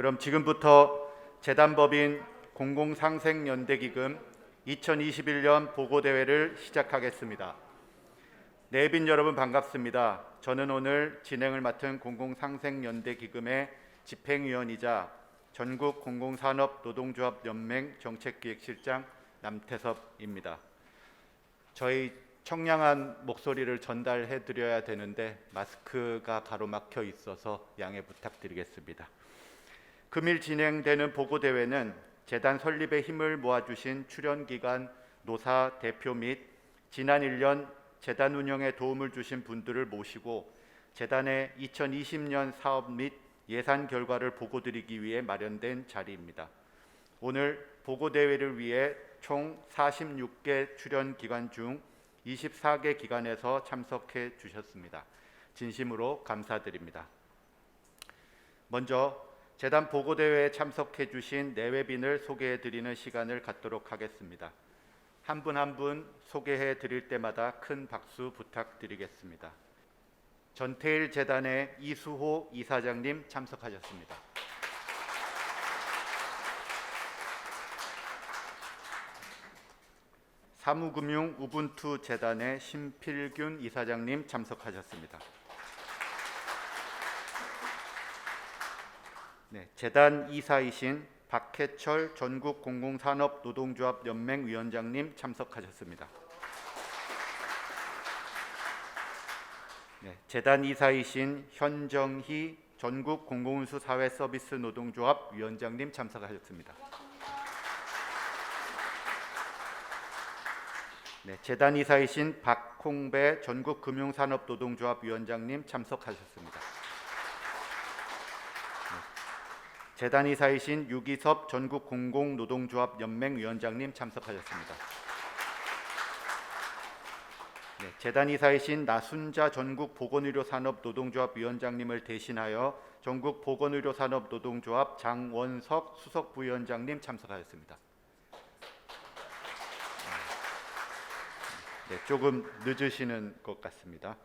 그럼 지금부터 재단법인 공공상생연대기금 2021년 보고대회를 시작하겠습니다. 내빈 여러분 반갑습니다. 저는 오늘 진행을 맡은 공공상생연대기금의 집행위원이자 전국 공공산업노동조합연맹 정책기획실장 남태섭입니다. 저희 청량한 목소리를 전달해 드려야 되는데 마스크가 가로막혀 있어서 양해 부탁드리겠습니다. 금일 진행되는 보고대회는 재단 설립에 힘을 모아주신 출연기관 노사 대표 및 지난 1년 재단 운영에 도움을 주신 분들을 모시고 재단의 2020년 사업 및 예산 결과를 보고드리기 위해 마련된 자리입니다. 오늘 보고대회를 위해 총 46개 출연기관 중 24개 기관에서 참석해 주셨습니다. 진심으로 감사드립니다. 먼저 재단 보고대회에 참석해 주신 내외빈을 소개해 드리는 시간을 갖도록 하겠습니다. 한 분 한 분 소개해 드릴 때마다 큰 박수 부탁드리겠습니다. 전태일 재단의 이수호 이사장님 참석하셨습니다. 사무금융 우분투 재단의 심필균 이사장님 참석하셨습니다. 재단 이사이신 박해철 전국 공공산업노동조합 연맹 위원장님 참석하셨습니다. 재단 이사이신 현정희 전국 공공운수 사회서비스 노동조합 위원장님 참석하셨습니다. 재단 이사이신 박홍배 전국 금융산업노동조합 위원장님 참석하셨습니다. 재단 이사이신 유기섭 전국 공공노동조합 연맹 위원장님 참석하셨습니다. 재단 이사이신 나순자 전국 보건의료산업노동조합 위원장님을 대신하여 전국 보건의료산업노동조합 장원석 수석 부위원장님 참석하셨습니다. 조금 늦으시는 것 같습니다.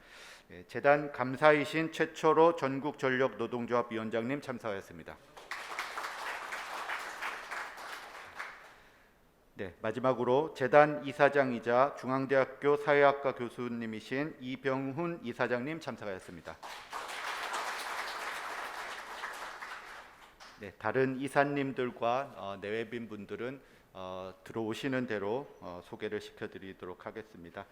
재단 감사이신 최철호 전국전력노동조합 위원장님 참석하였습니다. 마지막으로 재단 이사장이자 중앙대학교 사회학과 교수님이신 이병훈 이사장님 참석하였습니다. 다른 이사님들과 내외빈 분들은 들어오시는 대로 소개를 시켜드리도록 하겠습니다.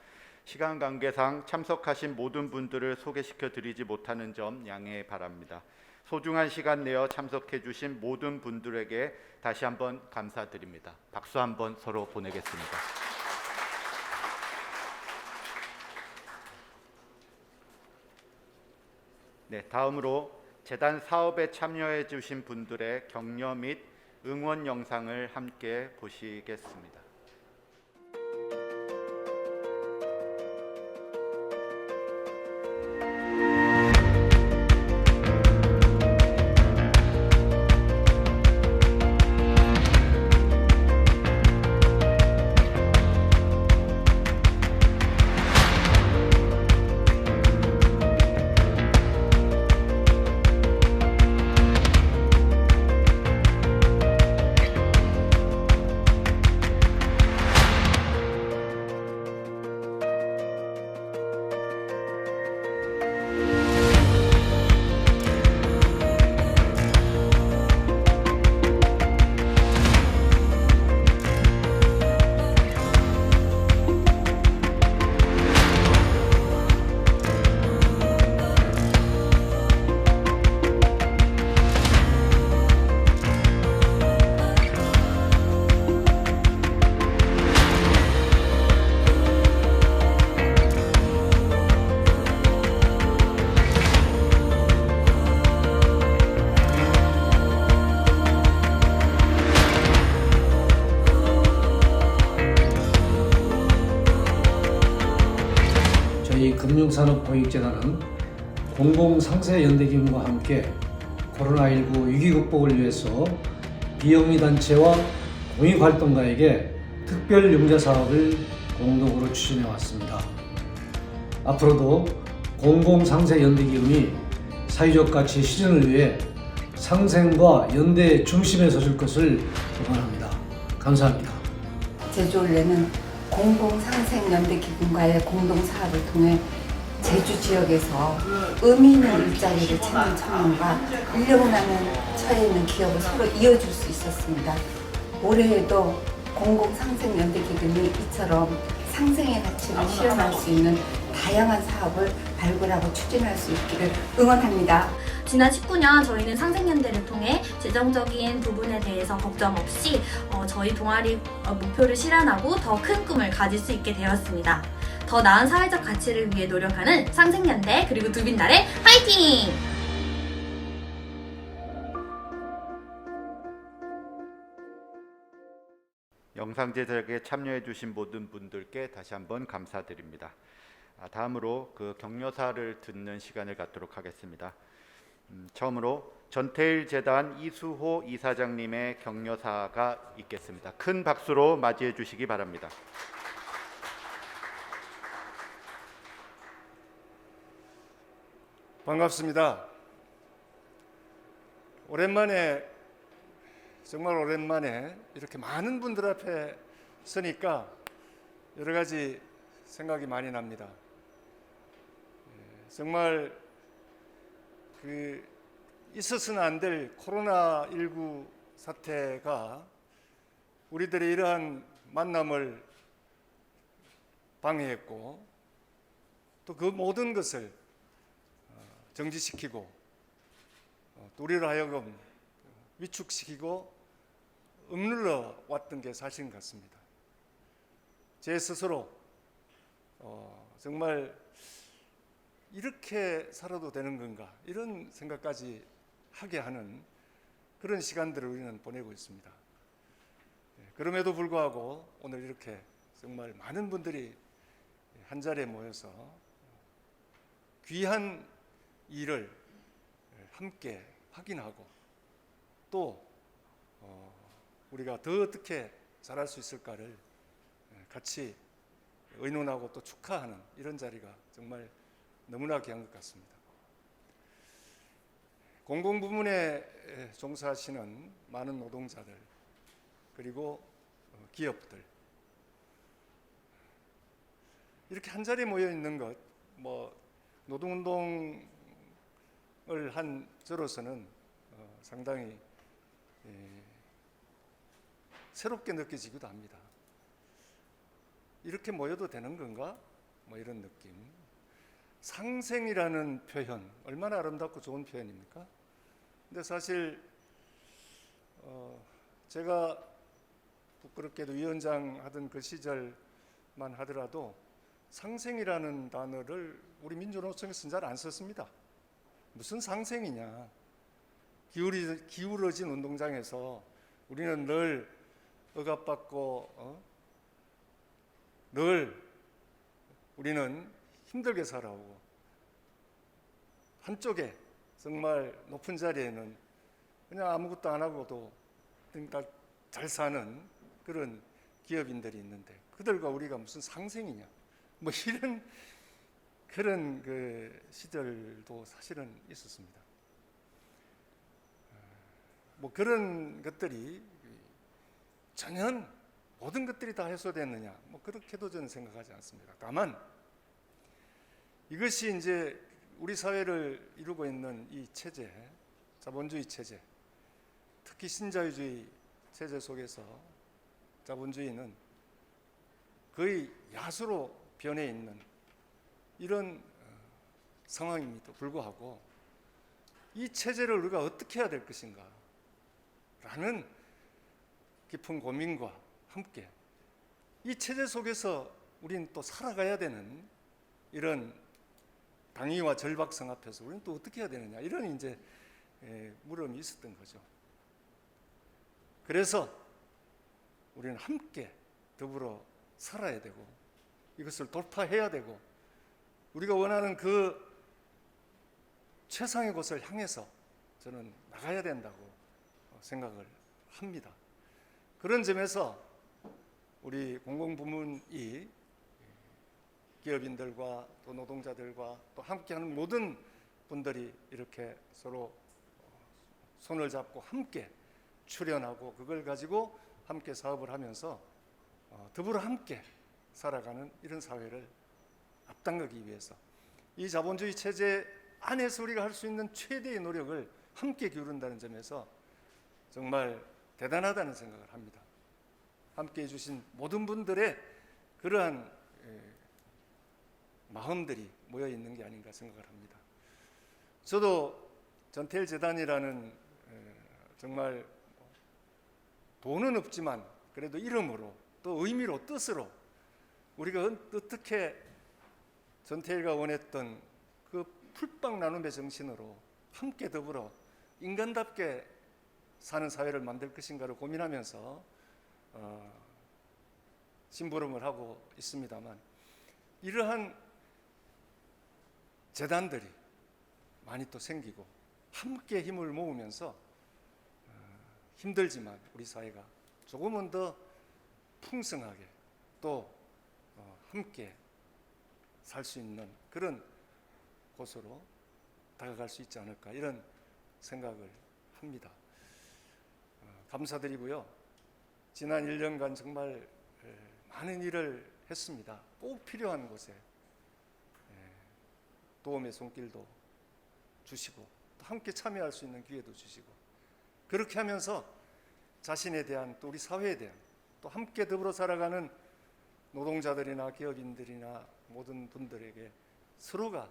시간 관계상 참석하신 모든 분들을 소개시켜드리지 못하는 점 양해 바랍니다. 소중한 시간 내어 참석해 주신 모든 분들에게 다시 한번 감사드립니다. 박수 한번 서로 보내겠습니다. 다음으로 재단 사업에 참여해 주신 분들의 격려 및 응원 영상을 함께 보시겠습니다. 금융산업공익재단은 공공상생연대기금과 함께 코로나19 위기 극복을 위해서 비영리단체와 공익활동가에게 특별융자 사업을 공동으로 추진해 왔습니다. 앞으로도 공공상생연대기금이 사회적 가치 실현을 위해 상생과 연대의 중심에 서줄 것을 응원합니다. 감사합니다. 제주올레는 공공상생연대기금과의 공동사업을 통해 제주 지역에서 의미 있는 일자리를 찾는 청년과 인력난에 처해 있는 기업을 서로 이어줄 수 있었습니다. 올해에도 공공상생연대기금이 이처럼 상생의 가치를 실현할 수 있는 다양한 사업을 발굴하고 추진할 수 있기를 응원합니다. 지난 19년 저희는 상생연대를 통해 재정적인 부분에 대해서 걱정 없이 저희 동아리 목표를 실현하고 더 큰 꿈을 가질 수 있게 되었습니다. 더 나은 사회적 가치를 위해 노력하는 상생연대 그리고 두빈달의 화이팅! 영상 제작에 참여해 주신 모든 분들께 다시 한번 감사드립니다. 다음으로 그 격려사를 듣는 시간을 갖도록 하겠습니다. 처음으로 전태일 재단 이수호 이사장님의 격려사가 있겠습니다. 큰 박수로 맞이해 주시기 바랍니다. 반갑습니다. 오랜만에, 정말 오랜만에 이렇게 많은 분들 앞에 서니까 여러 가지 생각이 많이 납니다. 정말 있어서는 안 될 코로나19 사태가 우리들의 이러한 만남을 방해했고 또 그 모든 것을 정지시키고 또 우리를 하여금 위축시키고 억눌러 왔던 게 사실인 것 같습니다. 제 스스로 정말 이렇게 살아도 되는 건가 이런 생각까지 하게 하는 그런 시간들을 우리는 보내고 있습니다. 그럼에도 불구하고 오늘 이렇게 정말 많은 분들이 한자리에 모여서 귀한 일을 함께 확인하고 또 우리가 더 어떻게 잘할 수 있을까를 같이 의논하고 또 축하하는 이런 자리가 정말 너무나 귀한 것 같습니다. 공공부문에 종사하시는 많은 노동자들 그리고 기업들 이렇게 한자리에 모여 있는 것 노동운동을 한 저로서는 상당히 새롭게 느껴지기도 합니다. 이렇게 모여도 되는 건가? 이런 느낌. 상생이라는 표현 얼마나 아름답고 좋은 표현입니까? 근데 사실 제가 부끄럽게도 위원장 하던 그 시절만 하더라도 상생이라는 단어를 우리 민주노총에서는 잘 안 썼습니다. 무슨 상생이냐? 기울어진 운동장에서 우리는 늘 억압받고 늘 우리는 힘들게 살아오고 한쪽에 정말 높은 자리에는 그냥 아무것도 안 하고도 그러니까 잘 사는 그런 기업인들이 있는데 그들과 우리가 무슨 상생이냐 이런 그런 그 시절도 사실은 있었습니다. 그런 것들이 전혀 모든 것들이 다 해소됐느냐 그렇게도 저는 생각하지 않습니다. 다만 이것이 이제 우리 사회를 이루고 있는 이 체제, 자본주의 체제, 특히 신자유주의 체제 속에서 자본주의는 거의 야수로 변해 있는 이런 상황임에도 불구하고 이 체제를 우리가 어떻게 해야 될 것인가 라는 깊은 고민과 함께 이 체제 속에서 우리는 또 살아가야 되는 이런 당위와 절박성 앞에서 우리는 또 어떻게 해야 되느냐 이런 이제 물음이 있었던 거죠. 그래서 우리는 함께 더불어 살아야 되고 이것을 돌파해야 되고 우리가 원하는 그 최상의 곳을 향해서 저는 나가야 된다고 생각을 합니다. 그런 점에서 우리 공공부문이 기업인들과 또 노동자들과 또 함께하는 모든 분들이 이렇게 서로 손을 잡고 함께 출연하고 그걸 가지고 함께 사업을 하면서 더불어 함께 살아가는 이런 사회를 앞당기기 위해서 이 자본주의 체제 안에서 우리가 할 수 있는 최대의 노력을 함께 기울인다는 점에서 정말 대단하다는 생각을 합니다. 함께해 주신 모든 분들의 그러한 마음들이 모여 있는 게 아닌가 생각을 합니다. 저도 전태일 재단이라는 정말 돈은 없지만 그래도 이름으로 또 의미로 뜻으로 우리가 어떻게 전태일가 원했던 그 풀빵 나눔의 정신으로 함께 더불어 인간답게 사는 사회를 만들 것인가를 고민하면서 심부름을 하고 있습니다만 이러한 재단들이 많이 또 생기고 함께 힘을 모으면서 힘들지만 우리 사회가 조금은 더 풍성하게 또 함께 살 수 있는 그런 곳으로 다가갈 수 있지 않을까 이런 생각을 합니다. 감사드리고요. 지난 1년간 정말 많은 일을 했습니다. 꼭 필요한 곳에 도움의 손길도 주시고 또 함께 참여할 수 있는 기회도 주시고 그렇게 하면서 자신에 대한 또 우리 사회에 대한 또 함께 더불어 살아가는 노동자들이나 기업인들이나 모든 분들에게 서로가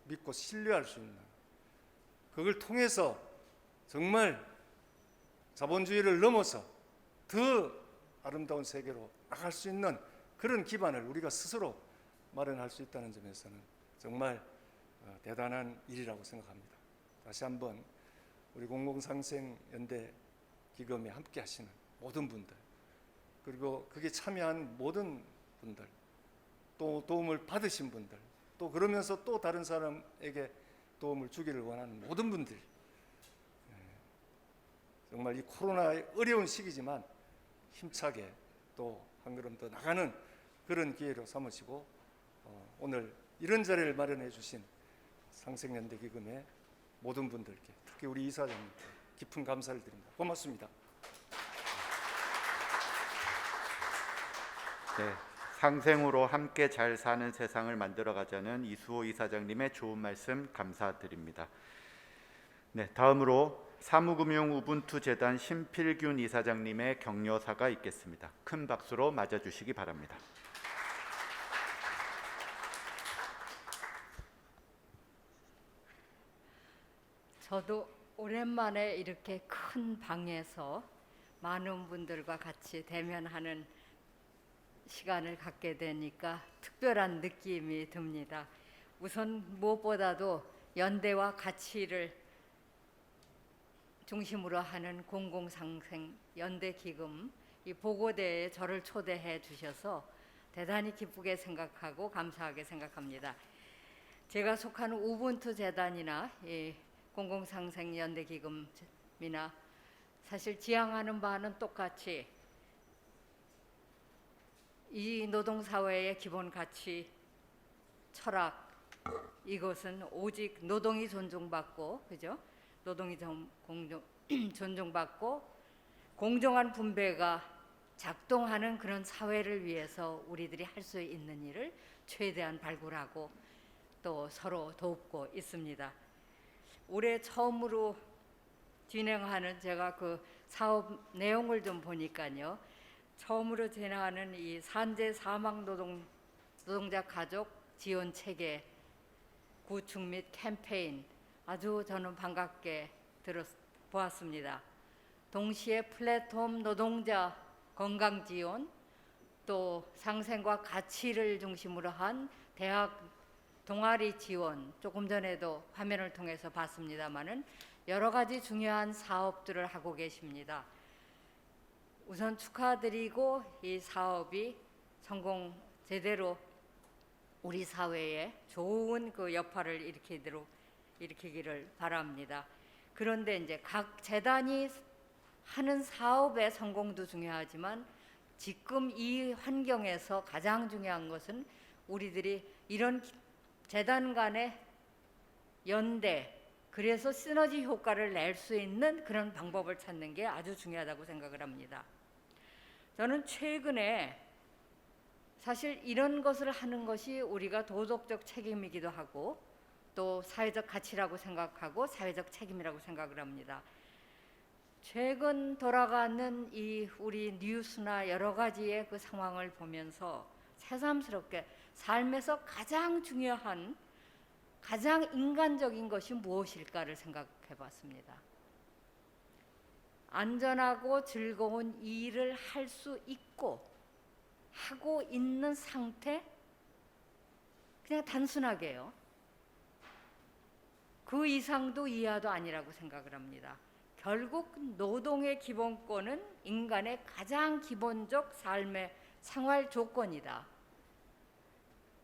믿고 신뢰할 수 있는 그걸 통해서 정말 자본주의를 넘어서 더 아름다운 세계로 나갈 수 있는 그런 기반을 우리가 스스로 마련할 수 있다는 점에서는 정말 대단한 일이라고 생각합니다. 다시 한번 우리 공공상생연대 기금에 함께 하시는 모든 분들 그리고 거기에 참여한 모든 분들 또 도움을 받으신 분들 또 그러면서 또 다른 사람에게 도움을 주기를 원하는 모든 분들 정말 이 코로나의 어려운 시기지만 힘차게 또 한 걸음 더 나가는 그런 기회로 삼으시고 오늘 이런 자리를 마련해 주신 상생연대 기금의 모든 분들께 특히 우리 이사장님께 깊은 감사를 드립니다. 고맙습니다. 네, 상생으로 함께 잘 사는 세상을 만들어가자는 이수호 이사장님의 좋은 말씀 감사드립니다. 네, 다음으로 사무금융 우분투 재단 신필균 이사장님의 격려사가 있겠습니다. 큰 박수로 맞아주시기 바랍니다. 저도 오랜만에 이렇게 큰 방에서 많은 분들과 같이 대면하는 시간을 갖게 되니까 특별한 느낌이 듭니다. 우선 무엇보다도 연대와 가치를 중심으로 하는 공공상생 연대기금 이 보고대에 저를 초대해 주셔서 대단히 기쁘게 생각하고 감사하게 생각합니다. 제가 속하는 우분투 재단이나 이 공공상생 연대기금이나 사실 지향하는 바는 똑같이 이 노동사회의 기본 가치, 철학 이것은 오직 노동이 존중받고 그죠? 노동이 존중받고 공정한 분배가 작동하는 그런 사회를 위해서 우리들이 할 수 있는 일을 최대한 발굴하고 또 서로 돕고 있습니다. 올해 처음으로 진행하는 제가 그 사업 내용을 좀 보니까요. 처음으로 진행하는 이 산재 사망 노동자 가족 지원 체계 구축 및 캠페인 아주 저는 반갑게 보았습니다. 동시에 플랫폼 노동자 건강 지원 또 상생과 가치를 중심으로 한 대학 동아리 지원 조금 전에도 화면을 통해서 봤습니다마는 여러 가지 중요한 사업들을 하고 계십니다. 우선 축하드리고 이 사업이 성공 제대로 우리 사회에 좋은 그 여파를 일으키기를 바랍니다. 그런데 이제 각 재단이 하는 사업의 성공도 중요하지만 지금 이 환경에서 가장 중요한 것은 우리들이 이런 재단 간의 연대 그래서 시너지 효과를 낼 수 있는 그런 방법을 찾는 게 아주 중요하다고 생각을 합니다. 저는 최근에 사실 이런 것을 하는 것이 우리가 도덕적 책임이기도 하고 또 사회적 가치라고 생각하고 사회적 책임이라고 생각을 합니다. 최근 돌아가는 이 우리 뉴스나 여러 가지의 그 상황을 보면서 새삼스럽게 삶에서 가장 중요한 가장 인간적인 것이 무엇일까를 생각해 봤습니다. 안전하고 즐거운 일을 할 수 있고 하고 있는 상태, 그냥 단순하게요. 그 이상도 이하도 아니라고 생각을 합니다. 결국 노동의 기본권은 인간의 가장 기본적 삶의 생활 조건이다.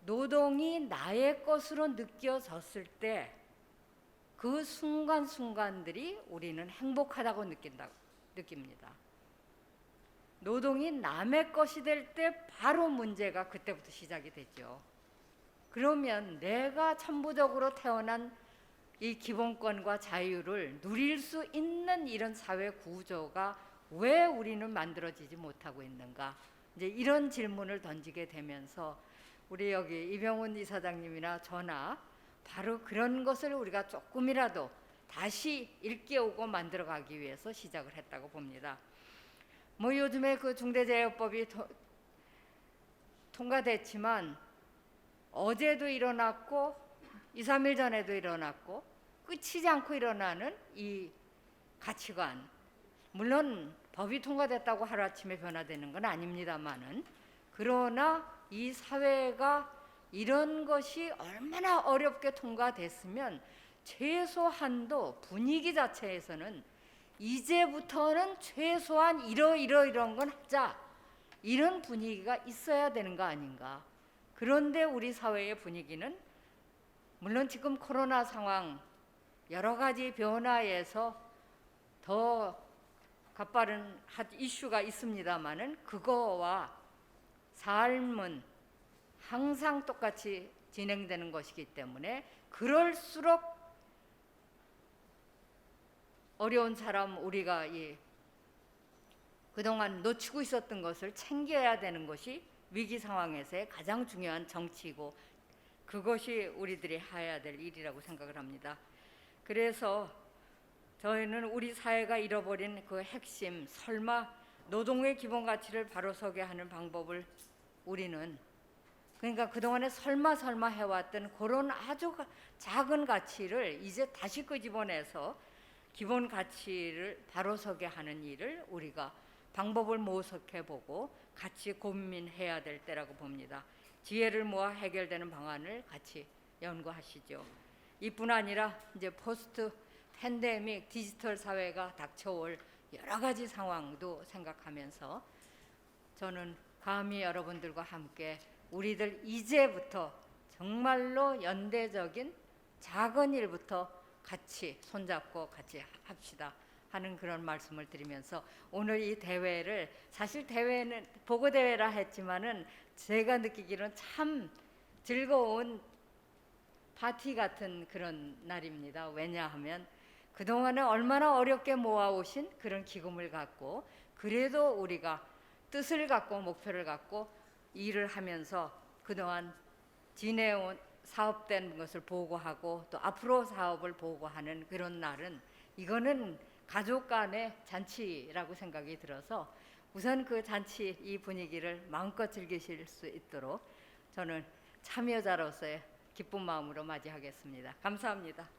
노동이 나의 것으로 느껴졌을 때 그 순간순간들이 우리는 행복하다고 느낍니다. 노동이 남의 것이 될 때 바로 문제가 그때부터 시작이 되죠. 그러면 내가 천부적으로 태어난 이 기본권과 자유를 누릴 수 있는 이런 사회 구조가 왜 우리는 만들어지지 못하고 있는가? 이제 이런 질문을 던지게 되면서 우리 여기 이병훈 이사장님이나 저나 바로 그런 것을 우리가 조금이라도 다시 일깨우고 만들어가기 위해서 시작을 했다고 봅니다. 뭐 요즘에 그 중대재해법이 통과됐지만 어제도 일어났고 2, 3일 전에도 일어났고 끝이지 않고 일어나는 이 가치관, 물론 법이 통과됐다고 하루아침에 변화되는 건 아닙니다만은, 그러나 이 사회가 이런 것이 얼마나 어렵게 통과됐으면 최소한도 분위기 자체에서는 이제부터는 최소한 이런 건 하자, 이런 분위기가 있어야 되는 거 아닌가. 그런데 우리 사회의 분위기는 물론 지금 코로나 상황 여러 가지 변화에서 더 가파른 이슈가 있습니다마는 그거와 삶은 항상 똑같이 진행되는 것이기 때문에 그럴수록 어려운 사람, 우리가 그동안 놓치고 있었던 것을 챙겨야 되는 것이 위기 상황에서의 가장 중요한 정치이고 그것이 우리들이 해야 될 일이라고 생각을 합니다. 그래서 저희는 우리 사회가 잃어버린 그 핵심, 설마 노동의 기본 가치를 바로서게 하는 방법을 우리는, 그러니까 그동안에 설마 해왔던 그런 아주 작은 가치를 이제 다시 끄집어내서 기본 가치를 바로서게 하는 일을 우리가 방법을 모색해보고 같이 고민해야 될 때라고 봅니다. 지혜를 모아 해결되는 방안을 같이 연구하시죠. 이뿐 아니라 이제 포스트 팬데믹 디지털 사회가 닥쳐올 여러 가지 상황도 생각하면서 저는 감히 여러분들과 함께 우리들 이제부터 정말로 연대적인 작은 일부터 같이 손잡고 같이 합시다 하는 그런 말씀을 드리면서 오늘 이 대회를, 사실 대회는 보고 대회라 했지만은 제가 느끼기로는 참 즐거운 파티 같은 그런 날입니다. 왜냐하면 그동안에 얼마나 어렵게 모아오신 그런 기금을 갖고 그래도 우리가 뜻을 갖고 목표를 갖고 일을 하면서 그동안 지내온 사업된 것을 보고하고 또 앞으로 사업을 보고하는 그런 날은, 이거는 가족 간의 잔치라고 생각이 들어서 우선 그 잔치 이 분위기를 마음껏 즐기실 수 있도록 저는 참여자로서의 기쁜 마음으로 맞이하겠습니다. 감사합니다.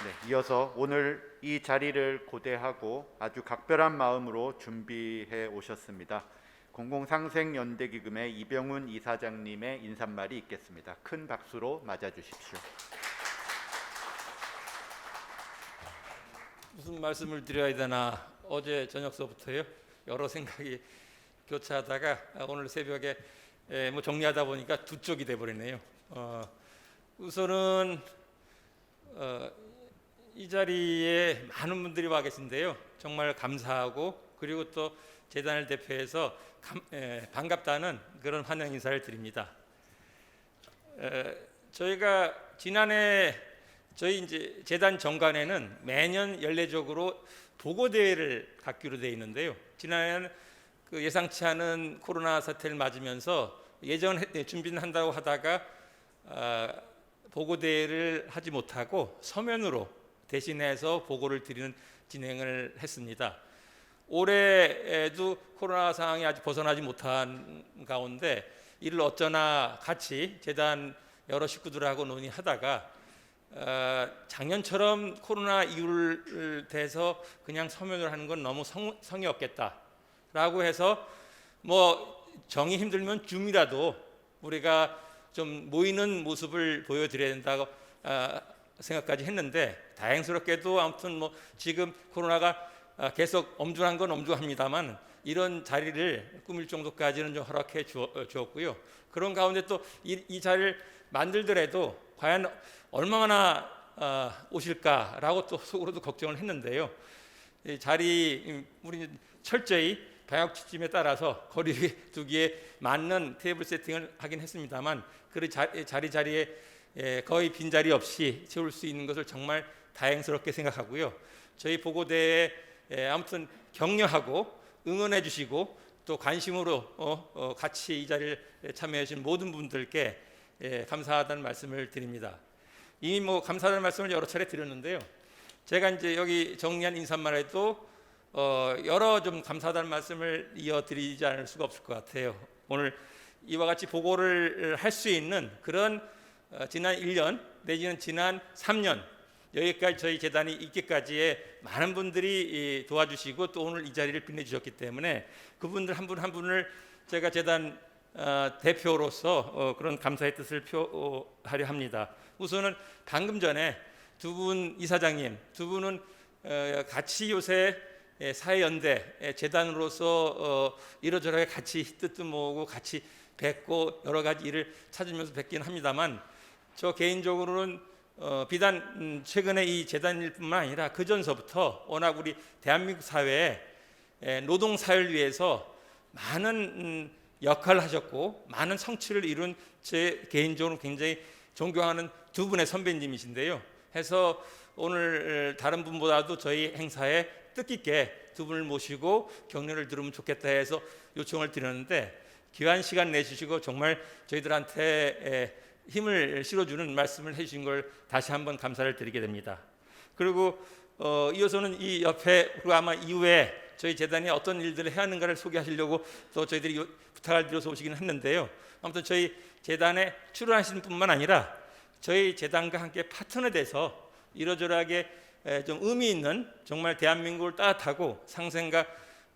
네, 이어서 오늘 이 자리를 고대하고 아주 각별한 마음으로 준비해 오셨습니다. 공공상생연대기금의 이병훈 이사장님의 인사말이 있겠습니다. 큰 박수로 맞아주십시오. 무슨 말씀을 드려야 되나, 어제 저녁서부터요 여러 생각이 교차하다가 오늘 새벽에 뭐 정리하다 보니까 두 쪽이 돼버리네요. 우선은 이 자리에 많은 분들이 와 계신데요, 정말 감사하고, 그리고 또 재단을 대표해서 반갑다는 그런 환영 인사를 드립니다. 저희가 지난해 저희 이제 재단 정관에는 매년 연례적으로 보고 대회를 갖기로 돼 있는데요. 지난해는 그 예상치 않은 코로나 사태를 맞으면서 준비는 한다고 하다가 보고 대회를 하지 못하고 서면으로 대신해서 보고를 드리는 진행을 했습니다. 올해에도 코로나 상황이 아직 벗어나지 못한 가운데 이를 어쩌나 같이 재단 여러 식구들하고 논의하다가 작년처럼 코로나 이유를 대해서 그냥 서면으로 하는 건 너무 성의 없겠다라고 해서 뭐 정이 힘들면 줌이라도 우리가 좀 모이는 모습을 보여드려야 된다고 생각까지 했는데, 다행스럽게도 아무튼 뭐 지금 코로나가 계속 엄중한 건 엄중합니다만 이런 자리를 꾸밀 정도까지는 좀 허락해 주었고요. 그런 가운데 또 이 자리를 만들더라도 과연 얼마나 오실까라고 또 속으로도 걱정을 했는데요. 이 자리 우리 철저히 방역 지침에 따라서 거리 두기에 맞는 테이블 세팅을 하긴 했습니다만 그 자리에 거의 빈자리 없이 채울 수 있는 것을 정말 다행스럽게 생각하고요. 저희 보고대에 아무튼 격려하고 응원해 주시고 또 관심으로 같이 이 자리를 참여해 주신 모든 분들께 감사하다는 말씀을 드립니다. 이미 뭐 감사하다는 말씀을 여러 차례 드렸는데요. 제가 이제 여기 정리한 인사말 해도 여러 좀 감사하다는 말씀을 이어드리지 않을 수가 없을 것 같아요. 오늘 이와 같이 보고를 할 수 있는 그런 지난 1년 내지는 지난 3년 여기까지 저희 재단이 있기까지의 많은 분들이 도와주시고 또 오늘 이 자리를 빛내주셨기 때문에 그분들 한 분 한 분을 제가 재단 대표로서 그런 감사의 뜻을 표하려 합니다. 우선은 방금 전에 두 분 이사장님 두 분은 같이 요새 사회연대 재단으로서 이러저러하게 같이 뜻도 모으고 같이 뵙고 여러 가지 일을 찾으면서 뵙긴 합니다만 저 개인적으로는 비단 최근에 이 재단일 뿐만 아니라 그 전서부터 워낙 우리 대한민국 사회에 노동 사회를 위해서 많은 역할을 하셨고 많은 성취를 이룬 제 개인적으로 굉장히 존경하는 두 분의 선배님이신데요. 해서 오늘 다른 분보다도 저희 행사에 뜻깊게 두 분을 모시고 격려를 들으면 좋겠다 해서 요청을 드렸는데 귀한 시간 내주시고 정말 저희들한테 힘을 실어주는 말씀을 해주신 걸 다시 한번 감사를 드리게 됩니다. 그리고 이어서는 이 옆에 그리고 아마 이후에 저희 재단이 어떤 일들을 해야 하는가를 소개하시려고 또 저희들이 부탁을 드려서 오시기는 했는데요. 아무튼 저희 재단에 출연하시는 뿐만 아니라 저희 재단과 함께 파트너 돼서 이러저러하게 좀 의미 있는 정말 대한민국을 따뜻하고 상생과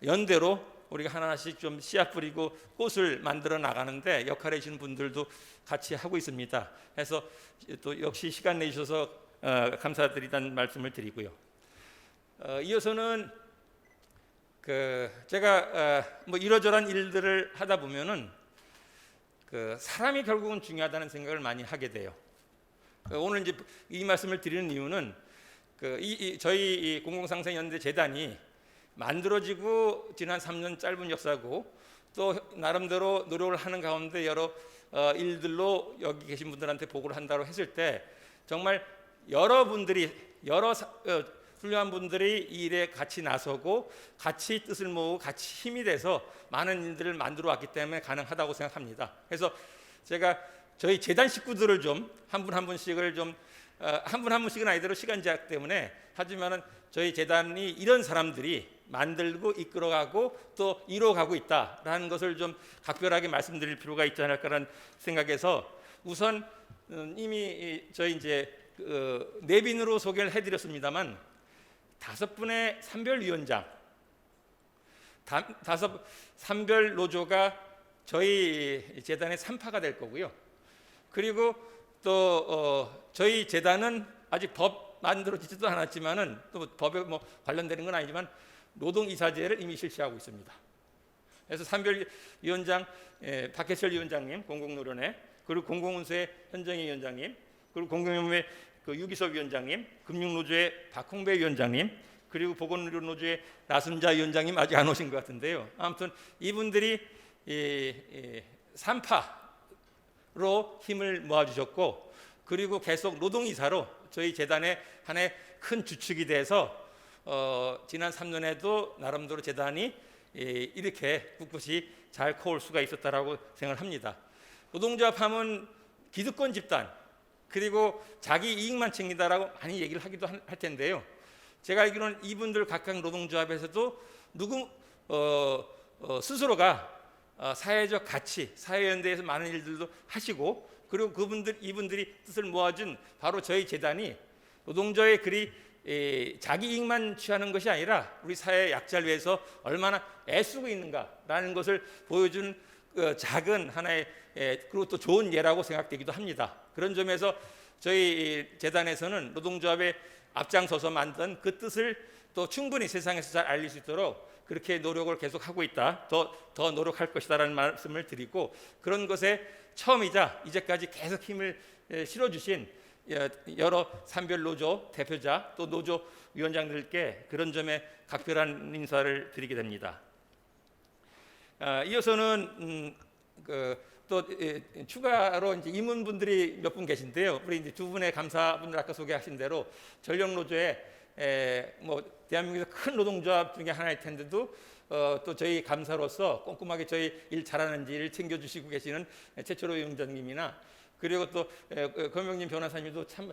연대로 우리가 하나씩 좀 씨앗 뿌리고 꽃을 만들어 나가는데 역할을 해주시는 분들도 같이 하고 있습니다. 해서 또 역시 시간 내주셔서 감사드리다는 말씀을 드리고요. 이어서는 제가 뭐 이러저러한 일들을 하다 보면은 사람이 결국은 중요하다는 생각을 많이 하게 돼요. 오늘 이제 이 말씀을 드리는 이유는 저희 공공상생연대 재단이 만들어지고 지난 3년 짧은 역사고 또 나름대로 노력을 하는 가운데 여러 일들로 여기 계신 분들한테 보고를 한다고 했을 때 정말 여러분들이 여러 훌륭한 분들이 이 일에 같이 나서고 같이 뜻을 모으고 같이 힘이 돼서 많은 일들을 만들어 왔기 때문에 가능하다고 생각합니다. 그래서 제가 저희 재단 식구들을 좀 한 분 한 분씩을 좀 한 분 한 분씩은 아니더라도 시간 제약 때문에 하지만은 저희 재단이 이런 사람들이 만들고 이끌어가고 또 이뤄가고 있다라는 것을 좀 각별하게 말씀드릴 필요가 있지 않을까라는 생각에서 우선 이미 저희 이제 내빈으로 소개를 해드렸습니다만 5분의 산별위원장, 5 산별 노조가 저희 재단의 3파가 될 거고요. 그리고 또 저희 재단은 아직 법 만들어지지도 않았지만은 또 법에 뭐 관련되는 건 아니지만 노동이사제를 이미 실시하고 있습니다. 그래서 산별위원장 박해철 위원장님 공공노련회, 그리고 공공운수의 현정희 위원장님, 그리고 공공연구회 유기섭 위원장님, 금융노조의 박홍배 위원장님, 그리고 보건의료노조의 나순자 위원장님 아직 안 오신 것 같은데요. 아무튼 이분들이 3파로 힘을 모아주셨고 그리고 계속 노동이사로 저희 재단의 하나의 큰 주축이 돼서 지난 3년에도 나름대로 재단이 이렇게 꿋꿋이 잘 커올 수가 있었다라고 생각을 합니다. 노동조합 하면 기득권 집단 그리고 자기 이익만 챙긴다라고 많이 얘기를 하기도 할 텐데요. 제가 알기로는 이분들 각각 노동조합에서도 스스로가 사회적 가치, 사회연대에서 많은 일들도 하시고 그리고 이분들이 뜻을 모아준 바로 저희 재단이 노동조의 그리 자기 이익만 취하는 것이 아니라 우리 사회 약자를 위해서 얼마나 애쓰고 있는가라는 것을 보여준 작은 하나의 그리고 또 좋은 예라고 생각되기도 합니다. 그런 점에서 저희 재단에서는 노동조합의 앞장서서 만든 그 뜻을 또 충분히 세상에서 잘 알릴 수 있도록 그렇게 노력을 계속하고 있다. 더 노력할 것이다라는 말씀을 드리고 그런 것에 처음이자 이제까지 계속 힘을 실어주신 여러 산별 노조 대표자 또 노조 위원장들께 그런 점에 각별한 인사를 드리게 됩니다. 이어서는 또 추가로 이제 임원분들이 몇 분 계신데요. 우리 이제 두 분의 감사분들 아까 소개하신 대로 전력노조의 뭐 대한민국에서 큰 노동조합 중에 하나일 텐데도 또 저희 감사로서 꼼꼼하게 저희 일 잘하는지 일 챙겨주시고 계시는 최철호 위원장님이나 그리고 또 검영진 변호사님도 참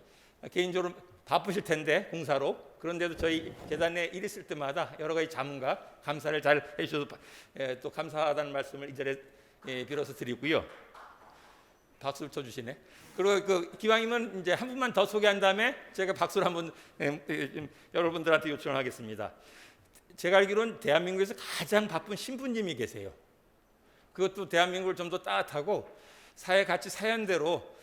개인적으로 바쁘실 텐데 공사로 그런데도 저희 재단에 일 있을 때마다 여러 가지 자문과 감사를 잘 해주셔서 또 감사하다는 말씀을 이 자리에 빌어서 드리고요. 박수를 쳐주시네. 그리고 기왕이면 이제 한 분만 더 소개한 다음에 제가 박수를 한번 여러분들한테 요청을 하겠습니다. 제가 알기로는 대한민국에서 가장 바쁜 신부님이 계세요. 그것도 대한민국을 좀 더 따뜻하고 사회 가치 사연대로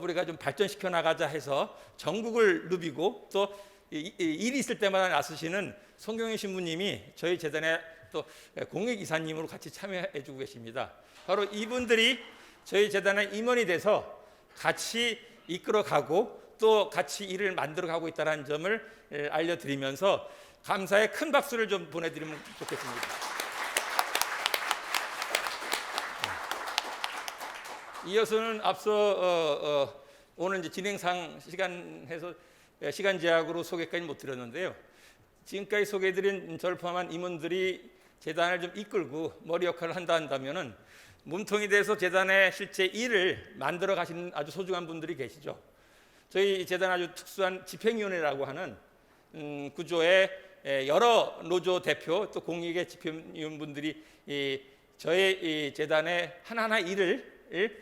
우리가 좀 발전시켜 나가자 해서 전국을 누비고 또 일이 있을 때마다 나서시는 송경희 신부님이 저희 재단의 또 공익이사님으로 같이 참여해주고 계십니다. 바로 이분들이 저희 재단의 임원이 돼서 같이 이끌어가고 또 같이 일을 만들어가고 있다는 점을 알려드리면서 감사의 큰 박수를 좀 보내드리면 좋겠습니다. 이어서는 앞서 오늘 이제 진행상 시간 제약으로 소개까지 못 드렸는데요. 지금까지 소개해드린 저를 포함한 임원들이 재단을 좀 이끌고 머리 역할을 한다면은 몸통이 돼서 재단의 실제 일을 만들어 가시는 아주 소중한 분들이 계시죠. 저희 재단 아주 특수한 집행위원회라고 하는 구조의 여러 노조 대표 또 공익의 집행위원분들이 저희 재단의 하나하나 일을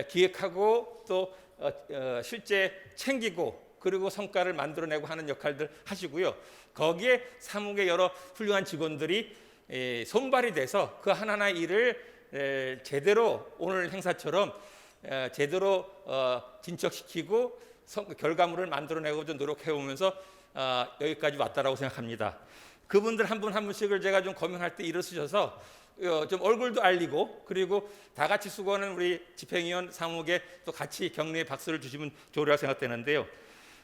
기획하고 또 실제 챙기고 그리고 성과를 만들어내고 하는 역할들 하시고요. 거기에 사무국의 여러 훌륭한 직원들이 손발이 돼서 그 하나하나 일을 제대로 오늘 행사처럼 제대로 진척시키고 결과물을 만들어내고 좀 노력해오면서 여기까지 왔다라고 생각합니다. 그분들 한 분 한 분씩을 제가 좀 거명할 때 일어서셔서 좀 얼굴도 알리고 그리고 다 같이 수고하는 우리 집행위원 사무국에 또 같이 격려의 박수를 주시면 좋으리라 생각되는데요.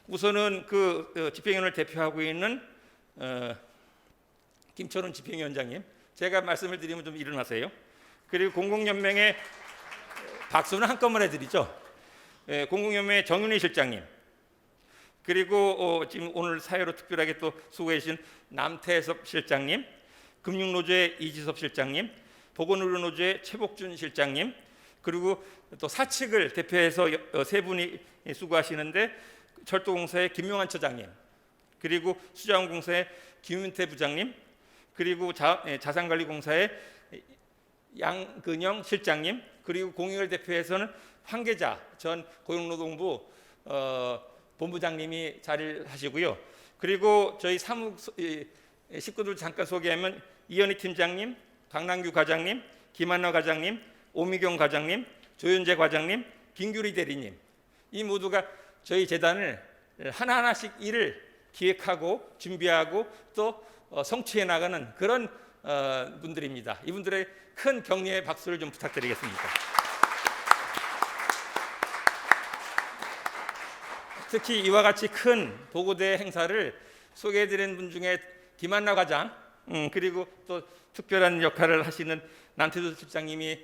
우선은 그 집행위원을 대표하고 있는 김철훈 집행위원장님, 제가 말씀을 드리면 좀 일어나세요. 그리고 공공연맹의 박수는 한꺼번에 드리죠. 공공연맹의 정윤희 실장님, 그리고 지금 오늘 사회로 특별하게 또 수고해 주신 남태섭 실장님, 금융노조의 이지섭 실장님, 보건의료노조의 최복준 실장님, 그리고 또 사측을 대표해서 세 분이 수고하시는데 철도공사의 김용환 처장님, 그리고 수자원공사의 김윤태 부장님, 그리고 자산관리공사의 양근영 실장님, 그리고 공익을 대표해서는 황계자 전 고용노동부 본부장님이 자리를 하시고요. 그리고 저희 사무국 식구들 잠깐 소개하면 이현희 팀장님, 강남규 과장님, 김한나 과장님, 오미경 과장님, 조현재 과장님, 김규리 대리님, 이 모두가 저희 재단을 하나하나씩 일을 기획하고 준비하고 또 성취해 나가는 그런 분들입니다. 이분들의 큰 격려의 박수를 좀 부탁드리겠습니다. 특히 이와 같이 큰 보고대 행사를 소개해드린 분 중에 김한나 과장, 그리고 또 특별한 역할을 하시는 남태도 실장님이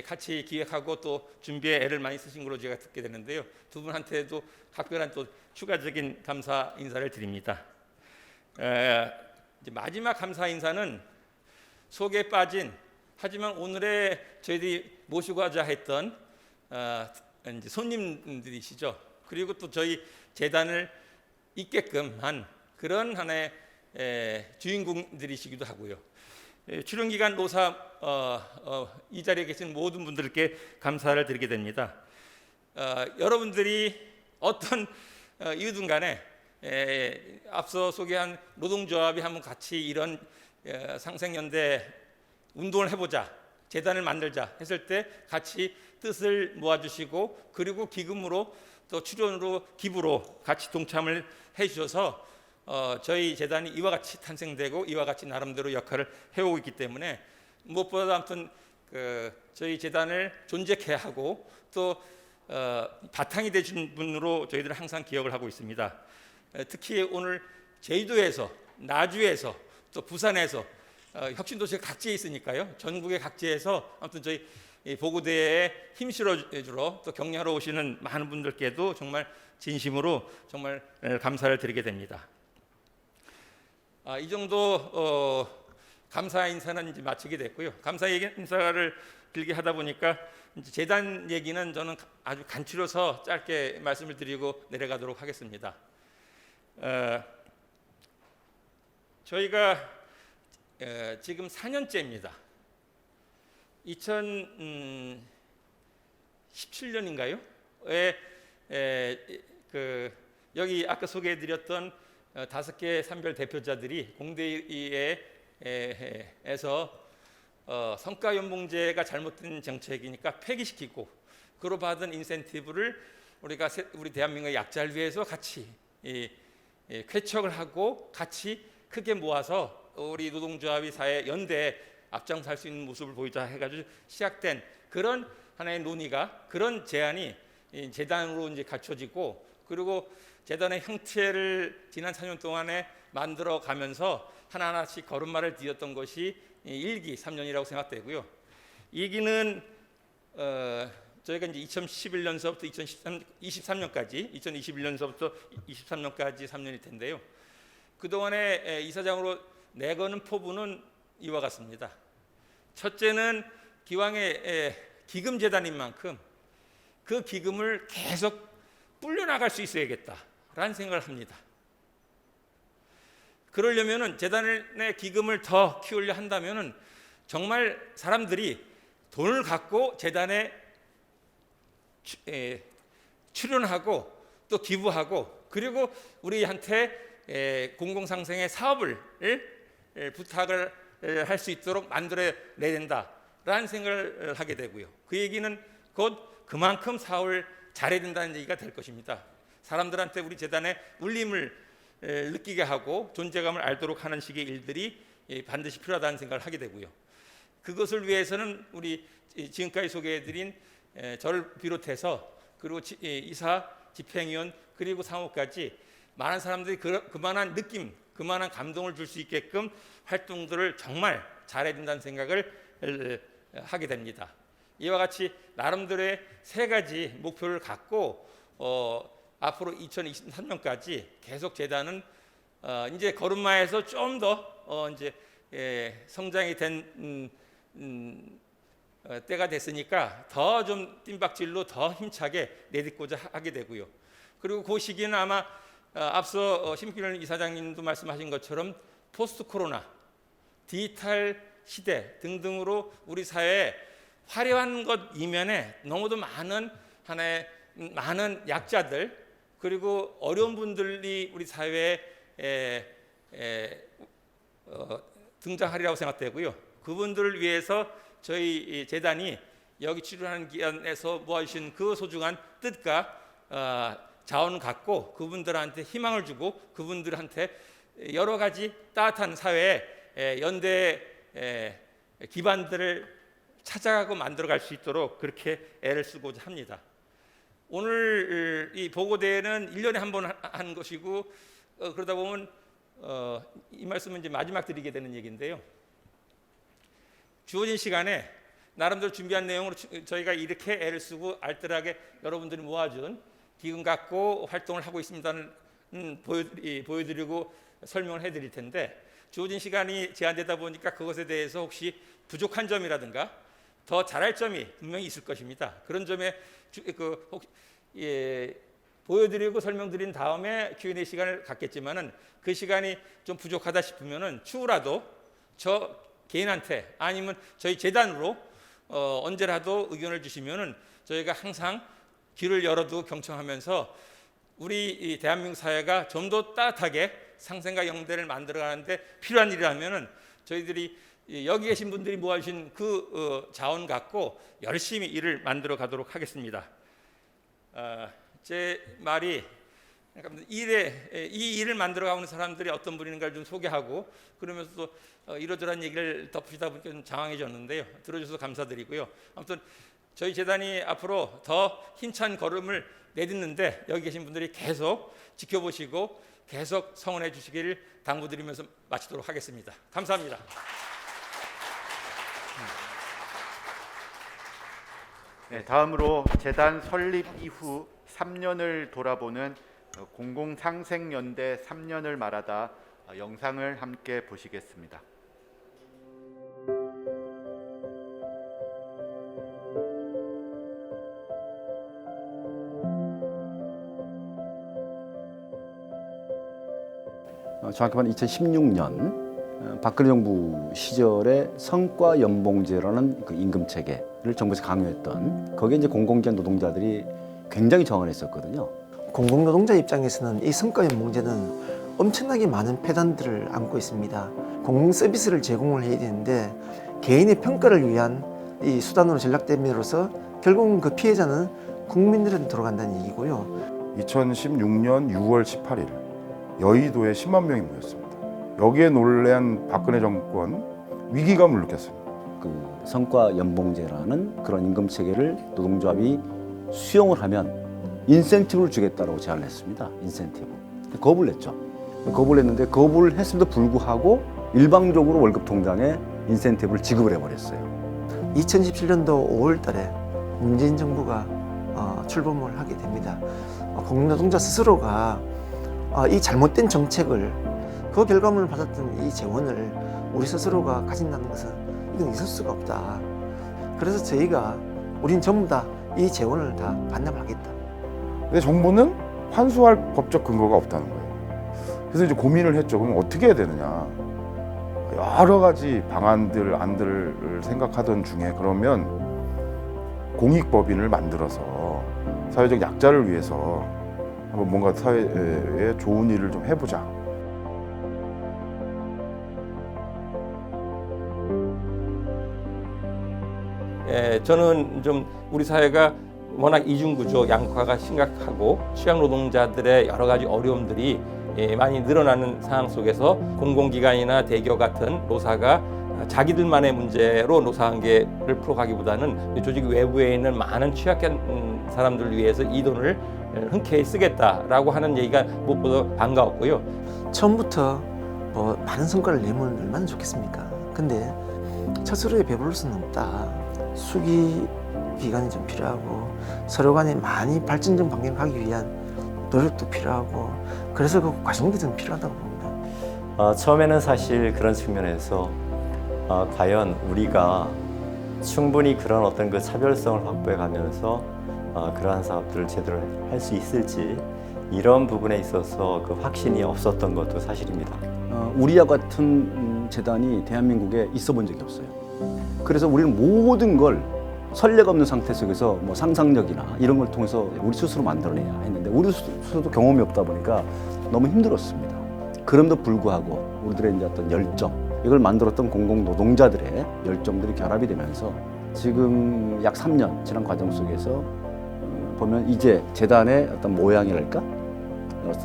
같이 기획하고 또 준비에 애를 많이 쓰신 걸로 제가 듣게 되는데요. 두 분한테도 각별한 또 추가적인 감사 인사를 드립니다. 이제 마지막 감사 인사는 속에 빠진, 하지만 오늘의 저희들이 모시고자 했던 이제 손님들이시죠. 그리고 또 저희 재단을 있게끔 한 그런 하나의 주인공들이시기도 하고요. 출연 기간 노사 이 자리에 계신 모든 분들께 감사를 드리게 됩니다. 여러분들이 어떤 이유든 간에 앞서 소개한 노동조합이 한번 같이 이런 상생연대 운동을 해보자, 재단을 만들자 했을 때 같이 뜻을 모아주시고, 그리고 기금으로 또 출연으로 기부로 같이 동참을 해주셔서 저희 재단이 이와 같이 탄생되고 이와 같이 나름대로 역할을 해오고 있기 때문에 무엇보다 아무튼 저희 재단을 존재케 하고 또 바탕이 되신 분으로 저희들은 항상 기억을 하고 있습니다. 특히 오늘 제주도에서, 나주에서, 또 부산에서 혁신도시가 각지에 있으니까요. 전국의 각지에서 아무튼 저희 보고대에 힘실어주러 또 격려하러 오시는 많은 분들께도 정말 진심으로 정말 감사를 드리게 됩니다. 이 정도 감사 인사는 이제 마치게 됐고요. 감사 인사를 길게 하다 보니까 이제 재단 얘기는 저는 아주 간추려서 짧게 말씀을 드리고 내려가도록 하겠습니다. 저희가 지금 4년째입니다. 2017년인가요? 여기 아까 소개해드렸던 5개 산별 대표자들이 공대위에서 성과연봉제가 잘못된 정책이니까 폐기시키고 그로 받은 인센티브를 우리가 우리 대한민국의 약자를 위해서 같이 쾌척을 하고 같이 크게 모아서 우리 노동조합이 사회 연대에 앞장설 수 있는 모습을 보이자 해가지고 시작된 그런 하나의 논의가, 그런 제안이 재단으로 이제 갖춰지고, 그리고 재단의 형태를 지난 4년 동안에 만들어 가면서 하나하나씩 걸음마를 뛰었던 것이 1기 3년이라고 생각되고요. 2기는 저희가 이제 2011년서부터 2023년까지 2021년서부터 23년까지 3년일 텐데요. 그동안에 이사장으로 내거는 포부는 이와 같습니다. 첫째는 기왕의 기금재단인 만큼 그 기금을 계속 불려나갈 수 있어야겠다라는 생각을 합니다. 그러려면은 재단의 기금을 더 키우려 한다면은 정말 사람들이 돈을 갖고 재단에 출연하고 또 기부하고, 그리고 우리한테 공공상생의 사업을 부탁을 할 수 있도록 만들어내야 된다라는 생각을 하게 되고요. 그 얘기는 곧 그만큼 사업을 잘해야 된다는 얘기가 될 것입니다. 사람들한테 우리 재단의 울림을 느끼게 하고 존재감을 알도록 하는 식의 일들이 반드시 필요하다는 생각을 하게 되고요. 그것을 위해서는 우리 지금까지 소개해드린 저를 비롯해서, 그리고 이사, 집행위원, 그리고 사무까지 많은 사람들이 그만한 느낌, 그만한 감동을 줄 수 있게끔 활동들을 정말 잘해야 된다는 생각을 하게 됩니다. 이와 같이 나름대로의 3가지 목표를 갖고 앞으로 2023년까지 계속 재단은 이제 걸음마에서 좀 더 이제 성장이 된 때가 됐으니까 더 좀 뜀박질로 더 힘차게 내딛고자 하게 되고요. 그리고 그 시기는 아마 앞서 심기련 이사장님도 말씀하신 것처럼 포스트 코로나, 디지털 시대 등등으로 우리 사회에 화려한 것 이면에 너무도 많은 약자들, 그리고 어려운 분들이 우리 사회에 등장하리라고 생각되고요. 그분들을 위해서 저희 재단이 여기 출연하는 기간에서 모아주신 그 소중한 뜻과 자원을 갖고 그분들한테 희망을 주고 그분들한테 여러 가지 따뜻한 사회의 연대 기반들을 찾아가고 만들어갈 수 있도록 그렇게 애를 쓰고자 합니다. 오늘 이 보고대회는 1년에 한 번 하는 것이고, 그러다 보면 이 말씀은 이제 마지막 드리게 되는 얘기인데요. 주어진 시간에 나름대로 준비한 내용으로 저희가 이렇게 애를 쓰고 알뜰하게 여러분들이 모아준 기금 갖고 활동을 하고 있습니다는 보여드리고 설명을 해드릴 텐데, 주어진 시간이 제한되다 보니까 그것에 대해서 혹시 부족한 점이라든가 더 잘할 점이 분명히 있을 것입니다. 그런 점에 보여드리고 설명드린 다음에 Q&A 시간을 갖겠지만은, 그 시간이 좀 부족하다 싶으면은 추후라도 저 개인한테 아니면 저희 재단으로 언제라도 의견을 주시면은 저희가 항상 귀를 열어두고 경청하면서 우리 이 대한민국 사회가 좀 더 따뜻하게 상생과 영대를 만들어가는데 필요한 일이라면은 저희들이 여기 계신 분들이 모아주신 그 자원 갖고 열심히 일을 만들어 가도록 하겠습니다. 제 말이 이 일을 만들어가는 사람들이 어떤 분인가를 좀 소개하고 그러면서 또 이러저러한 얘기를 덧붙이다 보니까 좀 장황해졌는데요. 들어주셔서 감사드리고요. 아무튼 저희 재단이 앞으로 더 힘찬 걸음을 내딛는데 여기 계신 분들이 계속 지켜보시고 계속 성원해 주시기를 당부드리면서 마치도록 하겠습니다. 감사합니다. 네, 다음으로 재단 설립 이후 3년을 돌아보는 공공상생연대 3년을 말하다 영상을 함께 보시겠습니다. 정확히 말하면 2016년 박근혜 정부 시절에 성과 연봉제라는 그 임금 체계를 정부에서 강요했던, 거기에 이제 공공기관 노동자들이 굉장히 저항을 했었거든요. 공공노동자 입장에서는 이 성과연봉제는 엄청나게 많은 폐단들을 안고 있습니다. 공공 서비스를 제공을 해야 되는데 개인의 평가를 위한 이 수단으로 전락됨으로써 결국은 그 피해자는 국민들한테 돌아간다는 얘기고요. 2016년 6월 18일 여의도에 10만 명이 모였습니다. 여기에 놀란 박근혜 정권 위기감을 느꼈습니다. 그 성과 연봉제라는 그런 임금 체계를 노동조합이 수용을 하면 인센티브를 주겠다라고 제안을 했습니다. 인센티브. 거부를 했죠. 거부를 했는데, 거부를 했음에도 불구하고 일방적으로 월급 통장에 인센티브를 지급을 해버렸어요. 2017년도 5월 달에 문재인 정부가 출범을 하게 됩니다. 공공노동자 스스로가 이 잘못된 정책을, 그 결과물을 받았던 이 재원을 우리 스스로가 가진다는 것은 이건 있을 수가 없다. 그래서 저희가 우린 전부 다 이 재원을 다 반납을 하겠다. 근데 정부는 환수할 법적 근거가 없다는 거예요. 그래서 이제 고민을 했죠. 그럼 어떻게 해야 되느냐. 여러 가지 방안들, 안들을 생각하던 중에 그러면 공익법인을 만들어서 사회적 약자를 위해서 한번 뭔가 사회에 좋은 일을 좀 해보자. 저는 좀 우리 사회가 워낙 이중구조 양극화가 심각하고 취약 노동자들의 여러 가지 어려움들이 많이 늘어나는 상황 속에서 공공기관이나 대기업 같은 노사가 자기들만의 문제로 노사관계를 풀어가기보다는 조직 외부에 있는 많은 취약한 사람들을 위해서 이 돈을 흔쾌히 쓰겠다라고 하는 얘기가 무엇보다 반가웠고요. 처음부터 뭐 많은 성과를 내면 얼마나 좋겠습니까? 근데 스스로에 배부를 수는 없다. 수기 기간이 좀 필요하고 서로 간에 많이 발전적 방향을 가기 위한 노력도 필요하고, 그래서 그 과정도 좀 필요하다고 봅니다. 처음에는 사실 그런 측면에서 과연 우리가 충분히 그런 어떤 그 차별성을 확보해 가면서 그러한 사업들을 제대로 할 수 있을지, 이런 부분에 있어서 그 확신이 없었던 것도 사실입니다. 우리와 같은 재단이 대한민국에 있어 본 적이 없어요. 그래서 우리는 모든 걸 선례가 없는 상태 속에서 뭐 상상력이나 이런 걸 통해서 우리 스스로 만들어내야 했는데, 우리 스스로도 경험이 없다 보니까 너무 힘들었습니다. 그럼에도 불구하고 우리들의 이제 어떤 열정, 이걸 만들었던 공공노동자들의 열정들이 결합이 되면서 지금 약 3년 지난 과정 속에서 보면 이제 재단의 어떤 모양이랄까?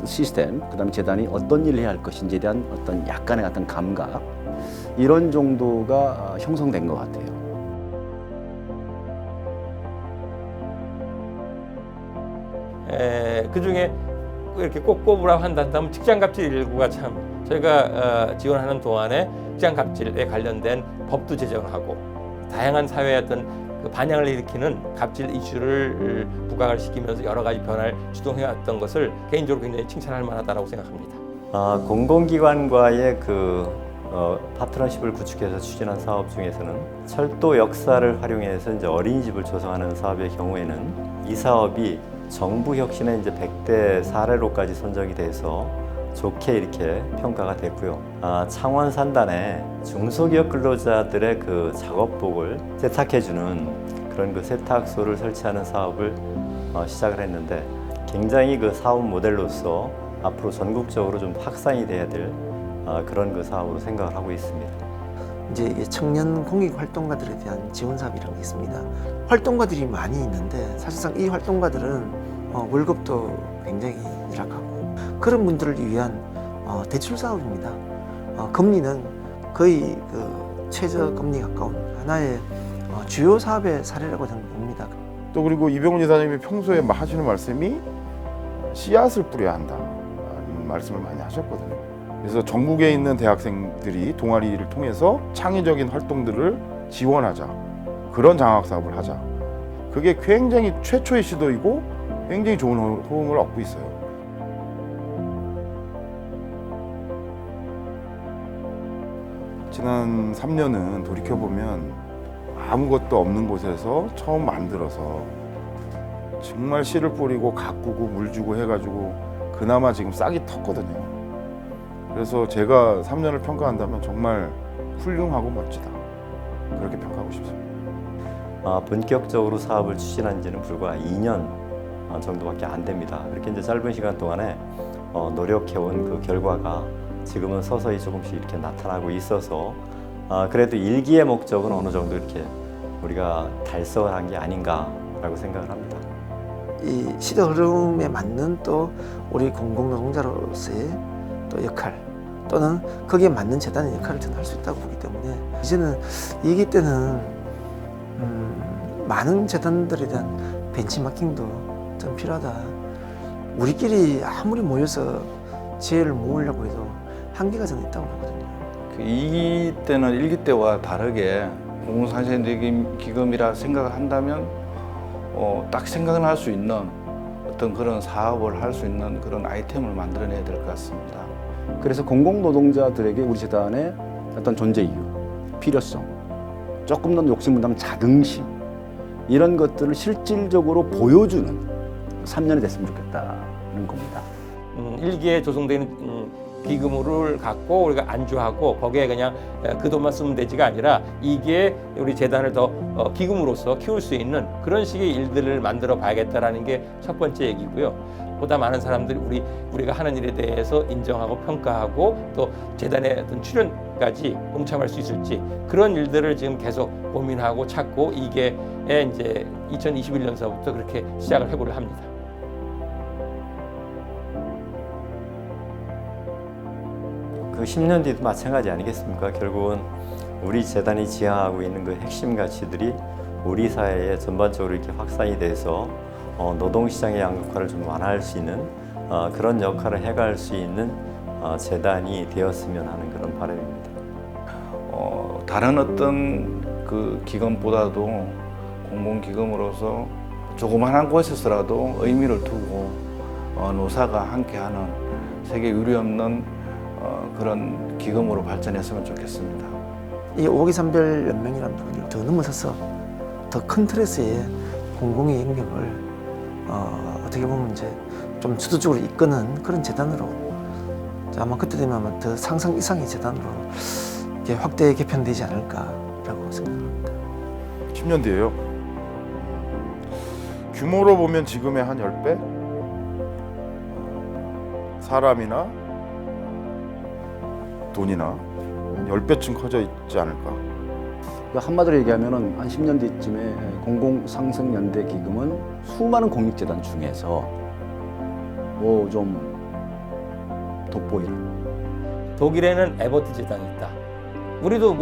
시스템, 그 다음에 재단이 어떤 일을 해야 할 것인지에 대한 어떤 약간의 어떤 감각, 이런 정도가 형성된 것 같아요. 그 중에 이렇게 꼭 꼽으라고 한다면 직장갑질 일부가 참 저희가 지원하는 동안에 직장갑질에 관련된 법도 제정하고 다양한 사회의 어떤 그 반향을 일으키는 갑질 이슈를 부각을 시키면서 여러 가지 변화를 주동해왔던 것을 개인적으로 굉장히 칭찬할 만하다고 생각합니다. 공공기관과의 파트너십을 구축해서 추진한 사업 중에서는 철도 역사를 활용해서 이제 어린이집을 조성하는 사업의 경우에는 이 사업이 정부 혁신의 이제 100대 사례로까지 선정이 돼서 좋게 이렇게 평가가 됐고요. 창원 산단에 중소기업 근로자들의 그 작업복을 세탁해주는 그런 그 세탁소를 설치하는 사업을 시작을 했는데 굉장히 그 사업 모델로서 앞으로 전국적으로 좀 확산이 돼야 될 그런 그 사업으로 생각을 하고 있습니다. 이제 이게 청년 공익 활동가들에 대한 지원 사업이라는 게 있습니다. 활동가들이 많이 있는데 사실상 이 활동가들은 월급도 굉장히 열악하고 그런 분들을 위한 대출 사업입니다. 금리는 거의 그 최저 금리 가까운 하나의 주요 사업의 사례라고 저는 봅니다. 또 그리고 이병훈 이사님이 평소에 하시는 말씀이 씨앗을 뿌려야 한다는 말씀을 많이 하셨거든요. 그래서 전국에 있는 대학생들이 동아리를 통해서 창의적인 활동들을 지원하자. 그런 장학 사업을 하자. 그게 굉장히 최초의 시도이고 굉장히 좋은 호응을 얻고 있어요. 지난 3년은 돌이켜보면 아무것도 없는 곳에서 처음 만들어서 정말 씨를 뿌리고 가꾸고 물 주고 해가지고 그나마 지금 싹이 텄거든요. 그래서 제가 3년을 평가한다면 정말 훌륭하고 멋지다. 그렇게 평가하고 싶습니다. 본격적으로 사업을 추진한 지는 불과 2년 정도밖에 안 됩니다. 그렇게 이제 짧은 시간 동안에 노력해온 그 결과가 지금은 서서히 조금씩 이렇게 나타나고 있어서 그래도 일기의 목적은 어느 정도 이렇게 우리가 달성을 한 게 아닌가라고 생각을 합니다. 이 시대 흐름에 맞는 또 우리 공공노동자로서의 또 역할 또는 거기에 맞는 재단의 역할을 저는 할 수 있다고 보기 때문에 이제는 이기 때는 많은 재단들에 대한 벤치마킹도 좀 필요하다. 우리끼리 아무리 모여서 지혜를 모으려고 해도 한계가 저는 있다고 보거든요. 그 2기 때는 1기 때와 다르게 공공상생기금이라 생각을 한다면 딱 생각날 수 있는 어떤 그런 사업을 할 수 있는 그런 아이템을 만들어내야 될 것 같습니다. 그래서 공공노동자들에게 우리 재단의 어떤 존재 이유, 필요성, 조금 더 욕심보다는 자긍심 이런 것들을 실질적으로 보여주는 3년이 됐으면 좋겠다는 겁니다. 1기에 조성되는 기금을 갖고 우리가 안주하고 거기에 그냥 그 돈만 쓰면 되지가 아니라 2기에 우리 재단을 더 기금으로서 키울 수 있는 그런 식의 일들을 만들어 봐야겠다라는 게 첫 번째 얘기고요. 보다 많은 사람들이 우리가 하는 일에 대해서 인정하고 평가하고 또 재단의 어떤 출연까지 동참할 수 있을지 그런 일들을 지금 계속 고민하고 찾고 이게 이제 2021년서부터 그렇게 시작을 해보려 합니다. 그 10년 뒤도 마찬가지 아니겠습니까? 결국은 우리 재단이 지향하고 있는 그 핵심 가치들이 우리 사회에 전반적으로 이렇게 확산이 돼서 노동시장의 양극화를 좀 완화할 수 있는 그런 역할을 해갈 수 있는 재단이 되었으면 하는 그런 바람입니다. 다른 어떤 그 기금보다도 공공기금으로서 조그만한 곳에서라도 의미를 두고 노사가 함께하는 세계 유례 없는 그런 기금으로 발전했으면 좋겠습니다. 이 5기 산별 연맹이라는 부분을 더 넘어서서 더 큰 틀에서의 공공의 영역을 어떻게 보면 이제 좀 주도적으로 이끄는 그런 재단으로 아마 그때 되면 아마 더 상상 이상의 재단으로 이렇게 확대 개편되지 않을까라고 생각합니다. 10년 뒤에요. 규모로 보면 지금의 한 10배? 사람이나 돈이나 한 10배쯤 커져 있지 않을까. 한마디로 얘기하면 한 10년 뒤쯤에 공공상생연대 기금은 수많은 공익재단 중에서 좀 돋보이는. 독일에는 에버트 재단이 있다. 우리도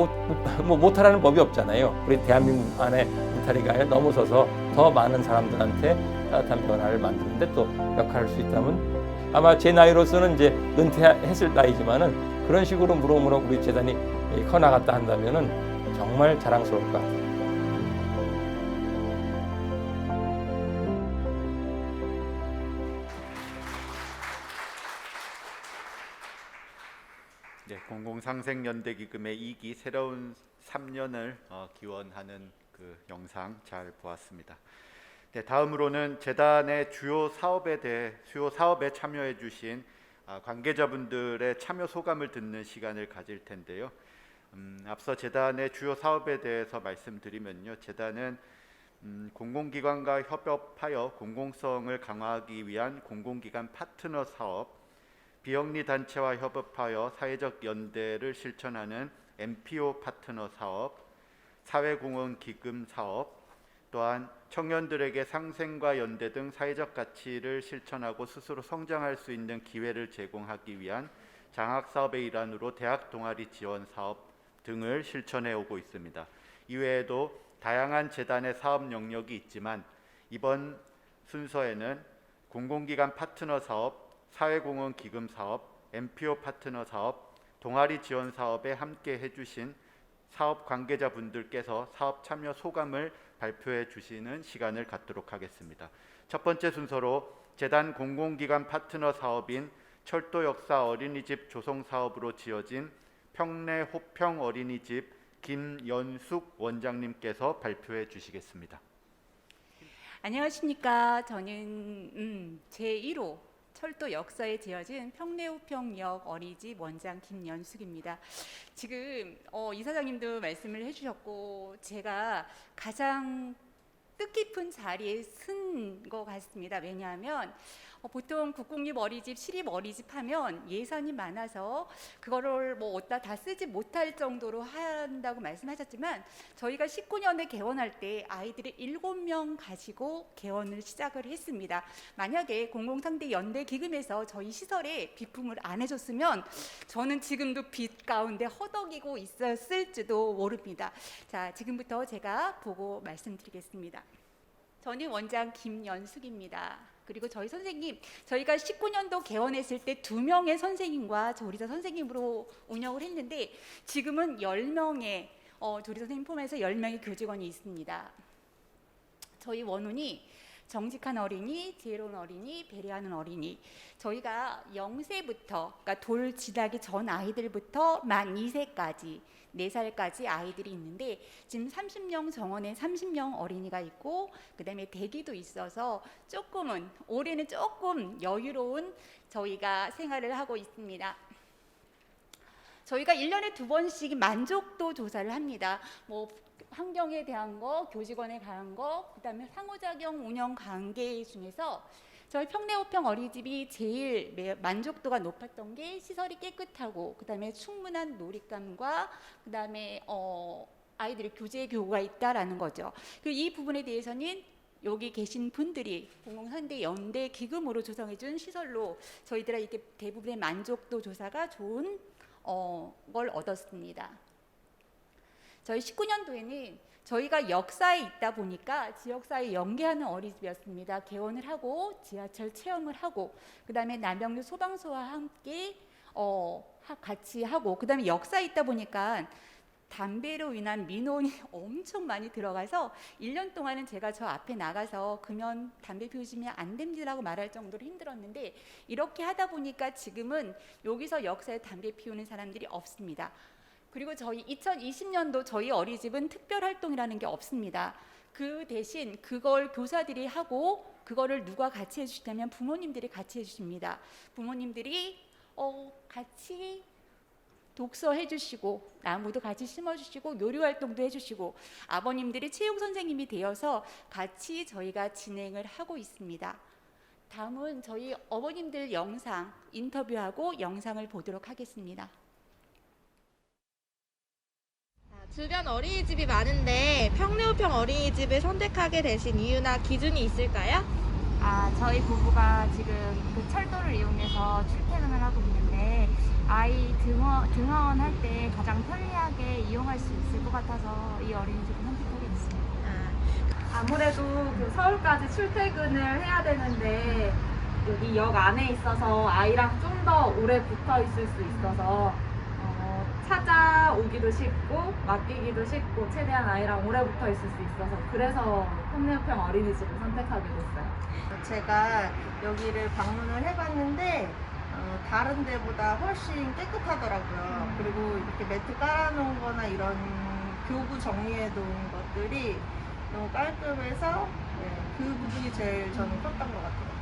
못하라는 법이 없잖아요. 우리 대한민국 안에 울타리가 넘어서서 더 많은 사람들한테 따뜻한 변화를 만드는데 또 역할을 할 수 있다면 아마 제 나이로서는 이제 은퇴했을 나이지만은 그런 식으로 무럭무럭 우리 재단이 커나갔다 한다면은 정말 자랑스러울 것 같아요. 네, 공공상생연대기금의 2기 새로운 3년을 기원하는 그 영상 잘 보았습니다. 네, 다음으로는 재단의 주요 사업에 참여해 주신 관계자분들의 참여 소감을 듣는 시간을 가질 텐데요. 앞서 재단의 주요 사업에 대해서 말씀드리면요. 재단은 공공기관과 협업하여 공공성을 강화하기 위한 공공기관 파트너 사업, 비영리 단체와 협업하여 사회적 연대를 실천하는 MPO 파트너 사업, 사회공헌 기금 사업, 또한 청년들에게 상생과 연대 등 사회적 가치를 실천하고 스스로 성장할 수 있는 기회를 제공하기 위한 장학 사업의 일환으로 대학 동아리 지원 사업 등을 실천해 오고 있습니다. 이외에도 다양한 재단의 사업 영역이 있지만 이번 순서에는 공공기관 파트너 사업, 사회공헌 기금 사업, MPO 파트너 사업, 동아리 지원 사업에 함께 해주신 사업 관계자분들께서 사업 참여 소감을 발표해 주시는 시간을 갖도록 하겠습니다. 첫 번째 순서로 재단 공공기관 파트너 사업인 철도 역사 어린이집 조성 사업으로 지어진 평내 호평 어린이집 김연숙 원장님께서 발표해 주시겠습니다. 안녕하십니까. 저는 제1호 철도 역사에 지어진 평내호평역 어린이집 원장 김연숙입니다. 지금 이사장님도 말씀을 해주셨고 제가 가장 뜻깊은 자리에 쓴 것 같습니다. 왜냐하면 보통 국공립 어린이집, 시립 어린이집 하면 예산이 많아서 그거를 뭐 어디다 다 쓰지 못할 정도로 한다고 말씀하셨지만 저희가 19년에 개원할 때 아이들이 7명 가지고 개원을 시작을 했습니다. 만약에 공공상대 연대 기금에서 저희 시설에 비품을 안 해줬으면 저는 지금도 빚 가운데 허덕이고 있었을지도 모릅니다. 자, 지금부터 제가 보고 말씀드리겠습니다. 저는 원장 김연숙입니다. 그리고 저희 선생님, 저희가 19년도 개원했을 때 2명의 선생님과 조리사 선생님으로 운영을 했는데 지금은 10명의 조리사 선생님 포함해서 10명의 교직원이 있습니다. 저희 원훈이 정직한 어린이, 지혜로운 어린이, 배려하는 어린이. 저희가 0세부터, 그러니까 돌 지나기 전 아이들부터 만 2세까지 4살까지 아이들이 있는데 지금 30명 정원에 30명 어린이가 있고 그다음에 대기도 있어서 조금은 올해는 조금 여유로운 저희가 생활을 하고 있습니다. 저희가 1년에 2번씩 만족도 조사를 합니다. 뭐 환경에 대한 거, 교직원에 관한 거, 그다음에 상호작용 운영 관계 중에서 저희 평내호평 어린이집이 제일 만족도가 높았던 게 시설이 깨끗하고 그다음에 충분한 놀잇감과 그다음에 아이들의 교제 교구가 있다라는 거죠. 이 부분에 대해서는 여기 계신 분들이 공공상대 연대 기금으로 조성해준 시설로 저희들의 이렇게 대부분의 만족도 조사가 좋은 걸 얻었습니다. 저희 19년도에는 저희가 역사에 있다 보니까 지역사회 연계하는 어린이집이었습니다. 개원을 하고 지하철 체험을 하고 그다음에 남영유 소방서와 함께 같이 하고 그다음에 역사에 있다 보니까 담배로 인한 민원이 엄청 많이 들어가서 1년 동안은 제가 저 앞에 나가서 금연 담배 피우시면 안 됩니다라고 말할 정도로 힘들었는데 이렇게 하다 보니까 지금은 여기서 역사에 담배 피우는 사람들이 없습니다. 그리고 저희 2020년도 저희 어린이집은 특별활동이라는 게 없습니다. 그 대신 그걸 교사들이 하고 그거를 누가 같이 해주시냐면 부모님들이 같이 해주십니다. 부모님들이 같이 독서 해주시고 나무도 같이 심어주시고 요리활동도 해주시고 아버님들이 체육선생님이 되어서 같이 저희가 진행을 하고 있습니다. 다음은 저희 어머님들 영상 인터뷰하고 영상을 보도록 하겠습니다. 주변 어린이집이 많은데 평내호평 어린이집을 선택하게 되신 이유나 기준이 있을까요? 저희 부부가 지금 그 철도를 이용해서 출퇴근을 하고 있는데 아이 등하원 할 때 가장 편리하게 이용할 수 있을 것 같아서 이 어린이집을 선택하게 됐습니다. 아무래도 그 서울까지 출퇴근을 해야 되는데 여기 역 안에 있어서 아이랑 좀 더 오래 붙어 있을 수 있어서 찾아오기도 쉽고 맡기기도 쉽고 최대한 아이랑 오래 붙어 있을 수 있어서 그래서 평내호평 어린이집을 선택하게 됐어요. 제가 여기를 방문을 해봤는데 다른 데보다 훨씬 깨끗하더라고요. 그리고 이렇게 매트 깔아놓은 거나 이런 교구 정리해 놓은 것들이 너무 깔끔해서 그 부분이 제일 저는 컸던 것 같아요.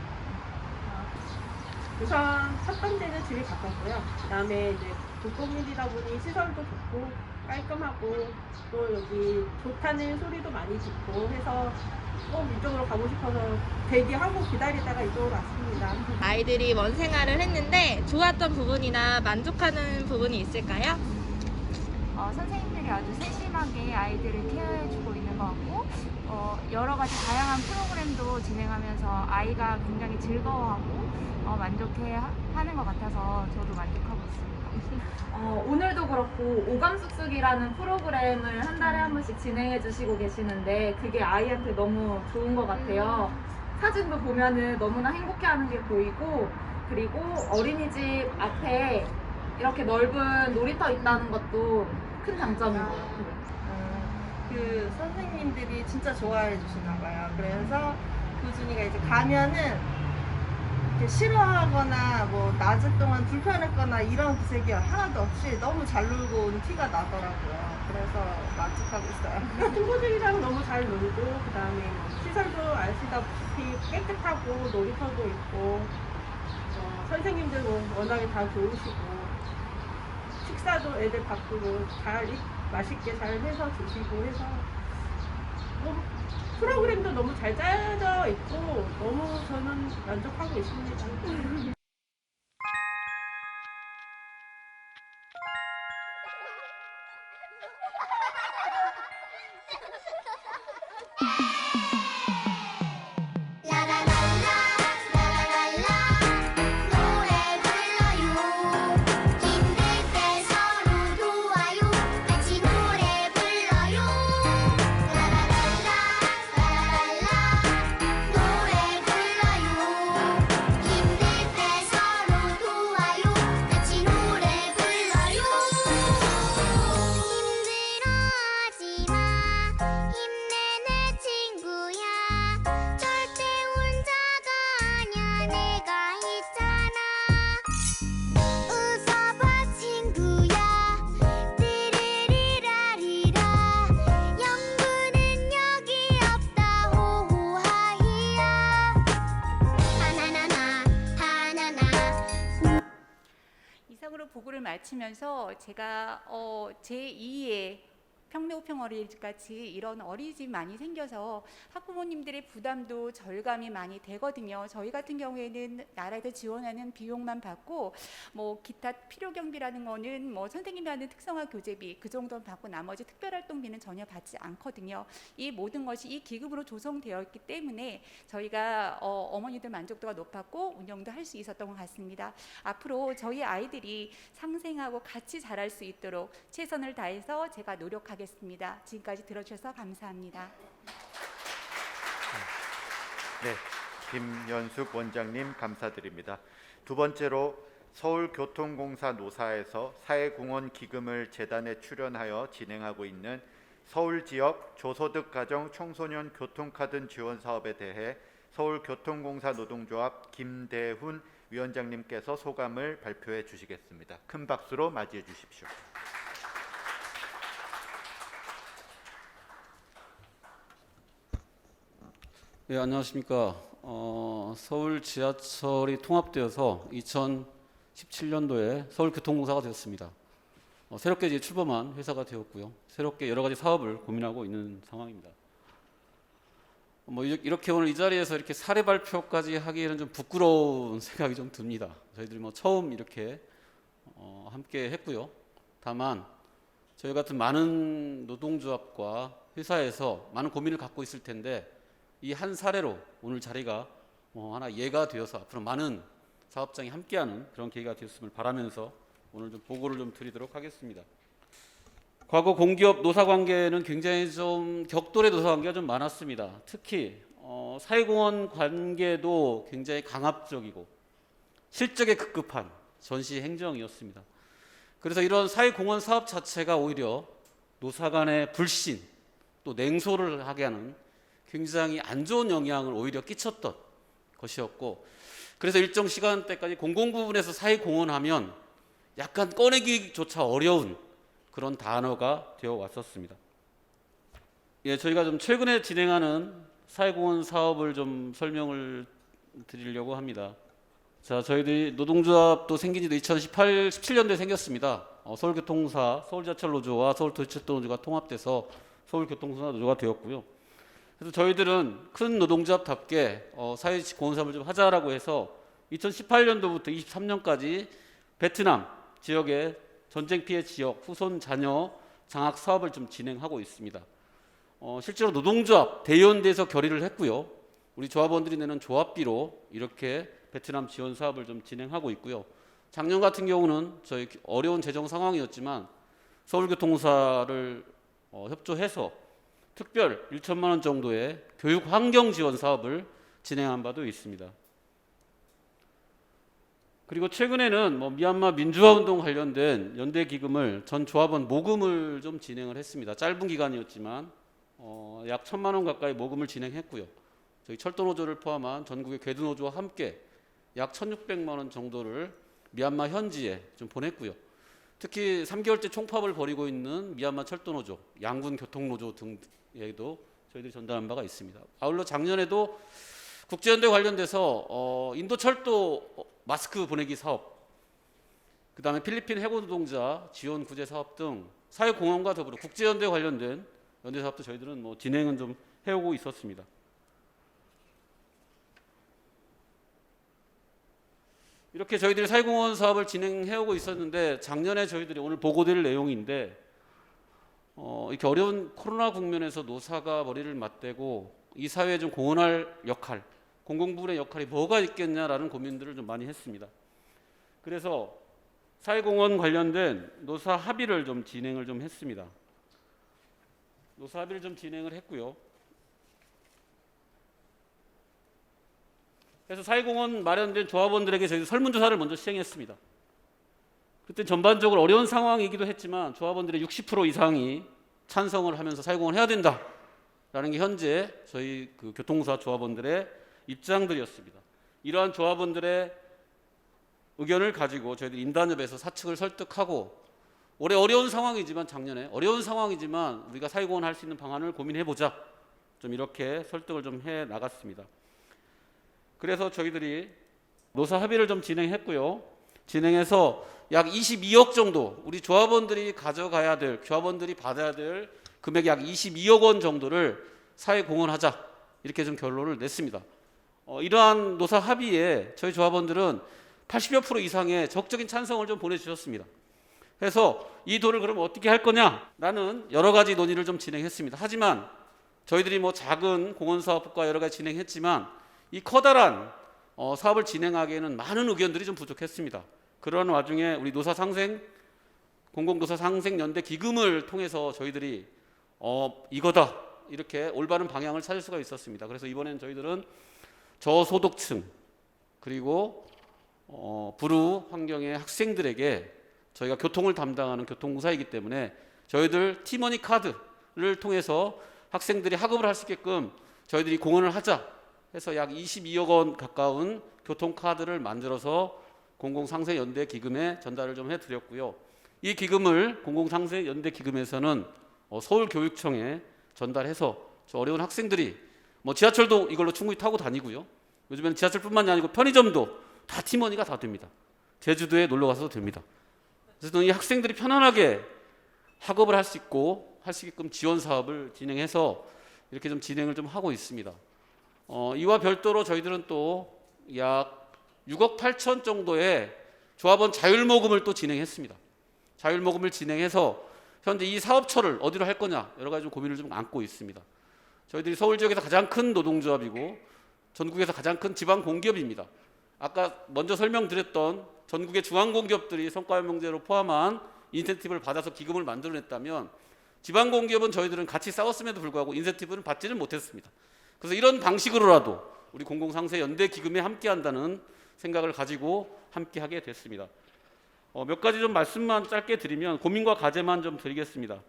우선 첫 번째는 집이 가깝고요. 그다음에 이제 독거밀이다 보니 시설도 좋고 깔끔하고 또 여기 좋다는 소리도 많이 듣고 해서 꼭 이쪽으로 가고 싶어서 대기하고 기다리다가 이쪽으로 왔습니다. 아이들이 먼 생활을 했는데 좋았던 부분이나 만족하는 부분이 있을까요? 선생님들이 아주 세심하게 아이들을 케어해주고 있는 것 같고 여러 가지 다양한 프로그램도 진행하면서 아이가 굉장히 즐거워하고 만족해 하는 것 같아서 저도 만족하고 있습니다. 오늘도 그렇고 오감숙숙이라는 프로그램을 한 달에 한 번씩 진행해 주시고 계시는데 그게 아이한테 너무 좋은 것 같아요. 사진도 보면은 너무나 행복해하는 게 보이고 그리고 어린이집 앞에 이렇게 넓은 놀이터 있다는 것도 큰 장점인 것 같아요. 그 선생님들이 진짜 좋아해 주시나 봐요. 그래서 구준이가 이제 가면은 이렇게 싫어하거나 뭐 낮을 동안 불편했거나 이런 기색이 하나도 없이 너무 잘 놀고 온 티가 나더라고요. 그래서 만족하고 있어요. 친구들이랑 너무 잘 놀고 그다음에 시설도 아시다시피 깨끗하고 놀이터도 있고 선생님들 워낙에 다 좋으시고 식사도 애들 바꾸고 잘 맛있게 잘 해서 주시고 해서 프로그램도 너무 잘 짜여져 있고 너무 저는 만족하고 있습니다. 이상으로 보고를 마치면서 제가 제2의 평내우평 어린이집같이 이런 어린이집이 많이 생겨서 학부모님들의 부담도 절감이 많이 되거든요. 저희 같은 경우에는 나라에서 지원하는 비용만 받고 뭐 기타 필요 경비라는 거는 뭐 선생님이 하는 특성화 교재비 그 정도는 받고 나머지 특별활동비는 전혀 받지 않거든요. 이 모든 것이 이 기금으로 조성되어 있기 때문에 저희가 어머니들 만족도가 높았고 운영도 할 수 있었던 것 같습니다. 앞으로 저희 아이들이 상생하고 같이 자랄 수 있도록 최선을 다해서 제가 노력하겠습니다. 지금까지 들어주셔서 감사합니다. 네, 김연숙 원장님 감사드립니다. 두 번째로 서울교통공사 노사에서 사회공헌 기금을 재단에 출연하여 진행하고 있는 서울지역 저소득가정 청소년 교통카드 지원 사업에 대해 서울교통공사 노동조합 김대훈 위원장님께서 소감을 발표해 주시겠습니다. 큰 박수로 맞이해 주십시오. 네, 안녕하십니까. 서울 지하철이 통합되어서 2017년도에 서울교통공사가 되었습니다. 새롭게 이제 출범한 회사가 되었고요. 새롭게 여러 가지 사업을 고민하고 있는 상황입니다. 이렇게 오늘 이 자리에서 이렇게 사례 발표까지 하기에는 좀 부끄러운 생각이 좀 듭니다. 저희들이 처음 이렇게 함께 했고요. 다만 저희 같은 많은 노동조합과 회사에서 많은 고민을 갖고 있을 텐데 이 한 사례로 오늘 자리가 하나 예가 되어서 앞으로 많은 사업장이 함께하는 그런 계기가 되었음을 바라면서 오늘 좀 보고를 좀 드리도록 하겠습니다. 과거 공기업 노사관계는 굉장히 좀 격돌의 노사관계가 좀 많았습니다. 특히 사회공헌 관계도 굉장히 강압적이고 실적에 급급한 전시 행정이었습니다. 그래서 이런 사회공헌 사업 자체가 오히려 노사 간의 불신 또 냉소를 하게 하는 굉장히 안 좋은 영향을 오히려 끼쳤던 것이었고 그래서 일정 시간대까지 공공 부분에서 사회 공헌하면 약간 꺼내기조차 어려운 그런 단어가 되어 왔었습니다. 예, 저희가 좀 최근에 진행하는 사회공헌 사업을 좀 설명을 드리려고 합니다. 자, 저희들이 노동조합도 생긴 지도 17년도에 생겼습니다. 서울교통사, 서울지하철노조와 서울도시철도노조가 통합돼서 서울교통노조가 되었고요. 그래서 저희들은 큰 노동조합답게 사회공헌사업을 좀 하자라고 해서 2018년도부터 23년까지 베트남 지역의 전쟁 피해 지역 후손 자녀 장학 사업을 좀 진행하고 있습니다. 실제로 노동조합 대의원대에서 결의를 했고요. 우리 조합원들이 내는 조합비로 이렇게 베트남 지원 사업을 좀 진행하고 있고요. 작년 같은 경우는 저희 어려운 재정 상황이었지만 서울교통사를 협조해서 특별 1천만 원 정도의 교육 환경 지원 사업을 진행한 바도 있습니다. 그리고 최근에는 미얀마 민주화 운동 관련된 연대 기금을 전 조합원 모금을 좀 진행을 했습니다. 짧은 기간이었지만 약 1,000만 원 가까이 모금을 진행했고요. 저희 철도노조를 포함한 전국의 궤도노조와 함께 약 1,600만 원 정도를 미얀마 현지에 좀 보냈고요. 특히 3개월째 총파업을 벌이고 있는 미얀마 철도노조, 양군 교통노조 등에도 저희들이 전달한 바가 있습니다. 아울러 작년에도 국제연대 관련돼서 인도 철도 마스크 보내기 사업, 그 다음에 필리핀 해고 노동자 지원 구제 사업 등 사회공헌과 더불어 국제연대 관련된 연대 사업도 저희들은 진행은 좀 해오고 있었습니다. 이렇게 저희들이 사회공헌 사업을 진행해오고 있었는데 작년에 저희들이 오늘 보고드릴 내용인데 이렇게 어려운 코로나 국면에서 노사가 머리를 맞대고 이 사회에 좀 공헌할 역할, 공공부문의 역할이 뭐가 있겠냐라는 고민들을 좀 많이 했습니다. 그래서 사회공헌 관련된 노사 합의를 좀 진행을 좀 했습니다. 노사 합의를 좀 진행을 했고요. 그래서 사회공헌 마련된 조합원들에게 저희 설문조사를 먼저 시행했습니다. 그때 전반적으로 어려운 상황이기도 했지만 조합원들의 60% 이상이 찬성을 하면서 사회공헌 해야 된다라는 게 현재 저희 교통사 조합원들의 입장들이었습니다. 이러한 조합원들의 의견을 가지고 저희들 인단협에서 사측을 설득하고 올해 어려운 상황이지만 작년에 어려운 상황이지만 우리가 사회공헌 할 수 있는 방안을 고민해보자, 좀 이렇게 설득을 좀 해 나갔습니다. 그래서 저희들이 노사 합의를 좀 진행했고요. 진행해서 약 22억 정도 우리 조합원들이 가져가야 될, 조합원들이 받아야 될 금액이 약 22억 원 정도를 사회 공헌하자, 이렇게 좀 결론을 냈습니다. 이러한 노사 합의에 저희 조합원들은 80여 % 이상의 적극적인 찬성을 좀 보내주셨습니다. 그래서 이 돈을 그럼 어떻게 할 거냐라는 여러 가지 논의를 좀 진행했습니다. 하지만 저희들이 작은 공헌사업과 여러 가지 진행했지만 이 커다란 사업을 진행하기에는 많은 의견들이 좀 부족했습니다. 그런 와중에 우리 노사상생, 공공노사상생연대 기금을 통해서 저희들이 이거다, 이렇게 올바른 방향을 찾을 수가 있었습니다. 그래서 이번엔 저희들은 저소득층 그리고 불우 환경의 학생들에게 저희가 교통을 담당하는 교통공사이기 때문에 저희들 티머니 카드를 통해서 학생들이 학업을 할 수 있게끔 저희들이 공헌을 하자 해서 약 22억 원 가까운 교통카드를 만들어서 공공상생연대 기금에 전달을 좀 해드렸고요. 이 기금을 공공상생연대 기금에서는 서울교육청에 전달해서 저 어려운 학생들이 지하철도 이걸로 충분히 타고 다니고요. 요즘에는 지하철뿐만이 아니고 편의점도 다 티머니가 다 됩니다. 제주도에 놀러 가서도 됩니다. 그래서 이 학생들이 편안하게 학업을 할 수 있고 할 수 있게끔 지원 사업을 진행해서 이렇게 좀 진행을 좀 하고 있습니다. 이와 별도로 저희들은 또 약 6억 8천 정도의 조합원 자율모금을 또 진행했습니다. 자율모금을 진행해서 현재 이 사업처를 어디로 할 거냐 여러 가지 좀 고민을 좀 안고 있습니다. 저희들이 서울 지역에서 가장 큰 노동조합이고 전국에서 가장 큰 지방공기업입니다. 아까 먼저 설명드렸던 전국의 중앙공기업들이 성과연명제로 포함한 인센티브를 받아서 기금을 만들어냈다면 지방공기업은 저희들은 같이 싸웠음에도 불구하고 인센티브를 받지는 못했습니다. 그래서 이런 방식으로라도 우리 공공상생연대 기금에 함께한다는 생각을 가지고 함께하게 됐습니다. 몇 가지 좀 말씀만 짧게 드리면 고민과 과제만 좀 드리겠습니다.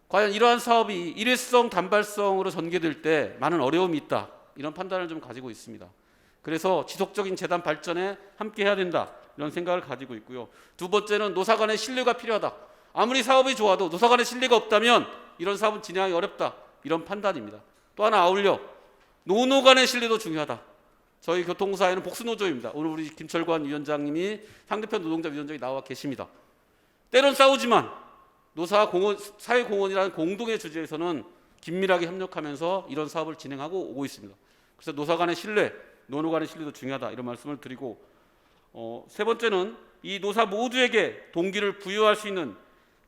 과연 이러한 사업이 일회성, 단발성으로 전개될 때 많은 어려움이 있다, 이런 판단을 좀 가지고 있습니다. 그래서 지속적인 재단 발전에 함께 해야 된다, 이런 생각을 가지고 있고요. 두 번째는 노사 간의 신뢰가 필요하다. 아무리 사업이 좋아도 노사 간의 신뢰가 없다면 이런 사업은 진행하기 어렵다, 이런 판단입니다. 또 하나 아울러 노노 간의 신뢰도 중요하다. 저희 교통사회는 복수노조입니다. 오늘 우리 김철관 위원장님이 상대편 노동자 위원장이 나와 계십니다. 때론 싸우지만 노사 공원, 사회공헌이라는 공동의 주제에서는 긴밀하게 협력하면서 이런 사업을 진행하고 오고 있습니다. 그래서 노사 간의 신뢰, 노노 간의 신뢰도 중요하다, 이런 말씀을 드리고, 세 번째는 이 노사 모두에게 동기를 부여할 수 있는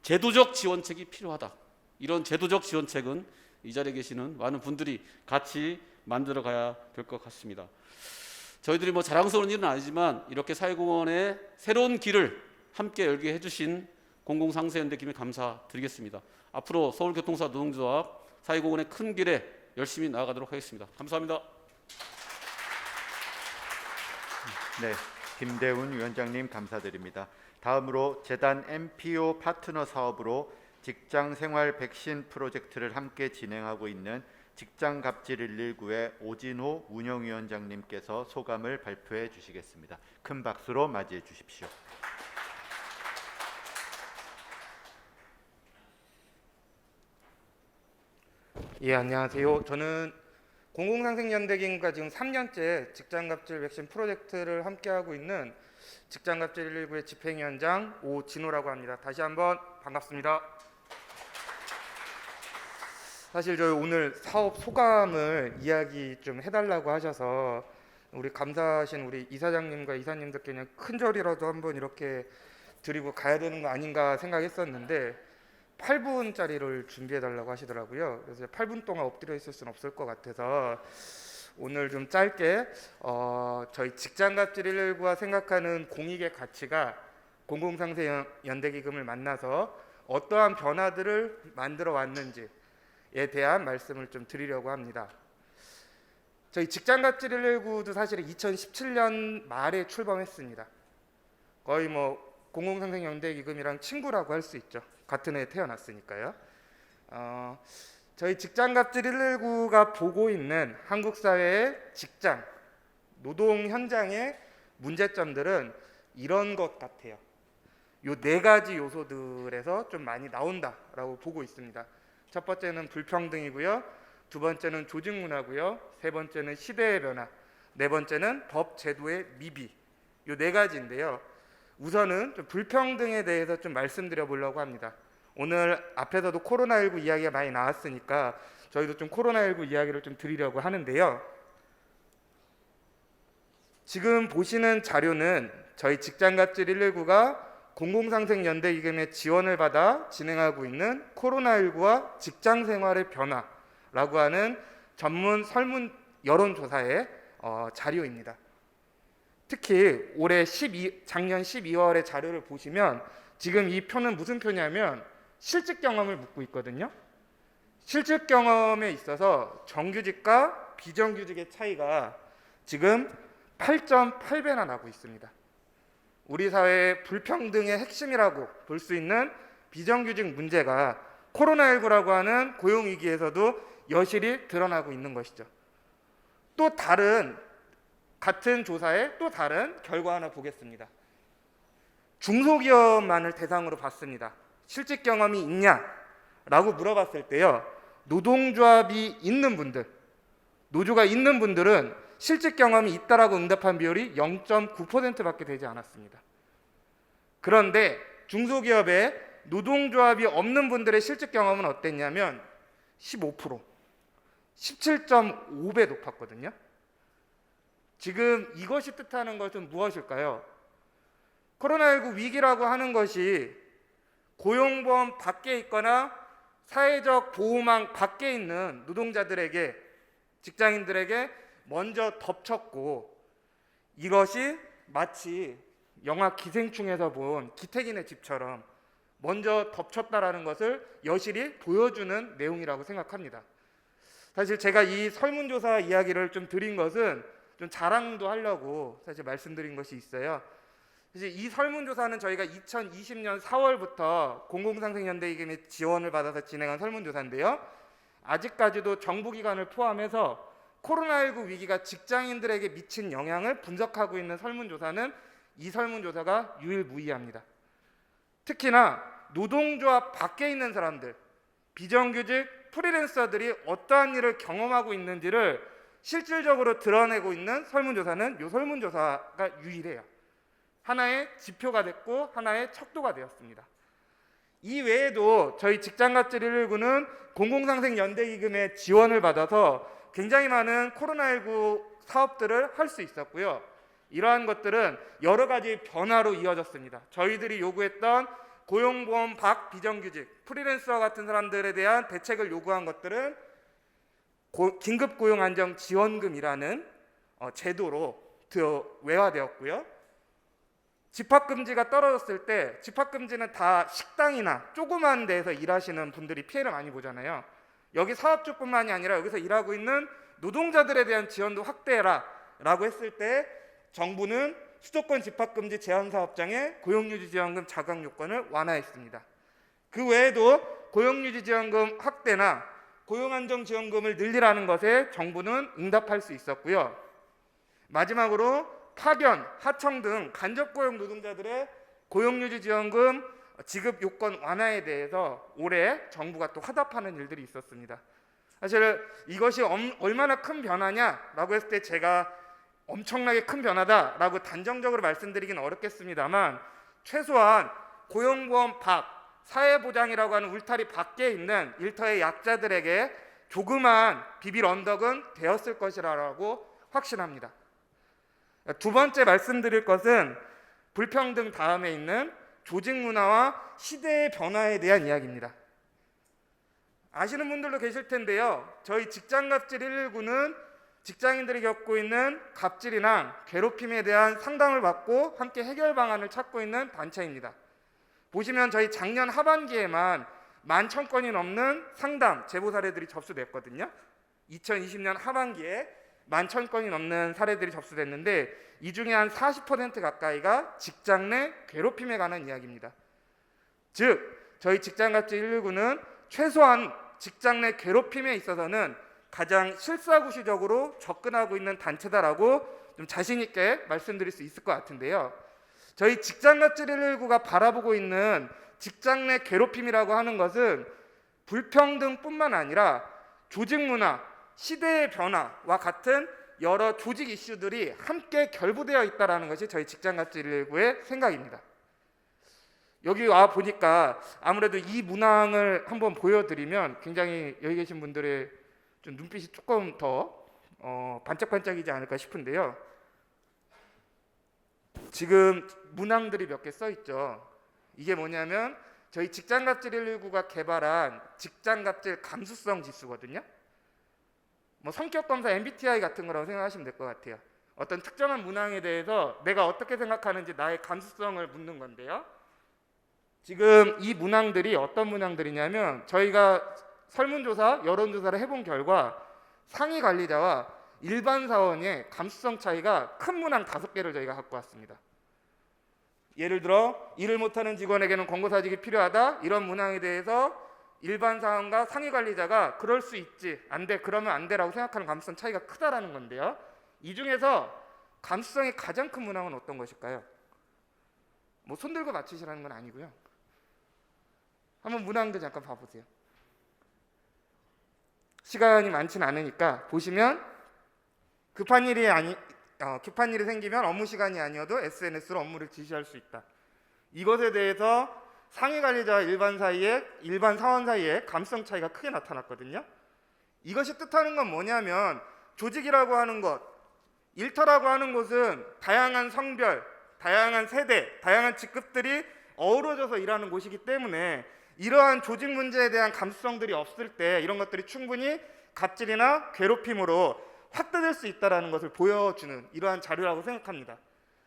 제도적 지원책이 필요하다. 이런 제도적 지원책은 이 자리에 계시는 많은 분들이 같이 만들어 가야 될 것 같습니다. 저희들이 뭐 자랑스러운 일은 아니지만 이렇게 사회공헌의 새로운 길을 함께 열게 해주신 공공상생연대 김에 감사드리겠습니다. 앞으로 서울교통사 노동조합 사회공헌의 큰 길에 열심히 나아가도록 하겠습니다. 감사합니다. 네, 김대훈 위원장님 감사드립니다. 다음으로 재단 MPO 파트너 사업으로 직장생활 백신 프로젝트를 함께 진행하고 있는 직장갑질 119의 오진호 운영위원장님께서 소감을 발표해 주시겠습니다. 큰 박수로 맞이해 주십시오. 예, 안녕하세요. 저는 공공상생연대기금과 지금 3년째 직장갑질 백신 프로젝트를 함께하고 있는 직장갑질 119의 집행위원장 오진호라고 합니다. 다시 한번 반갑습니다. 사실 저희 오늘 사업 소감을 이야기 좀 해달라고 하셔서 우리 감사하신 우리 이사장님과 이사님들께 그냥 큰 절이라도 한번 이렇게 드리고 가야 되는 거 아닌가 생각했었는데 8분짜리를 준비해달라고 하시더라고요. 그래서 8분 동안 엎드려 있을 수는 없을 것 같아서 오늘 좀 짧게 저희 직장갑질 119가 생각하는 공익의 가치가 공공상생연대기금을 만나서 어떠한 변화들을 만들어 왔는지에 대한 말씀을 좀 드리려고 합니다. 저희 직장갑질 119도 사실 2017년 말에 출범했습니다. 거의 뭐 공공상생연대기금이랑 친구라고 할 수 있죠. 같은 해에 태어났으니까요. 저희 직장갑질 119가 보고 있는 한국 사회의 직장, 노동 현장의 문제점들은 이런 것 같아요. 요 4가지 요소들에서 좀 많이 나온다라고 보고 있습니다. 첫 번째는 불평등이고요. 두 번째는 조직 문화고요. 세 번째는 시대의 변화. 네 번째는 법 제도의 미비. 요 4가지인데요. 우선은 좀 불평등에 대해서 좀 말씀드려 보려고 합니다. 오늘 앞에서도 코로나19 이야기가 많이 나왔으니까 저희도 좀 코로나19 이야기를 좀 드리려고 하는데요. 지금 보시는 자료는 저희 직장갑질 119가 공공상생연대기금의 지원을 받아 진행하고 있는 코로나19와 직장생활의 변화라고 하는 전문 설문 여론조사의 자료입니다. 특히 올해 작년 12월의 자료를 보시면 지금 이 표는 무슨 표냐면 실직 경험을 묻고 있거든요. 실직 경험에 있어서 정규직과 비정규직의 차이가 지금 8.8배나 나고 있습니다. 우리 사회의 불평등의 핵심이라고 볼 수 있는 비정규직 문제가 코로나19라고 하는 고용위기에서도 여실히 드러나고 있는 것이죠. 또 같은 조사의 또 다른 결과 하나 보겠습니다. 중소기업만을 대상으로 봤습니다. 실직 경험이 있냐라고 물어봤을 때요. 노동조합이 있는 분들, 노조가 있는 분들은 실직 경험이 있다라고 응답한 비율이 0.9%밖에 되지 않았습니다. 그런데 중소기업에 노동조합이 없는 분들의 실직 경험은 어땠냐면 15%, 17.5배 높았거든요. 지금 이것이 뜻하는 것은 무엇일까요? 코로나19 위기라고 하는 것이 고용보험 밖에 있거나 사회적 보호망 밖에 있는 노동자들에게, 직장인들에게 먼저 덮쳤고, 이것이 마치 영화 기생충에서 본 기태인의 집처럼 먼저 덮쳤다라는 것을 여실히 보여주는 내용이라고 생각합니다. 사실 제가 이 설문조사 이야기를 좀 드린 것은 좀 자랑도 하려고 사실 말씀드린 것이 있어요. 사실 이 설문조사는 저희가 2020년 4월부터 공공상생연대기금의 지원을 받아서 진행한 설문조사인데요. 아직까지도 정부기관을 포함해서 코로나19 위기가 직장인들에게 미친 영향을 분석하고 있는 설문조사는 이 설문조사가 유일무이합니다. 특히나 노동조합 밖에 있는 사람들, 비정규직 프리랜서들이 어떠한 일을 경험하고 있는지를 실질적으로 드러내고 있는 설문조사는 이 설문조사가 유일해요. 하나의 지표가 됐고 하나의 척도가 되었습니다. 이 외에도 저희 직장갑질 119는 공공상생연대기금의 지원을 받아서 굉장히 많은 코로나19 사업들을 할 수 있었고요. 이러한 것들은 여러 가지 변화로 이어졌습니다. 저희들이 요구했던 고용보험 밖 비정규직, 프리랜서와 같은 사람들에 대한 대책을 요구한 것들은 긴급고용안정지원금이라는 제도로 외화되었고요. 집합금지가 떨어졌을 때, 집합금지는 다 식당이나 조그만 데에서 일하시는 분들이 피해를 많이 보잖아요. 여기 사업주뿐만이 아니라 여기서 일하고 있는 노동자들에 대한 지원도 확대해라 라고 했을 때 정부는 수도권 집합금지 제한사업장의 고용유지지원금 자각 요건을 완화했습니다. 그 외에도 고용유지지원금 확대나 고용안정지원금을 늘리라는 것에 정부는 응답할 수 있었고요. 마지막으로 파견, 하청 등 간접고용 노동자들의 고용유지지원금 지급 요건 완화에 대해서 올해 정부가 또 화답하는 일들이 있었습니다. 사실 이것이 얼마나 큰 변화냐라고 했을 때 제가 엄청나게 큰 변화다라고 단정적으로 말씀드리긴 어렵겠습니다만 최소한 고용보험 밖, 사회보장이라고 하는 울타리 밖에 있는 일터의 약자들에게 조그만 비빌 언덕은 되었을 것이라고 확신합니다. 두 번째 말씀드릴 것은 불평등 다음에 있는 조직 문화와 시대의 변화에 대한 이야기입니다. 아시는 분들도 계실 텐데요. 저희 직장갑질 119는 직장인들이 겪고 있는 갑질이나 괴롭힘에 대한 상담을 받고 함께 해결 방안을 찾고 있는 단체입니다. 보시면 저희 작년 하반기에만 11,000건이 넘는 상담 제보 사례들이 접수됐거든요. 2020년 하반기에 11,000건이 넘는 사례들이 접수됐는데 이 중에 한 40% 가까이가 직장 내 괴롭힘에 관한 이야기입니다. 즉 저희 직장갑질 119는 최소한 직장 내 괴롭힘에 있어서는 가장 실사구시적으로 접근하고 있는 단체다라고 좀 자신 있게 말씀드릴 수 있을 것 같은데요. 저희 직장갑질 119가 바라보고 있는 직장 내 괴롭힘이라고 하는 것은 불평등뿐만 아니라 조직 문화, 시대의 변화와 같은 여러 조직 이슈들이 함께 결부되어 있다는 것이 저희 직장갑질 119의 생각입니다. 여기 와 보니까 아무래도 이 문항을 한번 보여드리면 굉장히 여기 계신 분들의 좀 눈빛이 조금 더 반짝반짝이지 않을까 싶은데요. 지금 문항들이 몇 개 써 있죠. 이게 뭐냐면 저희 직장갑질 119가 개발한 직장갑질 감수성 지수거든요. 뭐 성격검사 MBTI 같은 거라고 생각하시면 될 것 같아요. 어떤 특정한 문항에 대해서 내가 어떻게 생각하는지 나의 감수성을 묻는 건데요. 지금 이 문항들이 어떤 문항들이냐면 저희가 설문조사, 여론조사를 해본 결과 상위 관리자와 일반 사원의 감수성 차이가 큰 문항 5개를 저희가 갖고 왔습니다. 예를 들어 일을 못하는 직원에게는 권고사직이 필요하다. 이런 문항에 대해서 일반 사원과 상위 관리자가 그럴 수 있지, 안 돼, 그러면 안 돼라고 생각하는 감수성 차이가 크다라는 건데요. 이 중에서 감수성이 가장 큰 문항은 어떤 것일까요? 뭐 손 들고 맞추시라는 건 아니고요. 한번 문항도 잠깐 봐보세요. 시간이 많지는 않으니까 보시면 급한 일이 생기면 업무 시간이 아니어도 SNS로 업무를 지시할 수 있다. 이것에 대해서 상위 관리자와 일반 사원 사이에 감수성 차이가 크게 나타났거든요. 이것이 뜻하는 건 뭐냐면 조직이라고 하는 것, 일터라고 하는 곳은 다양한 성별, 다양한 세대, 다양한 직급들이 어우러져서 일하는 곳이기 때문에 이러한 조직 문제에 대한 감수성들이 없을 때 이런 것들이 충분히 갑질이나 괴롭힘으로 확대될 수 있다는 것을 보여주는 이러한 자료라고 생각합니다.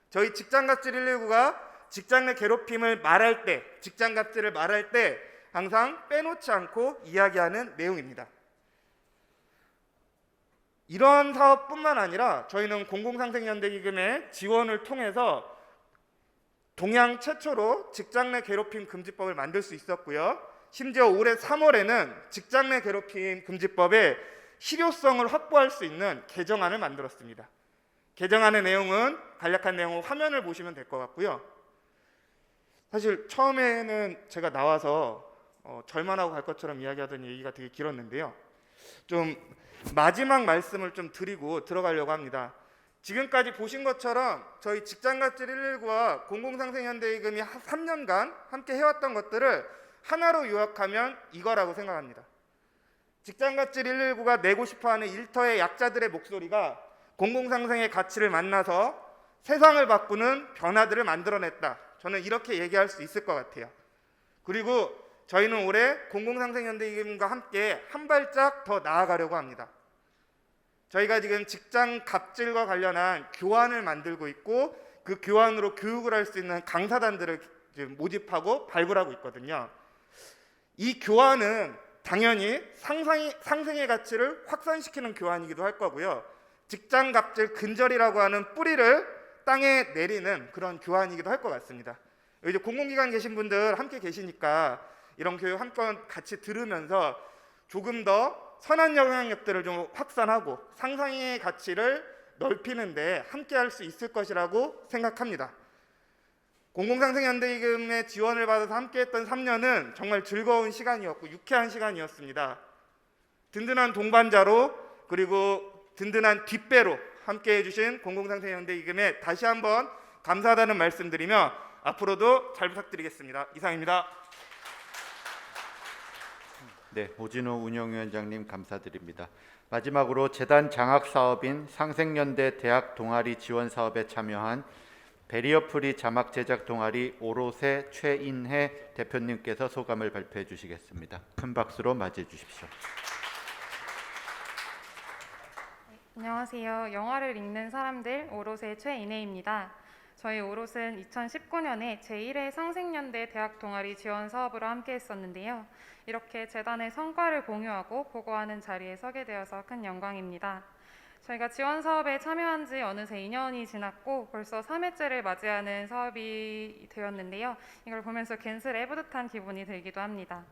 저희 직장갑질 119가 직장 내 괴롭힘을 말할 때, 직장갑질을 말할 때 항상 빼놓지 않고 이야기하는 내용입니다. 이러한 사업뿐만 아니라 저희는 공공상생연대기금의 지원을 통해서 동양 최초로 직장 내 괴롭힘 금지법을 만들 수 있었고요. 심지어 올해 3월에는 직장 내 괴롭힘 금지법에 실효성을 확보할 수 있는 개정안을 만들었습니다. 개정안의 내용은 간략한 내용은 화면을 보시면 될 것 같고요. 사실 처음에는 제가 나와서 절만하고 갈 것처럼 이야기하던 얘기가 되게 길었는데요. 좀 마지막 말씀을 좀 드리고 들어가려고 합니다. 지금까지 보신 것처럼 저희 직장갑질 119와 공공상생연대의금이 3년간 함께 해왔던 것들을 하나로 요약하면 이거라고 생각합니다. 직장갑질 119가 내고 싶어하는 일터의 약자들의 목소리가 공공상생의 가치를 만나서 세상을 바꾸는 변화들을 만들어냈다. 저는 이렇게 얘기할 수 있을 것 같아요. 그리고 저희는 올해 공공상생연대의금과 함께 한 발짝 더 나아가려고 합니다. 저희가 지금 직장 갑질과 관련한 교환을 만들고 있고 그 교환으로 교육을 할 수 있는 강사단들을 지금 모집하고 발굴하고 있거든요. 이 교환은 당연히 상생의 가치를 확산시키는 교환이기도 할 거고요. 직장 갑질 근절이라고 하는 뿌리를 땅에 내리는 그런 교환이기도 할 것 같습니다. 이제 공공기관 계신 분들 함께 계시니까 이런 교육 한번 같이 들으면서 조금 더 선한 영향력들을 좀 확산하고 상생의 가치를 넓히는데 함께 할 수 있을 것이라고 생각합니다. 공공상생연대의금의 지원을 받아서 함께했던 3년은 정말 즐거운 시간이었고 유쾌한 시간이었습니다. 든든한 동반자로 그리고 든든한 뒷배로 함께해 주신 공공상생연대의금에 다시 한번 감사하다는 말씀드리며 앞으로도 잘 부탁드리겠습니다. 이상입니다. 네, 오진호 운영위원장님 감사드립니다. 마지막으로 재단 장학 사업인 상생연대 대학 동아리 지원 사업에 참여한 베리어프리 자막 제작 동아리 오롯의 최인혜 대표님께서 소감을 발표해 주시겠습니다. 큰 박수로 맞이해 주십시오. 안녕하세요. 영화를 읽는 사람들 오롯의 최인혜입니다. 저희 오롯은 2019년에 제1회 상생연대 대학 동아리 지원 사업으로 함께 했었는데요. 이렇게 재단의 성과를 공유하고 보고하는 자리에 서게 되어서 큰 영광입니다. 저희가 지원 사업에 참여한 지 어느새 2년이 지났고 벌써 3회째를 맞이하는 사업이 되었는데요. 이걸 보면서 괜스레 뿌듯한 기분이 들기도 합니다.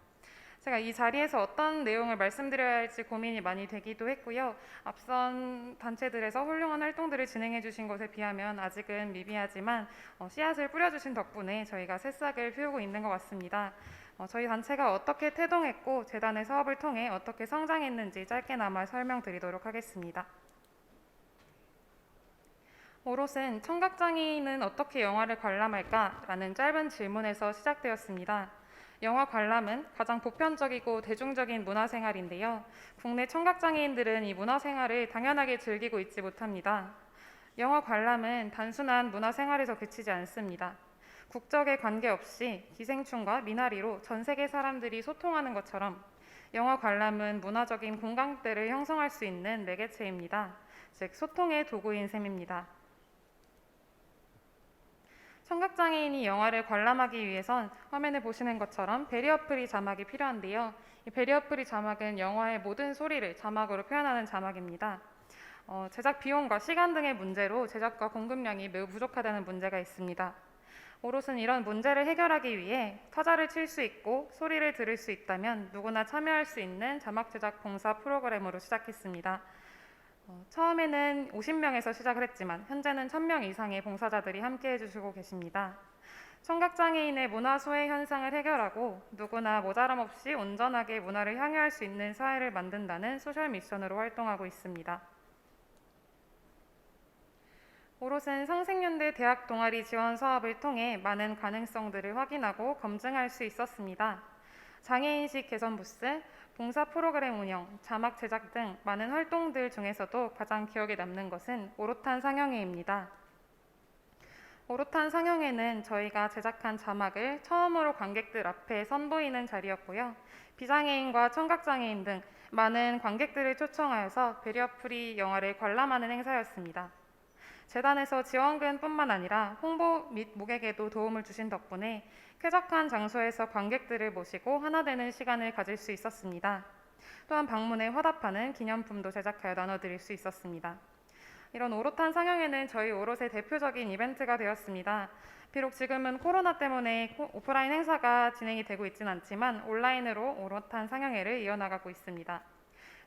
제가 이 자리에서 어떤 내용을 말씀드려야 할지 고민이 많이 되기도 했고요. 앞선 단체들에서 훌륭한 활동들을 진행해 주신 것에 비하면 아직은 미비하지만 씨앗을 뿌려주신 덕분에 저희가 새싹을 피우고 있는 것 같습니다. 저희 단체가 어떻게 태동했고 재단의 사업을 통해 어떻게 성장했는지 짧게나마 설명드리도록 하겠습니다. 오롯은 청각장애인은 어떻게 영화를 관람할까? 라는 짧은 질문에서 시작되었습니다. 영화 관람은 가장 보편적이고 대중적인 문화생활인데요. 국내 청각장애인들은 이 문화생활을 당연하게 즐기고 있지 못합니다. 영화 관람은 단순한 문화생활에서 그치지 않습니다. 국적에 관계없이 기생충과 미나리로 전 세계 사람들이 소통하는 것처럼 영화 관람은 문화적인 공감대를 형성할 수 있는 매개체입니다. 즉 소통의 도구인 셈입니다. 청각장애인이 영화를 관람하기 위해선 화면에 보시는 것처럼 베리어프리 자막이 필요한데요. 이 베리어프리 자막은 영화의 모든 소리를 자막으로 표현하는 자막입니다. 제작 비용과 시간 등의 문제로 제작과 공급량이 매우 부족하다는 문제가 있습니다. 오롯은 이런 문제를 해결하기 위해 타자를 칠 수 있고 소리를 들을 수 있다면 누구나 참여할 수 있는 자막 제작 봉사 프로그램으로 시작했습니다. 처음에는 50명에서 시작을 했지만 현재는 1000명 이상의 봉사자들이 함께 해주시고 계십니다. 청각장애인의 문화 소외 현상을 해결하고 누구나 모자람 없이 온전하게 문화를 향유할 수 있는 사회를 만든다는 소셜 미션으로 활동하고 있습니다. 오롯은 상생연대 대학 동아리 지원 사업을 통해 많은 가능성들을 확인하고 검증할 수 있었습니다. 장애인식 개선 부스, 봉사 프로그램 운영, 자막 제작 등 많은 활동들 중에서도 가장 기억에 남는 것은 오롯한 상영회입니다. 오롯한 상영회는 저희가 제작한 자막을 처음으로 관객들 앞에 선보이는 자리였고요. 비장애인과 청각장애인 등 많은 관객들을 초청하여서 베리어프리 영화를 관람하는 행사였습니다. 재단에서 지원금뿐만 아니라 홍보 및 모객에도 도움을 주신 덕분에 쾌적한 장소에서 관객들을 모시고 하나 되는 시간을 가질 수 있었습니다. 또한 방문에 화답하는 기념품도 제작하여 나눠드릴 수 있었습니다. 이런 오롯한 상영회는 저희 오롯의 대표적인 이벤트가 되었습니다. 비록 지금은 코로나 때문에 오프라인 행사가 진행이 되고 있지는 않지만 온라인으로 오롯한 상영회를 이어나가고 있습니다.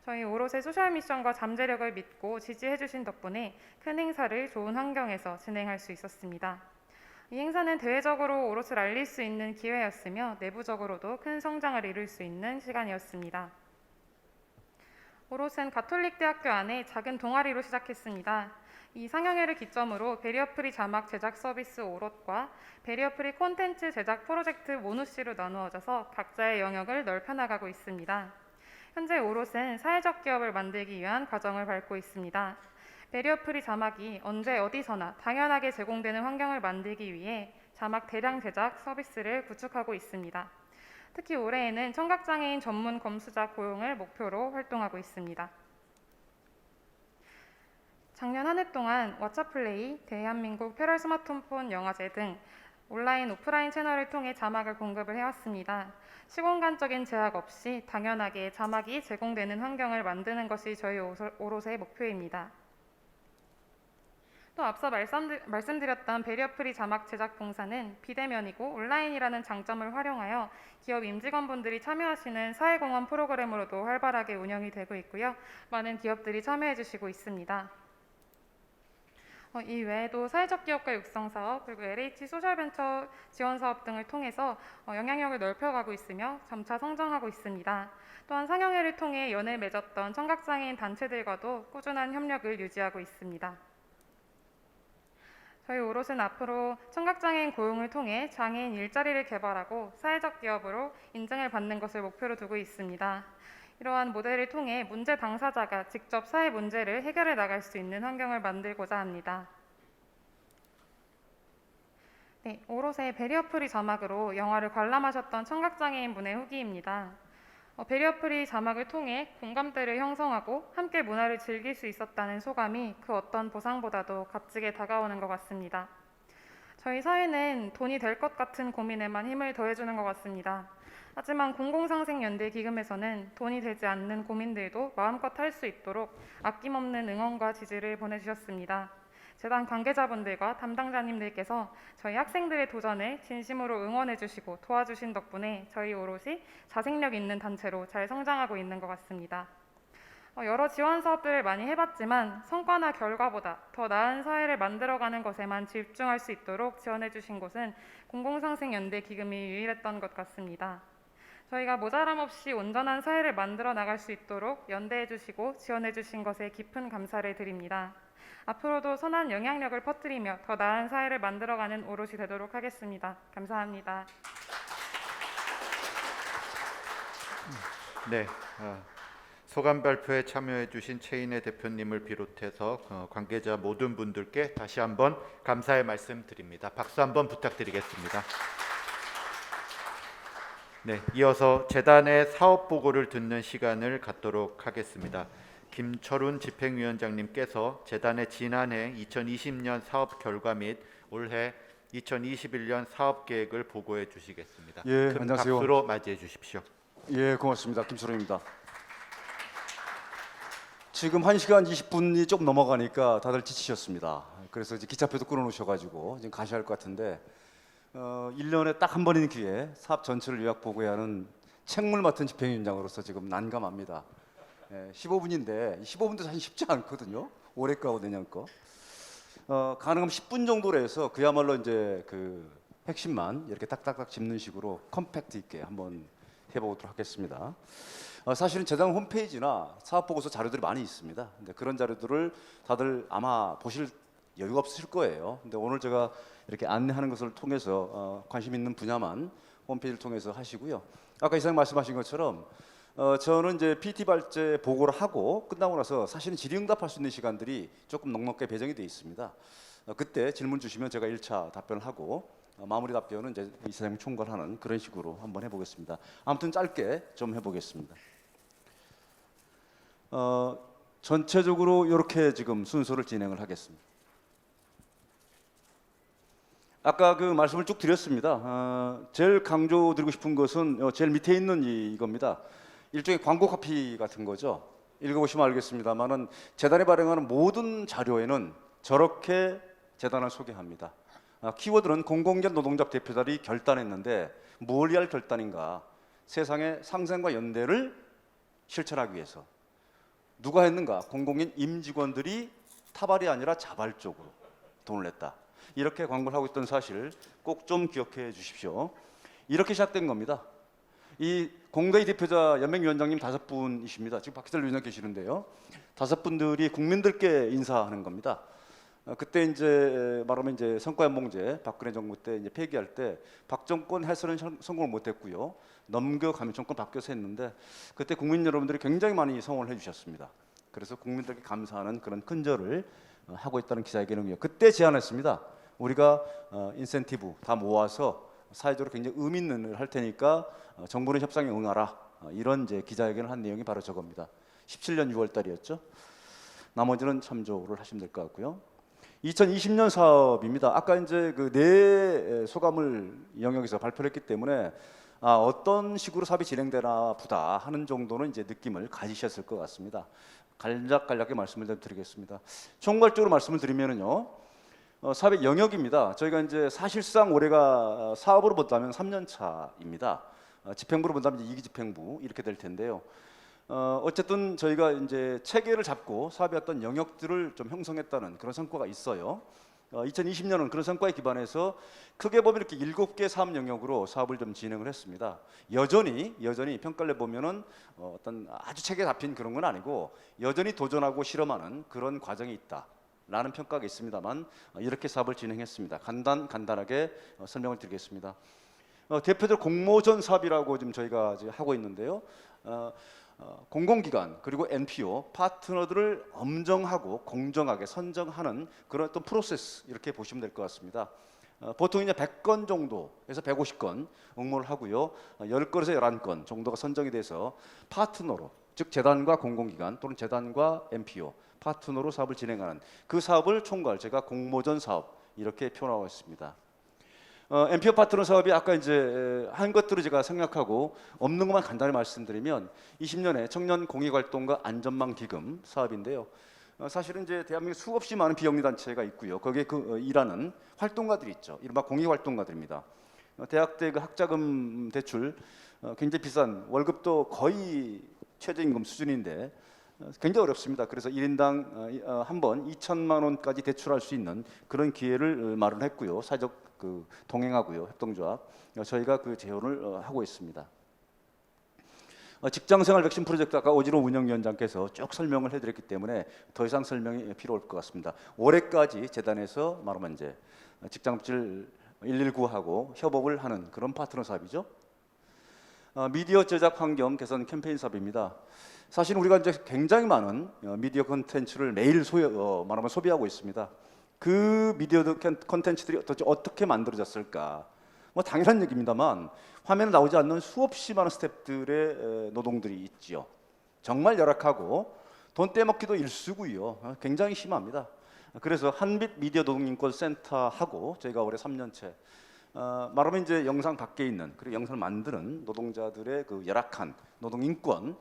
저희 오롯의 소셜 미션과 잠재력을 믿고 지지해 주신 덕분에 큰 행사를 좋은 환경에서 진행할 수 있었습니다. 이 행사는 대외적으로 오롯을 알릴 수 있는 기회였으며 내부적으로도 큰 성장을 이룰 수 있는 시간이었습니다. 오롯은 가톨릭 대학교 안에 작은 동아리로 시작했습니다. 이 상영회를 기점으로 베리어프리 자막 제작 서비스 오롯과 베리어프리 콘텐츠 제작 프로젝트 모누씨로 나누어져서 각자의 영역을 넓혀나가고 있습니다. 현재 오롯은 사회적 기업을 만들기 위한 과정을 밟고 있습니다. 베리어프리 자막이 언제 어디서나 당연하게 제공되는 환경을 만들기 위해 자막 대량 제작 서비스를 구축하고 있습니다. 특히 올해에는 청각장애인 전문 검수자 고용을 목표로 활동하고 있습니다. 작년 한 해 동안 왓챠플레이, 대한민국 패럴 스마트폰 영화제 등 온라인, 오프라인 채널을 통해 자막을 공급을 해왔습니다. 시공간적인 제약 없이 당연하게 자막이 제공되는 환경을 만드는 것이 저희 오롯의 목표입니다. 또 앞서 말씀드렸던 베리어프리 자막 제작 봉사는 비대면이고 온라인이라는 장점을 활용하여 기업 임직원분들이 참여하시는 사회공헌 프로그램으로도 활발하게 운영이 되고 있고요. 많은 기업들이 참여해 주시고 있습니다. 이 외에도 사회적 기업가 육성 사업, 그리고 LH 소셜벤처 지원 사업 등을 통해서 영향력을 넓혀가고 있으며 점차 성장하고 있습니다. 또한 상영회를 통해 연을 맺었던 청각장애인 단체들과도 꾸준한 협력을 유지하고 있습니다. 저희 오롯은 앞으로 청각장애인 고용을 통해 장애인 일자리를 개발하고 사회적 기업으로 인정을 받는 것을 목표로 두고 있습니다. 이러한 모델을 통해 문제 당사자가 직접 사회 문제를 해결해 나갈 수 있는 환경을 만들고자 합니다. 네, 오롯의 베리어프리 자막으로 영화를 관람하셨던 청각장애인 분의 후기입니다. 베리어프리 자막을 통해 공감대를 형성하고 함께 문화를 즐길 수 있었다는 소감이 그 어떤 보상보다도 값지게 다가오는 것 같습니다. 저희 사회는 돈이 될 것 같은 고민에만 힘을 더해주는 것 같습니다. 하지만 공공상생연대 기금에서는 돈이 되지 않는 고민들도 마음껏 할 수 있도록 아낌없는 응원과 지지를 보내주셨습니다. 재단 관계자분들과 담당자님들께서 저희 학생들의 도전을 진심으로 응원해 주시고 도와주신 덕분에 저희 오롯이 자생력 있는 단체로 잘 성장하고 있는 것 같습니다. 여러 지원 사업들을 많이 해봤지만 성과나 결과보다 더 나은 사회를 만들어가는 것에만 집중할 수 있도록 지원해 주신 곳은 공공상생연대 기금이 유일했던 것 같습니다. 저희가 모자람 없이 온전한 사회를 만들어 나갈 수 있도록 연대해 주시고 지원해 주신 것에 깊은 감사를 드립니다. 앞으로도 선한 영향력을 퍼뜨리며 더 나은 사회를 만들어가는 오롯이 되도록 하겠습니다. 감사합니다. 네, 소감 발표에 참여해 주신 최인혜 대표님을 비롯해서 관계자 모든 분들께 다시 한번 감사의 말씀 드립니다. 박수 한번 부탁드리겠습니다. 네, 이어서 재단의 사업 보고를 듣는 시간을 갖도록 하겠습니다. 김철훈 집행위원장님께서 재단의 지난해 2020년 사업 결과 및 올해 2021년 사업 계획을 보고해 주시겠습니다. 예, 큰 안녕하세요. 박수로 맞이해 주십시오. 예, 고맙습니다. 김철훈입니다. 지금 1시간 20분이 조금 넘어가니까 다들 지치셨습니다. 그래서 이제 기차표도 끊어놓으셔가지고 지금 가셔야 할 것 같은데 1년에 딱 한 번인 기회에 사업 전체를 요약 보고해야 하는 책물 맡은 집행위원장으로서 지금 난감합니다. 15분인데 15분도 사실 쉽지 않거든요. 올해 거하고 내년 거. 가능하면 10분 정도로 해서 그야말로 이제 그 핵심만 이렇게 딱딱딱 짚는 식으로 컴팩트 있게 한번 해보도록 하겠습니다. 사실은 재단 홈페이지나 사업보고서 자료들이 많이 있습니다. 근데 그런 자료들을 다들 아마 보실 여유가 없으실 거예요. 근데 오늘 제가 이렇게 안내하는 것을 통해서 관심 있는 분야만 홈페이지를 통해서 하시고요. 아까 이사님 말씀하신 것처럼 저는 이제 PT 발제 보고를 하고 끝나고 나서 사실은 질의응답할 수 있는 시간들이 조금 넉넉하게 배정이 되어 있습니다. 그때 질문 주시면 제가 1차 답변을 하고 마무리 답변은 이제 이사장님 총괄하는 그런 식으로 한번 해보겠습니다. 아무튼 짧게 좀 해보겠습니다. 전체적으로 이렇게 지금 순서를 진행을 하겠습니다. 아까 그 말씀을 쭉 드렸습니다. 제일 강조드리고 싶은 것은 제일 밑에 있는 이겁니다. 일종의 광고 카피 같은 거죠. 읽어보시면 알겠습니다만은 재단이 발행하는 모든 자료에는 저렇게 재단을 소개합니다. 키워드는 공공기관 노동자 대표단이 결단했는데 뭘 위할 결단인가? 세상의 상생과 연대를 실천하기 위해서 누가 했는가? 공공인 임직원들이 타발이 아니라 자발적으로 돈을 냈다. 이렇게 광고를 하고 있던 사실 꼭 좀 기억해 주십시오. 이렇게 시작된 겁니다. 이 공대의 대표자 연맹위원장님 5분이십니다. 지금 박희철 위원장 계시는데요. 5분들이 국민들께 인사하는 겁니다. 그때 이제 말하면 이제 성과연봉제 박근혜 정부 때 이제 폐기할 때 박정권 해서는 성공을 못했고요. 넘겨가면 정권 바뀌어서 했는데 그때 국민 여러분들이 굉장히 많이 성원을 해주셨습니다. 그래서 국민들께 감사하는 그런 큰절을 하고 있다는 기자회견이요. 그때 제안했습니다. 우리가 인센티브 다 모아서 사회적으로 굉장히 의미 있는 일을 할 테니까 정부는 협상에 응하라. 이런 이제 기자회견을 한 내용이 바로 저겁니다. 17년 6월 달이었죠. 나머지는 참조를 하시면 될 것 같고요. 2020년 사업입니다. 아까 이제 그 내 소감을 이 영역에서 발표를 했기 때문에 어떤 식으로 사업이 진행되나 보다 하는 정도는 이제 느낌을 가지셨을 것 같습니다. 간략하게 말씀을 좀 드리겠습니다. 총괄적으로 말씀을 드리면은요, 사업의 영역입니다. 저희가 이제 사실상 올해가 사업으로 본다면 3년 차입니다. 집행부로 본다면 이제 2기 집행부 이렇게 될 텐데요. 어쨌든 저희가 이제 체계를 잡고 사업의 어떤 영역들을 좀 형성했다는 그런 성과가 있어요. 2020년은 그런 성과에 기반해서 크게 보면 이렇게 7개 사업 영역으로 사업을 좀 진행을 했습니다. 여전히 평가를 해보면은 어떤 아주 체계 잡힌 그런 건 아니고 여전히 도전하고 실험하는 그런 과정이 있다라는 평가가 있습니다만 이렇게 사업을 진행했습니다. 간단하게 설명을 드리겠습니다. 대표적으로 공모전 사업이라고 지금 저희가 이제 하고 있는데요. 공공기관 그리고 NPO 파트너들을 엄정하고 공정하게 선정하는 그런 어떤 프로세스 이렇게 보시면 될 것 같습니다. 보통 이제 100건 정도에서 150건 응모를 하고요. 10건에서 11건 정도가 선정이 돼서 파트너로 즉 재단과 공공기관 또는 재단과 NPO 파트너로 사업을 진행하는 그 사업을 총괄 제가 공모전 사업 이렇게 표현하고 있습니다. NPO 파트너 사업이 아까 이제 한 것들을 제가 생략하고 없는 것만 간단히 말씀드리면 20년에 청년 공익활동과 안전망 기금 사업인데요. 사실은 이제 대한민국 수없이 많은 비영리 단체가 있고요. 거기에 일하는 활동가들이 있죠. 이른바 공익활동가들입니다. 대학때 그 학자금 대출 굉장히 비싼 월급도 거의 최저임금 수준인데 굉장히 어렵습니다. 그래서 1인당 한 번 2천만 원까지 대출할 수 있는 그런 기회를 마련했고요. 사회적 동행하고요. 협동조합 저희가 그 재원을 하고 있습니다. 직장생활 백신 프로젝트 아까 오지로 운영위원장께서 쭉 설명을 해드렸기 때문에 더 이상 설명이 필요 없을 것 같습니다. 올해까지 재단에서 말하면 이제 직장질 119하고 협업을 하는 그런 파트너 사업이죠. 미디어 제작 환경 개선 캠페인 사업입니다. 사실 우리가 이제 굉장히 많은 미디어 콘텐츠를 매일 말하면 소비하고 있습니다. 그 미디어 콘텐츠들이 어떻게 만들어졌을까? 뭐 당연한 얘기입니다만 화면에 나오지 않는 수없이 많은 스태프들의 노동들이 있지요. 정말 열악하고 돈 떼먹기도 일쑤고요. 굉장히 심합니다. 그래서 한빛 미디어 노동인권센터하고 저희가 올해 3년째 말하면 이제 영상 밖에 있는 그리고 영상을 만드는 노동자들의 그 열악한 노동 인권,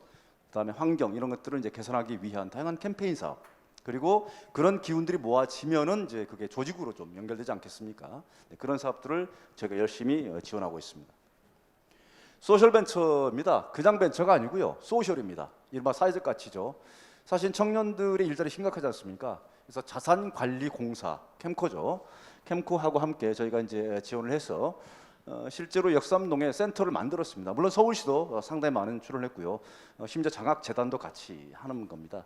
그다음에 환경 이런 것들을 이제 개선하기 위한 다양한 캠페인 사업 그리고 그런 기운들이 모아지면은 이제 그게 조직으로 좀 연결되지 않겠습니까? 네, 그런 사업들을 저희가 열심히 지원하고 있습니다. 소셜 벤처입니다. 그냥 벤처가 아니고요. 소셜입니다. 이른바 사회적 가치죠. 사실 청년들의 일자리 심각하지 않습니까? 그래서 자산관리공사 캠코죠. 캠코하고 함께 저희가 이제 지원을 해서 실제로 역삼동에 센터를 만들었습니다. 물론 서울시도 상당히 많은 출연을 했고요. 심지어 장학재단도 같이 하는 겁니다.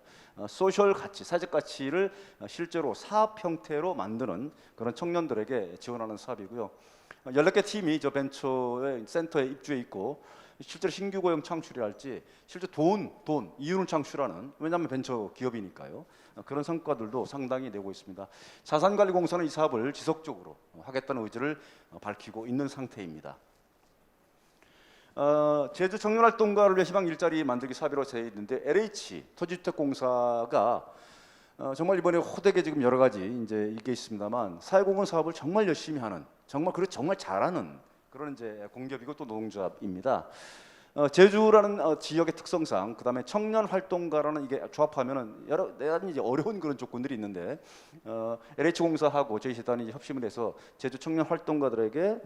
소셜 가치, 사회적 가치를 실제로 사업 형태로 만드는 그런 청년들에게 지원하는 사업이고요. 14개 팀이 저 벤처의 센터에 입주해 있고 실제로 신규 고용 창출이랄지 실제 돈 이윤을 창출하는 왜냐하면 벤처 기업이니까요. 그런 성과들도 상당히 내고 있습니다. 자산관리공사는 이 사업을 지속적으로 하겠다는 의지를 밝히고 있는 상태입니다. 제주 청년활동가를 위해 희망 일자리 만들기 사업이라고 되어 있는데 LH 토지주택공사가 정말 이번에 호되게 지금 여러 가지 이제 이게 있습니다만 사회공헌 사업을 정말 열심히 하는 정말 잘하는 그런 이제 공기업이고 또 노동조합입니다. 제주라는 지역의 특성상 그다음에 청년 활동가라는 이게 조합하면은 여러 대단히 이제 어려운 그런 조건들이 있는데 LH공사하고 저희 재단이 협심을 해서 제주 청년 활동가들에게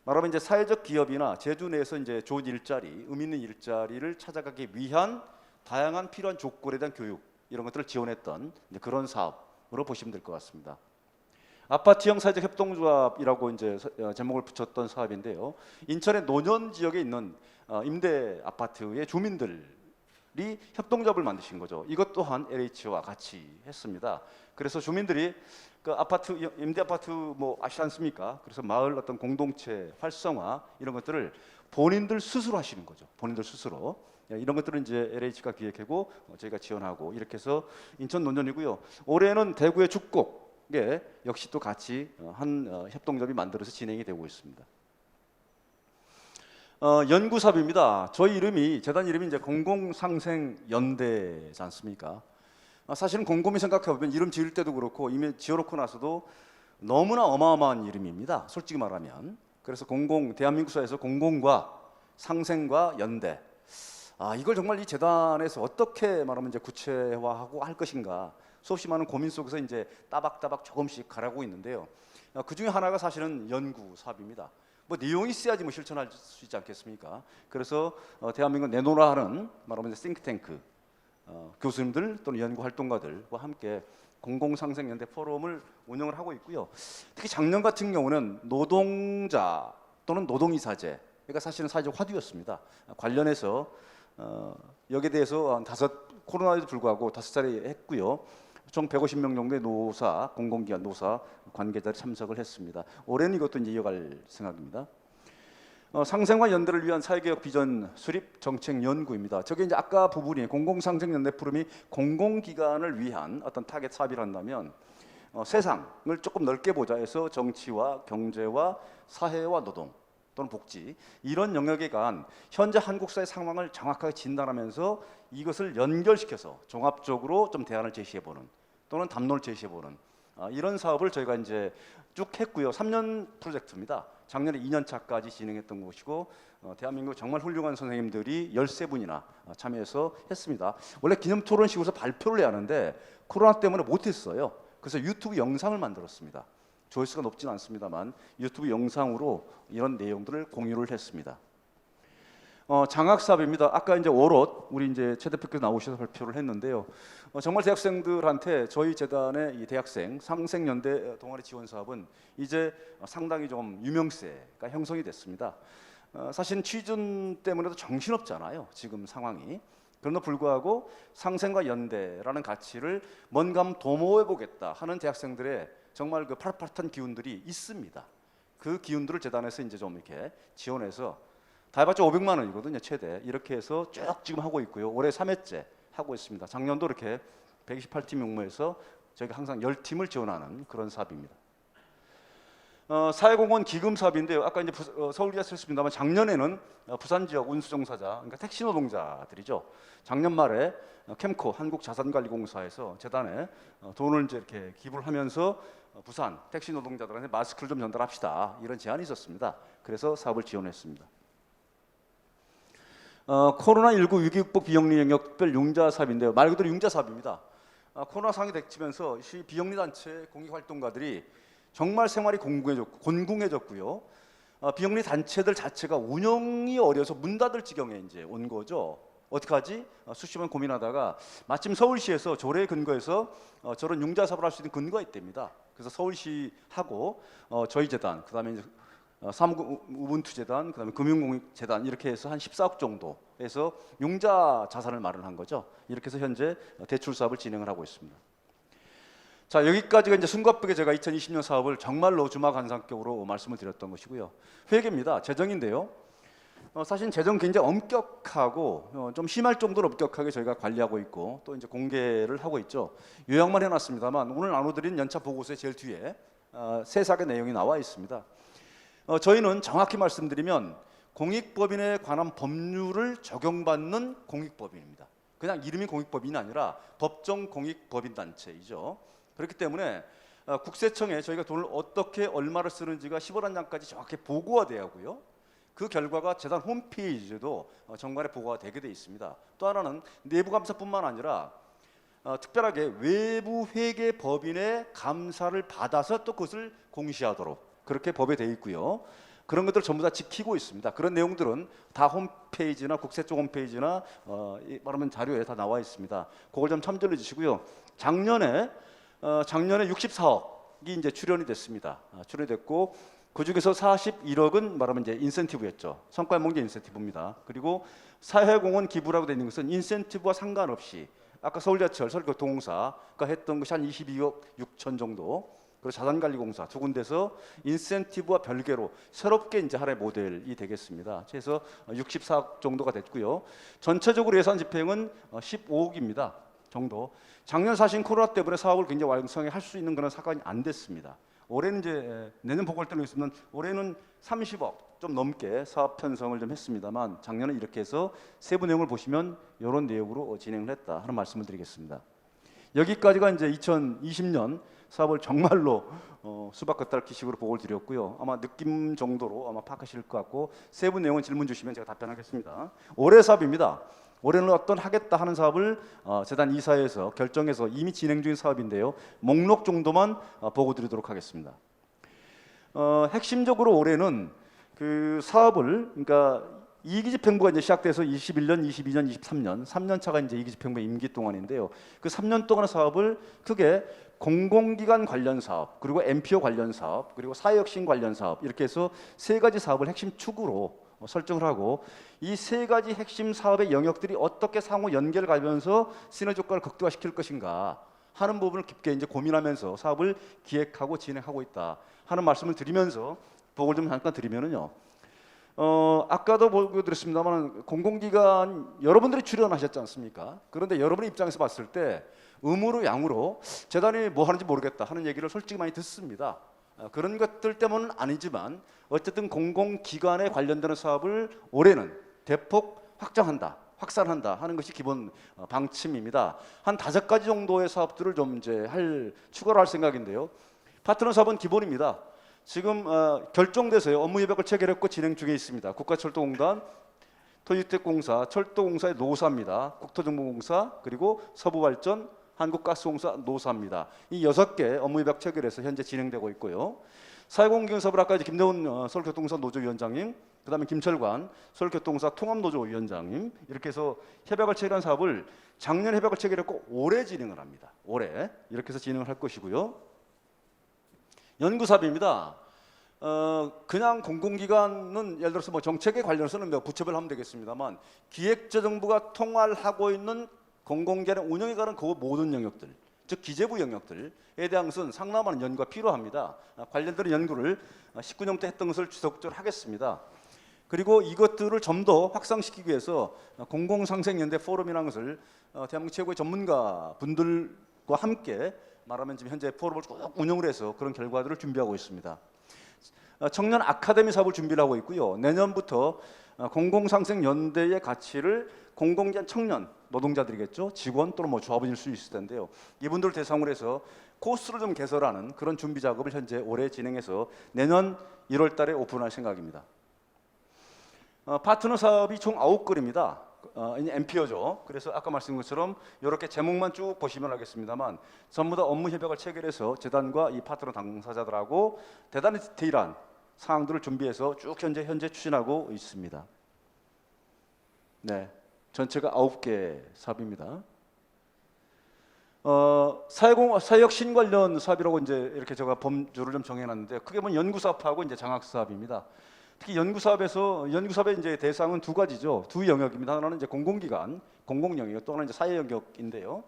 말하면 이제 사회적 기업이나 제주 내에서 이제 좋은 일자리, 의미 있는 일자리를 찾아가기 위한 다양한 필요한 조건에 대한 교육 이런 것들을 지원했던 이제 그런 사업으로 보시면 될 것 같습니다. 아파트형 사회적 협동조합이라고 이제 제목을 붙였던 사업인데요. 인천의 노년 지역에 있는 임대 아파트의 주민들이 협동조합을 만드신 거죠. 이것 또한 LH와 같이 했습니다. 그래서 주민들이 그 아파트 임대 아파트 뭐 아시지 않습니까? 그래서 마을 어떤 공동체 활성화 이런 것들을 본인들 스스로 하시는 거죠. 본인들 스스로. 이런 것들은 이제 LH가 기획하고 저희가 지원하고 이렇게 해서 인천 노년이고요. 올해는 대구의 축곡에 역시 또 같이 한 협동조합이 만들어서 진행이 되고 있습니다. 연구사업입니다. 저희 이름이 재단 이름이 이제 공공상생연대지 않습니까? 사실은 곰곰이 생각해 보면 이름 지을 때도 그렇고 이미 지어놓고 나서도 너무나 어마어마한 이름입니다. 솔직히 말하면. 그래서 대한민국 사회에서 공공과 상생과 연대. 이걸 정말 이 재단에서 어떻게 말하면 이제 구체화하고 할 것인가 수없이 많은 고민 속에서 이제 따박따박 조금씩 가라고 있는데요. 그 중에 하나가 사실은 연구 사업입니다. 뭐 내용이 있어야지 뭐 실천할 수 있지 않겠습니까? 그래서 대한민국 내노라 하는 말하면 싱크탱크 교수님들 또는 연구 활동가들과 함께 공공상생연대 포럼을 운영을 하고 있고요. 특히 작년 같은 경우는 노동자 또는 노동이사제, 그러니까 사실은 사회적 화두였습니다. 관련해서 여기에 대해서 코로나에도 불구하고 5차례 했고요. 총 150명 정도의 노사, 공공기관 노사 관계자들이 참석을 했습니다. 올해는 이것도 이제 이어갈 생각입니다. 상생과 연대를 위한 사회개혁 비전 수립 정책 연구입니다. 저게 이제 아까 부분이 공공상생연대 포럼이 공공기관을 위한 어떤 타겟 사업이라 한다면 세상을 조금 넓게 보자 해서 정치와 경제와 사회와 노동 또는 복지 이런 영역에 간 현재 한국 사회 상황을 정확하게 진단하면서 이것을 연결시켜서 종합적으로 좀 대안을 제시해보는 또는 담론을 제시해보는 이런 사업을 저희가 이제 쭉 했고요. 3년 프로젝트입니다. 작년에 2년차까지 진행했던 것이고 대한민국 정말 훌륭한 선생님들이 13분이나 참여해서 했습니다. 원래 기념토론식으로서 발표를 해야 하는데 코로나 때문에 못했어요. 그래서 유튜브 영상을 만들었습니다. 조회수가 높지는 않습니다만 유튜브 영상으로 이런 내용들을 공유를 했습니다. 장학사업입니다. 아까 이제 오롯 우리 이제 최 대표께서 나오셔서 발표를 했는데요. 정말 대학생들한테 저희 재단의 이 대학생 상생연대 동아리 지원 사업은 이제 상당히 좀 유명세가 형성이 됐습니다. 사실 취준 때문에도 정신없잖아요. 지금 상황이. 그럼에도 불구하고 상생과 연대라는 가치를 뭔가 한번 도모해 보겠다 하는 대학생들의 정말 그 파릇파릇한 기운들이 있습니다. 그 기운들을 재단에서 이제 좀 이렇게 지원해서 다 해봤자 500만 원이거든요, 최대. 이렇게 해서 쭉 지금 하고 있고요. 올해 3회째 하고 있습니다. 작년도 이렇게 128팀 용모해서 저희가 항상 10팀을 지원하는 그런 사업입니다. 사회공헌 기금 사업인데요. 아까 이제 서울이라 했습니다만 작년에는 부산 지역 운수종사자, 그러니까 택시 노동자들이죠. 작년 말에 캠코 한국자산관리공사에서 재단에 돈을 이제 이렇게 기부를 하면서 부산 택시 노동자들한테 마스크를 좀 전달합시다. 이런 제안이 있었습니다. 그래서 사업을 지원했습니다. 코로나19 위기 극복 비영리 영역 특별 융자 사업인데요. 말 그대로 융자 사업입니다. 코로나 상황이 닥치면서 비영리 단체 공익 활동가들이 정말 생활이 곤궁해졌고요. 비영리 단체들 자체가 운영이 어려서 문 닫을 지경에 이제 온 거죠. 어떡하지? 수십 년 고민하다가 마침 서울시에서 조례에 근거해서 저런 융자 사업을 할 수 있는 근거가 있답니다. 그래서 서울시하고 저희 재단, 그다음에 이제 사무우분투재단, 그다음에 금융공익재단 이렇게 해서 한 14억 정도 해서 융자 자산을 마련한 거죠. 이렇게 해서 현재 대출 사업을 진행을 하고 있습니다. 자, 여기까지가 이제 숨가쁘게 제가 2020년 사업을 정말로 주마관상격으로 말씀을 드렸던 것이고요. 회계입니다. 재정인데요. 사실 재정 굉장히 엄격하고 좀 심할 정도로 엄격하게 저희가 관리하고 있고 또 이제 공개를 하고 있죠. 요약만 해놨습니다만 오늘 나눠드린 연차 보고서의 제일 뒤에 세세하게 내용이 나와 있습니다. 저희는 정확히 말씀드리면 공익법인에 관한 법률을 적용받는 공익법인입니다. 그냥 이름이 공익법인이 아니라 법정 공익법인 단체이죠. 그렇기 때문에 국세청에 저희가 돈을 어떻게 얼마를 쓰는지가 10월 1장까지 정확히 보고가 돼야 하고요. 그 결과가 재단 홈페이지에도 정관에 보고가 되게 돼 있습니다. 또 하나는 내부 감사뿐만 아니라 특별하게 외부 회계 법인의 감사를 받아서 또 그것을 공시하도록 그렇게 법에 돼 있고요. 그런 것들 전부 다 지키고 있습니다. 그런 내용들은 다 홈페이지나 국세 쪽 홈페이지나 말하면 자료에 다 나와 있습니다. 그걸 좀 참조해 주시고요. 작년에 64억이 이제 출연이 됐습니다. 출연이 됐고 그 중에서 41억은 말하면 이제 인센티브였죠. 성과연봉제 인센티브입니다. 그리고 사회공헌 기부라고 되어 있는 것은 인센티브와 상관없이 아까 서울지하철 서울교통공사가 했던 것이 한 22억 6천 정도, 그리고 자산관리공사 두 군데서 인센티브와 별개로 새롭게 이제 하나의 모델이 되겠습니다. 그래서 64억 정도가 됐고요. 전체적으로 예산 집행은 15억입니다. 정도. 작년 사실 코로나 때문에 사업을 굉장히 완성해 할 수 있는 그런 사건이 안 됐습니다. 올해는 이제 내년 보궐때로 있으면 올해는 30억 좀 넘게 사업 편성을 좀 했습니다만 작년은 이렇게 해서 세부 내용을 보시면 이런 내용으로 진행을 했다 하는 말씀을 드리겠습니다. 여기까지가 이제 2020년 사업을 정말로 수박 겉핥기식으로 보고를 드렸고요. 아마 느낌 정도로 아마 파악하실 것 같고 세부 내용은 질문 주시면 제가 답변하겠습니다. 올해 사업입니다. 올해는 어떤 하겠다 하는 사업을 재단 이사회에서 결정해서 이미 진행 중인 사업인데요. 목록 정도만 보고 드리도록 하겠습니다. 핵심적으로 올해는 그 사업을 그러니까 이기집행부가 이제 시작돼서 21년, 22년, 23년 3년 차가 이제 이기집행부 임기 동안인데요. 그 3년 동안의 사업을 크게 공공기관 관련 사업, 그리고 MPO 관련 사업, 그리고 사회혁신 관련 사업 이렇게 해서 세 가지 사업을 핵심 축으로 설정을 하고 이 세 가지 핵심 사업의 영역들이 어떻게 상호 연결을 가면서 시너지 효과를 극대화시킬 것인가 하는 부분을 깊게 이제 고민하면서 사업을 기획하고 진행하고 있다 하는 말씀을 드리면서 보고를 좀 잠깐 드리면은요. 아까도 보여드렸습니다만 공공기관 여러분들이 출연하셨지 않습니까? 그런데 여러분의 입장에서 봤을 때 음으로 양으로 재단이 뭐 하는지 모르겠다 하는 얘기를 솔직히 많이 듣습니다. 그런 것들 때문은 아니지만 어쨌든 공공기관에 관련되는 사업을 올해는 대폭 확산한다 하는 것이 기본 방침입니다. 한 5가지 정도의 사업들을 좀 이제 추가로 할 생각인데요. 파트너 사업은 기본입니다. 지금 결정돼서요. 업무 협약을 체결했고 진행 중에 있습니다. 국가철도공단, 토지주택공사, 철도공사의 노사입니다. 국토정보공사, 그리고 서부발전, 한국가스공사, 노사입니다. 이 6개 업무 협약 체결해서 현재 진행되고 있고요. 사회공헌 사업을 아까 김대훈 서울교통공사 노조위원장님, 그다음에 김철관 서울교통공사 통합노조위원장님 이렇게 해서 협약을 체결한 사업을 작년 협약을 체결했고 올해 진행을 합니다. 올해 이렇게 해서 진행을 할 것이고요. 연구사업입니다. 그냥 공공기관은 예를 들어서 뭐 정책에 관련해서는 부처별 하면 되겠습니다만 기획재정부가 통할하고 있는 공공기관의 운영에 관한 그 모든 영역들, 즉 기재부 영역들에 대한 것은 상당한 연구가 필요합니다. 관련된 연구를 19년 때 했던 것을 지속적으로 하겠습니다. 그리고 이것들을 좀 더 확산시키기 위해서 공공상생연대 포럼이라는 것을 대한민국 최고의 전문가 분들과 함께 말하면 지금 현재 포럼을 쭉 운영을 해서 그런 결과들을 준비하고 있습니다. 청년 아카데미 사업을 준비를 하고 있고요. 내년부터 공공상생연대의 가치를 공공기관 청년 노동자들이겠죠. 직원 또는 뭐 조합원일 수 있을 텐데요. 이분들을 대상으로 해서 코스를 좀 개설하는 그런 준비 작업을 현재 올해 진행해서 내년 1월 달에 오픈할 생각입니다. 파트너 사업이 총 9건입니다. MPO죠. 그래서 아까 말씀드린 것처럼 이렇게 제목만 쭉 보시면 알겠습니다만 전부 다 업무 협약을 체결해서 재단과 이 파트너 당사자들하고 대단히 디테일한 사항들을 준비해서 쭉 현재 추진하고 있습니다. 네, 전체가 9개 사업입니다. 사회혁신 관련 사업이라고 이제 이렇게 제가 범주를 좀 정해놨는데 크게 보면 연구 사업하고 이제 장학 사업입니다. 특히 연구 사업의 이제 대상은 두 가지죠. 두 영역입니다. 하나는 이제 공공기관, 공공 영역, 또 하나는 이제 사회 영역인데요.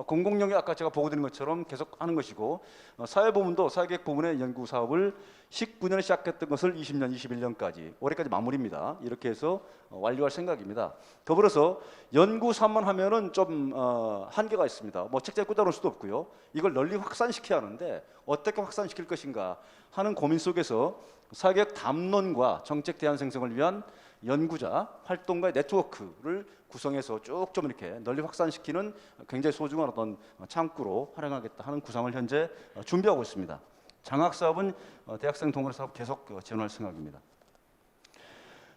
공공 영역 아까 제가 보고 드린 것처럼 계속 하는 것이고 사회 부문도 사회계획 부문의 연구 사업을 19년에 시작했던 것을 20년, 21년까지 올해까지 마무리입니다. 이렇게 해서 완료할 생각입니다. 더불어서 연구 사업만 하면은 좀 한계가 있습니다. 뭐 책자에 꽂아놓을 수도 없고요. 이걸 널리 확산시켜야 하는데 어떻게 확산시킬 것인가 하는 고민 속에서 사회계획 담론과 정책 대안 생성을 위한 연구자 활동가의 네트워크를 구성해서 쭉 좀 이렇게 널리 확산시키는 굉장히 소중한 어떤 창구로 활용하겠다 하는 구상을 현재 준비하고 있습니다. 장학 사업은 대학생 동아리 사업 계속 지원할 생각입니다.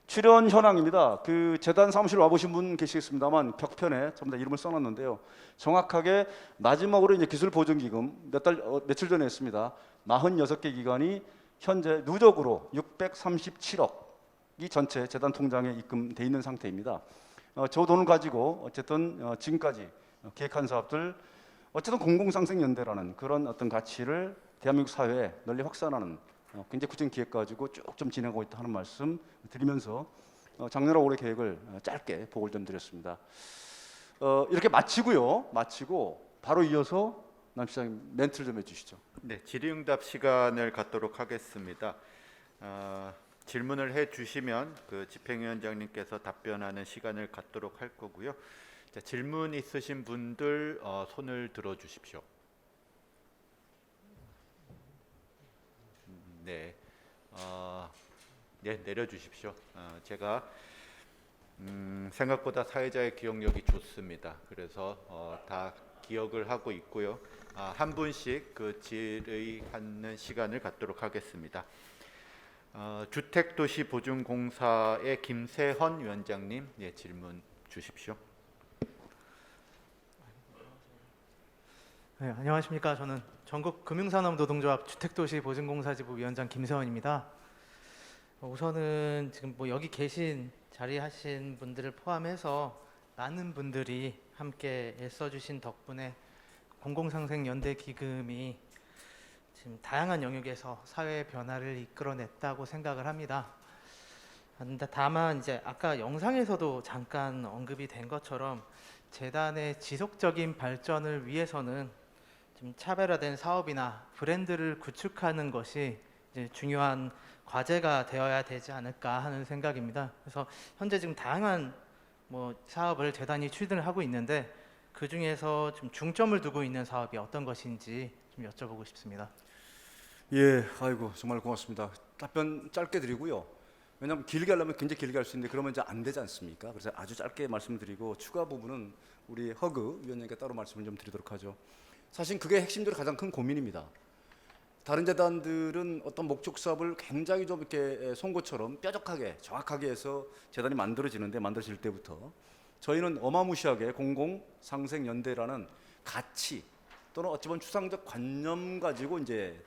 출연 현황입니다. 그 재단 사무실 와보신 분 계시겠습니다만 벽편에 전부 다 이름을 써놨는데요. 정확하게 마지막으로 이제 기술보증기금 며칠 전에 했습니다. 46개 기관이 현재 누적으로 637억이 전체 재단 통장에 입금돼 있는 상태입니다. 저 돈을 가지고 어쨌든 지금까지 계획한 사업들, 어쨌든 공공상생연대라는 그런 어떤 가치를 대한민국 사회에 널리 확산하는 굉장히 구체적인 계획 가지고 쭉 좀 진행하고 있다 하는 말씀 드리면서 작년과 올해 계획을 짧게 보고를 좀 드렸습니다. 이렇게 마치고 바로 이어서 남 시장님 멘트를 좀 해주시죠. 네, 질의응답 시간을 갖도록 하겠습니다. 질문을 해주시면 그 집행위원장님께서 답변하는 시간을 갖도록 할 거고요. 자, 질문 있으신 분들 손을 들어주십시오. 네, 네, 내려주십시오. 제가 생각보다 사회자의 기억력이 좋습니다. 그래서 다 기억을 하고 있고요. 한 분씩 그 질의하는 시간을 갖도록 하겠습니다. 주택도시보증공사의 김세헌 위원장님, 예, 질문 주십시오. 네, 안녕하십니까. 저는 전국금융산업노동조합 주택도시보증공사지부 위원장 김세헌입니다. 우선은 지금 뭐 여기 계신 자리하신 분들을 포함해서 많은 분들이 함께 애써주신 덕분에 공공상생연대 기금이 지금 다양한 영역에서 사회 변화를 이끌어냈다고 생각을 합니다. 근데 다만 이제 아까 영상에서도 잠깐 언급이 된 것처럼 재단의 지속적인 발전을 위해서는 좀 차별화된 사업이나 브랜드를 구축하는 것이 이제 중요한 과제가 되어야 되지 않을까 하는 생각입니다. 그래서 현재 지금 다양한 사업을 재단이 추진을 하고 있는데 그 중에서 좀 중점을 두고 있는 사업이 어떤 것인지 좀 여쭤보고 싶습니다. 예, 아이고 정말 고맙습니다. 답변 짧게 드리고요. 왜냐하면 길게 하려면 굉장히 길게 할 수 있는데 그러면 이제 안 되지 않습니까? 그래서 아주 짧게 말씀드리고 추가 부분은 우리 허그 위원장님께 따로 말씀을 좀 드리도록 하죠. 사실 그게 핵심적으로 가장 큰 고민입니다. 다른 재단들은 어떤 목적 사업을 굉장히 좀 이렇게 송곳처럼 뾰족하게 정확하게 해서 재단이 만들어질 때부터 저희는 어마무시하게 공공상생연대라는 가치 또는 어찌 보면 추상적 관념 가지고 이제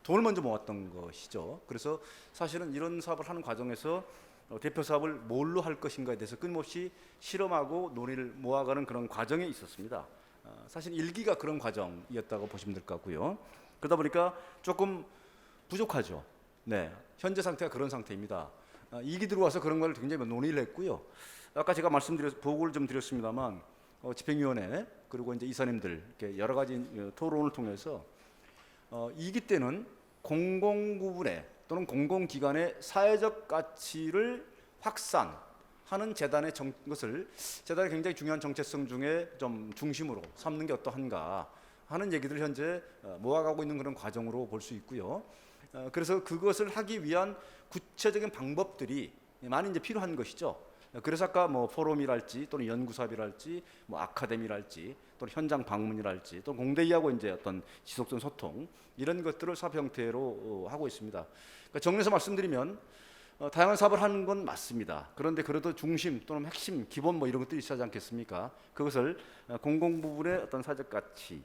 돈을 먼저 모았던 것이죠. 그래서 사실은 이런 사업을 하는 과정에서 대표 사업을 뭘로 할 것인가에 대해서 끊임없이 실험하고 논의를 모아가는 그런 과정에 있었습니다. 사실 1기가 그런 과정이었다고 보시면 될 것 같고요. 그러다 보니까 조금 부족하죠. 네, 현재 상태가 그런 상태입니다. 2기 들어와서 그런 걸 굉장히 논의를 했고요. 아까 제가 보고를 좀 드렸습니다만 집행위원회 그리고 이제 이사님들 이렇게 여러 가지 토론을 통해서 2기 때는 공공부문의 또는 공공기관의 사회적 가치를 확산하는 재단의 것을 재단의 굉장히 중요한 정체성 중에 좀 중심으로 삼는 게 어떠한가 하는 얘기들을 현재 모아가고 있는 그런 과정으로 볼 수 있고요. 그래서 그것을 하기 위한 구체적인 방법들이 많이 이제 필요한 것이죠. 그래서 아까 포럼이랄지 또는 연구사업이랄지 아카데미랄지 또는 현장 방문이랄지 또 공대위하고 이제 어떤 지속적인 소통 이런 것들을 사업 형태로 하고 있습니다. 그러니까 정리해서 말씀드리면 다양한 사업을 하는 건 맞습니다. 그런데 그래도 중심 또는 핵심 기본 이런 것들이 있어야 하지 않겠습니까? 그것을 공공 부분의 어떤 사회적 가치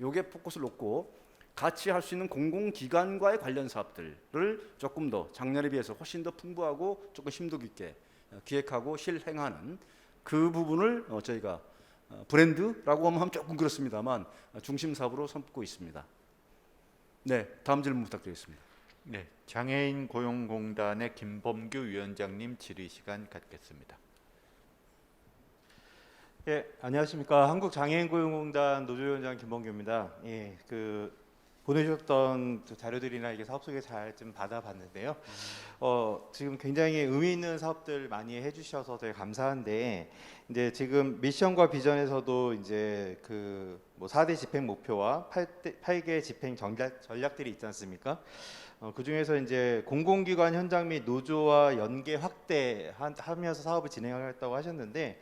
요게 포커스를 놓고 같이 할 수 있는 공공기관과의 관련 사업들을 조금 더 작년에 비해서 훨씬 더 풍부하고 조금 심도 깊게 기획하고 실행하는 그 부분을 저희가 브랜드라고 하면 조금 그렇습니다만 중심 사업으로 삼고 있습니다. 네, 다음 질문 부탁드리겠습니다. 네, 장애인 고용공단의 김범규 위원장님 질의 시간 갖겠습니다. 예, 안녕하십니까. 한국장애인고용공단 노조위원장 김범규입니다. 예, 보내주셨던 자료들이나 이게 사업 소개 잘 좀 받아봤는데요. 지금 굉장히 의미 있는 사업들 많이 해주셔서 되게 감사한데, 이제 지금 미션과 비전에서도 이제 4대 집행 목표와 8개 집행 전략들이 있지 않습니까? 그 중에서 이제 공공기관 현장 및 노조와 연계 확대하면서 사업을 진행하겠다고 하셨는데,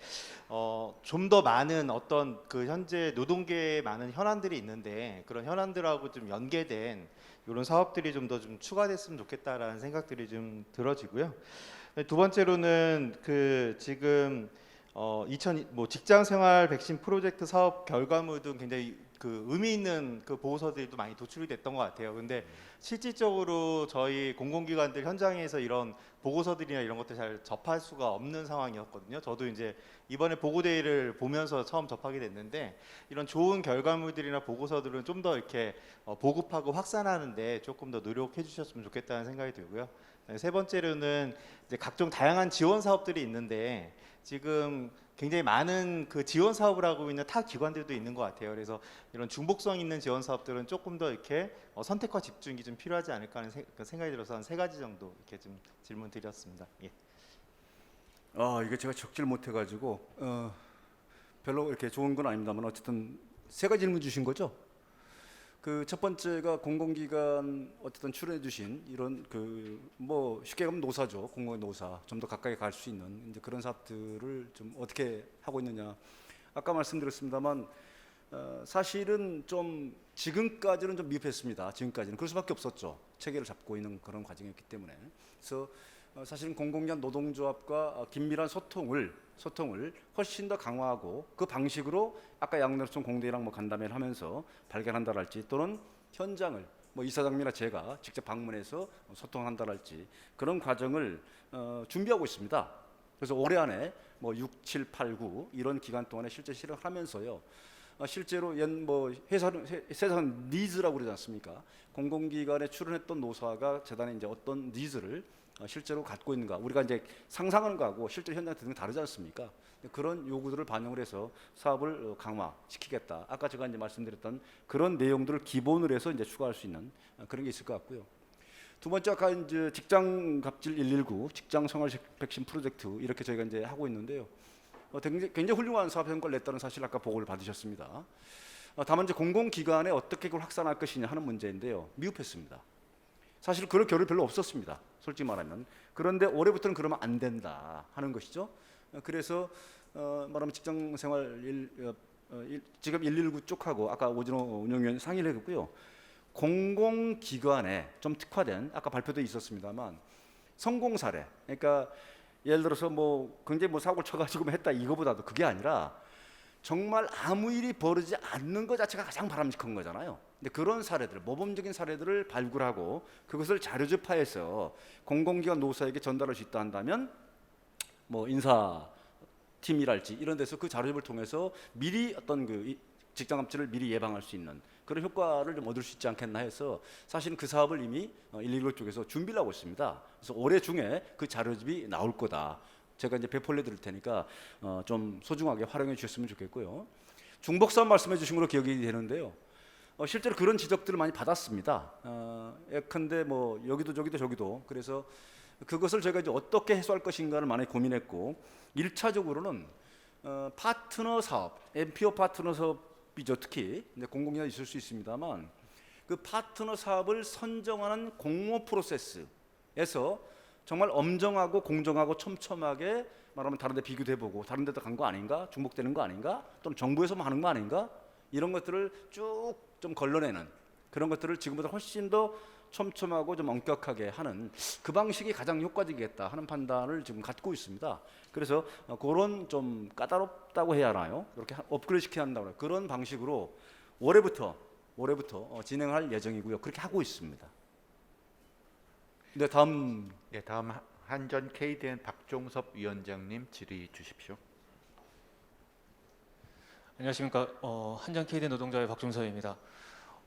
좀 더 많은 어떤 현재 노동계에 많은 현안들이 있는데 그런 현안들하고 좀 연계된 이런 사업들이 좀 더 추가됐으면 좋겠다라는 생각들이 좀 들어지고요. 두 번째로는 지금 직장생활 백신 프로젝트 사업 결과물 등 굉장히 그 의미 있는 그 보고서들도 많이 도출이 됐던 것 같아요. 근데 실질적으로 저희 공공기관들 현장에서 이런 보고서들이나 이런 것들 잘 접할 수가 없는 상황이었거든요. 저도 이제 이번에 보고대회를 보면서 처음 접하게 됐는데 이런 좋은 결과물들이나 보고서들은 좀 더 이렇게 보급하고 확산하는데 조금 더 노력해 주셨으면 좋겠다는 생각이 들고요. 세 번째로는 이제 각종 다양한 지원 사업들이 있는데 지금 굉장히 많은 그 지원 사업을 하고 있는 타 기관들도 있는 것 같아요. 그래서 이런 중복성 있는 지원 사업들은 조금 더 이렇게 선택과 집중이 좀 필요하지 않을까 하는 생각이 들어서 한 3가지 정도 이렇게 좀 질문 드렸습니다. 예. 이게 제가 적질 못해가지고 별로 이렇게 좋은 건 아닙니다만 어쨌든 3가지 질문 주신 거죠? 그 첫 번째가 공공기관 어쨌든 출연해주신 이런 그 뭐 쉽게 가면 노사죠. 공공의 노사 좀 더 가까이 갈 수 있는 이제 그런 사업들을 좀 어떻게 하고 있느냐. 아까 말씀드렸습니다만 사실은 좀 지금까지는 좀 미흡했습니다. 지금까지는 그럴 수밖에 없었죠. 체계를 잡고 있는 그런 과정이었기 때문에. 그래서 사실은 공공기관 노동조합과 긴밀한 소통을 훨씬 더 강화하고 그 방식으로 아까 양로청 공대랑 뭐 간담회를 하면서 발견한다랄지 또는 현장을 뭐 이사장님이나 제가 직접 방문해서 소통한다랄지 그런 과정을 준비하고 있습니다. 그래서 올해 안에 뭐 6, 7, 8, 9 이런 기간 동안에 실제 실행하면서요. 실제로 뭐 회사는 니즈라고 그러지 않습니까? 공공기관에 출연했던 노사가 재단에 이제 어떤 니즈를 실제로 갖고 있는가 우리가 이제 상상하는 거하고 실제 현장에 되는 게 다르지 않습니까? 그런 요구들을 반영을 해서 사업을 강화시키겠다. 아까 제가 이제 말씀드렸던 그런 내용들을 기본으로 해서 이제 추가할 수 있는 그런 게 있을 것 같고요. 두 번째 아까 이제 직장 갑질 119 직장 생활 백신 프로젝트 이렇게 저희가 이제 하고 있는데요. 굉장히 훌륭한 사업 성과를 냈다는 사실 아까 보고를 받으셨습니다. 다만 이제 공공기관에 어떻게 그걸 확산할 것이냐 하는 문제인데요. 미흡했습니다. 사실 그럴 겨를 별로 없었습니다. 솔직히 말하면. 그런데 올해부터는 그러면 안 된다 하는 것이죠. 그래서 말하면 직장생활 지금 119 쪽하고 아까 오진호 운영위원 상의를 했고요. 공공기관에 좀 특화된 아까 발표도 있었습니다만 성공 사례. 그러니까 예를 들어서 뭐 굉장히 뭐 사고를 쳐가지고 했다 이거보다도 그게 아니라 정말 아무 일이 벌어지지 않는 것 자체가 가장 바람직한 거잖아요. 근데 그런 사례들, 모범적인 사례들을 발굴하고 그것을 자료집화해서 공공기관 노사에게 전달할 수 있다 한다면 뭐 인사팀이랄지 이런 데서 그 자료집을 통해서 미리 어떤 그 직장갑질을 미리 예방할 수 있는 그런 효과를 좀 얻을 수 있지 않겠나 해서 사실은 그 사업을 이미 119 쪽에서 준비를 하고 있습니다. 그래서 올해 중에 그 자료집이 나올 거다. 제가 이제 배포를 해드릴 테니까 좀 소중하게 활용해 주셨으면 좋겠고요. 중복사업 말씀해 주신 걸로 기억이 되는데요. 실제로 그런 지적들을 많이 받았습니다. 예컨대 뭐 여기도 저기도 그래서 그것을 저희가 이제 어떻게 해소할 것인가를 많이 고민했고 1차적으로는 파트너 사업, MPO 파트너 사업이죠. 특히 공공기관에 있을 수 있습니다만 그 파트너 사업을 선정하는 공모 프로세스에서 정말 엄정하고 공정하고 촘촘하게 말하면 다른 데 비교도 해보고 다른 데도 간 거 아닌가? 중복되는 거 아닌가? 또는 정부에서만 하는 거 아닌가? 이런 것들을 쭉 좀 걸러내는 그런 것들을 지금보다 훨씬 더 촘촘하고 좀 엄격하게 하는 그 방식이 가장 효과적이겠다 하는 판단을 지금 갖고 있습니다. 그래서 그런 좀 까다롭다고 해야 하나요? 이렇게 업그레이드 시켜야 한다고 그런 방식으로 올해부터 진행할 예정이고요. 그렇게 하고 있습니다. 네, 다음 한전 KDN 박종섭 위원장님 질의 주십시오. 안녕하십니까. 한전 KDN 노동자의 박종섭입니다.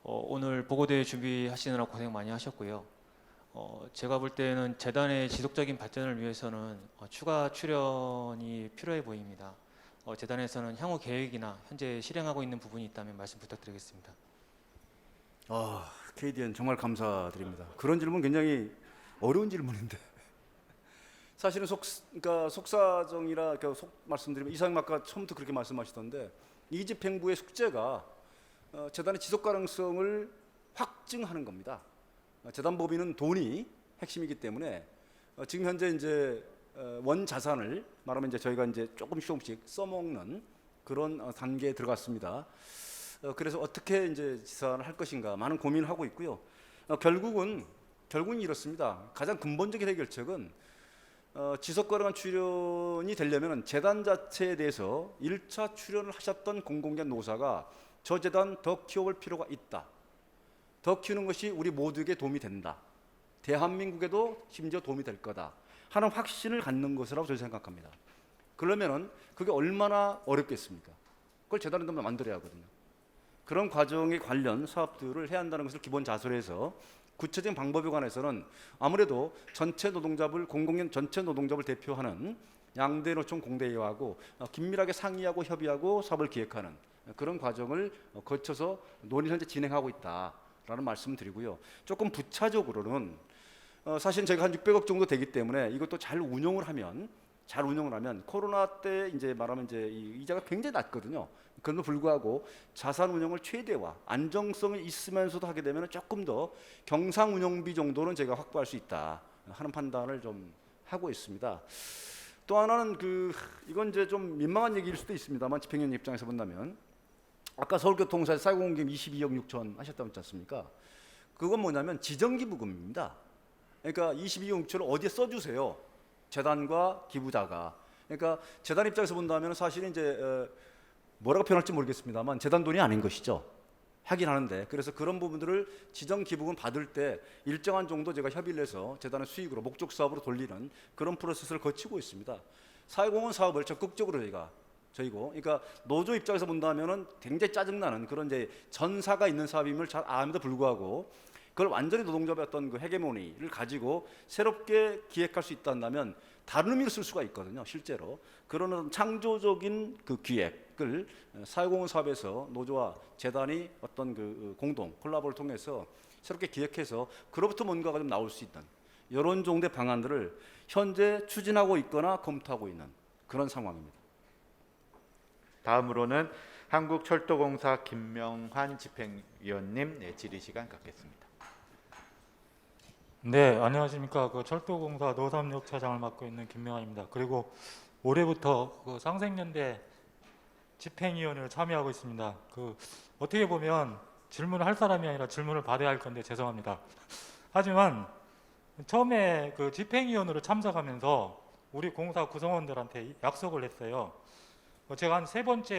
오늘 보고대회 준비하시느라 고생 많이 하셨고요. 제가 볼 때는 재단의 지속적인 발전을 위해서는 추가 출연이 필요해 보입니다. 재단에서는 향후 계획이나 현재 실행하고 있는 부분이 있다면 말씀 부탁드리겠습니다. KDN 정말 감사드립니다. 그런 질문 굉장히 어려운 질문인데 사실은 속사정이라 말씀드리면 이사님 아까 처음부터 그렇게 말씀하시던데 이 집행부의 숙제가 재단의 지속 가능성을 확증하는 겁니다. 재단법인은 돈이 핵심이기 때문에 지금 현재 이제 원 자산을 말하면 이제 저희가 이제 조금씩 써먹는 그런 단계에 들어갔습니다. 그래서 어떻게 이제 지산을 할 것인가 많은 고민을 하고 있고요. 결국은 이렇습니다. 가장 근본적인 해결책은 지속 가능한 출연이 되려면 재단 자체에 대해서 1차 출연을 하셨던 공공기관 노사가 저 재단 더 키워볼 필요가 있다. 더 키우는 것이 우리 모두에게 도움이 된다. 대한민국에도 심지어 도움이 될 거다 하는 확신을 갖는 것이라고 저는 생각합니다. 그러면은 그게 얼마나 어렵겠습니까? 그걸 재단은 만들어야 하거든요. 그런 과정에 관련 사업들을 해야 한다는 것을 기본 자세로 해서 구체적인 방법에 관해서는 아무래도 전체 노동자를 공공연 전체 노동자를 대표하는 양대 노총 공대회하고 긴밀하게 상의하고 협의하고 사업을 기획하는 그런 과정을 거쳐서 논의를 현재 진행하고 있다라는 말씀을 드리고요. 조금 부차적으로는 사실 저희가 한 600억 정도 되기 때문에 이것도 잘 운영을 하면 코로나 때 이제 말하면 이제 이 이자가 굉장히 낮거든요. 그럼에도 불구하고 자산 운영을 최대화, 안정성이 있으면서도 하게 되면 조금 더 경상 운영비 정도는 제가 확보할 수 있다 하는 판단을 좀 하고 있습니다. 또 하나는 이건 이제 좀 민망한 얘기일 수도 있습니다만 집행위원 입장에서 본다면 아까 서울교통사에서 사회공헌금 22억 6천 하셨다고 했지 않습니까? 그건 뭐냐면 지정기부금입니다. 그러니까 22억 6천을 어디에 써주세요. 재단과 기부자가. 그러니까 재단 입장에서 본다면 사실은 이제 뭐라고 표현할지 모르겠습니다만 재단 돈이 아닌 것이죠. 하긴 하는데 그래서 그런 부분들을 지정 기부금 받을 때 일정한 정도 제가 협의를 해서 재단의 수익으로 목적 사업으로 돌리는 그런 프로세스를 거치고 있습니다. 사회공헌 사업을 적극적으로 저희고 그러니까 노조 입장에서 본다면은 굉장히 짜증나는 그런 이제 전사가 있는 사업임을 잘 아는데도 불구하고 그걸 완전히 노동자의 어떤 그 헤게모니를 가지고 새롭게 기획할 수 있다면 다른 의미로 쓸 수가 있거든요. 실제로 그런 창조적인 그 기획을 사회공헌 사업에서 노조와 재단이 어떤 그 공동 콜라보를 통해서 새롭게 기획해서 그로부터 뭔가가 좀 나올 수 있는 이런 정도의 방안들을 현재 추진하고 있거나 검토하고 있는 그런 상황입니다. 다음으로는 한국철도공사 김명환 집행위원님 질의 시간 갖겠습니다. 네, 안녕하십니까. 철도공사 노삼역 차장을 맡고 있는 김명환입니다. 그리고 올해부터 상생연대 집행위원회를 참여하고 있습니다. 어떻게 보면 질문을 할 사람이 아니라 질문을 받아야 할 건데 죄송합니다. 하지만 처음에 집행위원으로 참석하면서 우리 공사 구성원들한테 약속을 했어요. 제가 한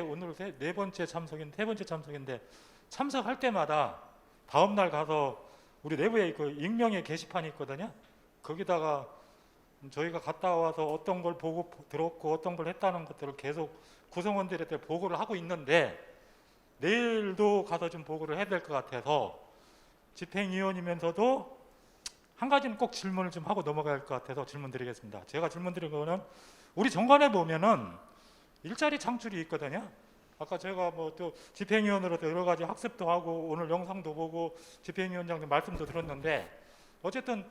오늘 네 번째 참석인데 참석할 때마다 다음 날 가서 우리 내부에 익명의 게시판이 있거든요. 거기다가 저희가 갔다 와서 어떤 걸 보고 들었고 어떤 걸 했다는 것들을 계속 구성원들한테 보고를 하고 있는데 내일도 가서 좀 보고를 해야 될 것 같아서 집행위원이면서도 한 가지는 꼭 질문을 좀 하고 넘어가야 할 것 같아서 질문 드리겠습니다. 제가 질문 드린 거는 우리 정관에 보면은 일자리 창출이 있거든요. 아까 제가 또 집행위원으로서 여러 가지 학습도 하고 오늘 영상도 보고 집행위원장님 말씀도 들었는데 어쨌든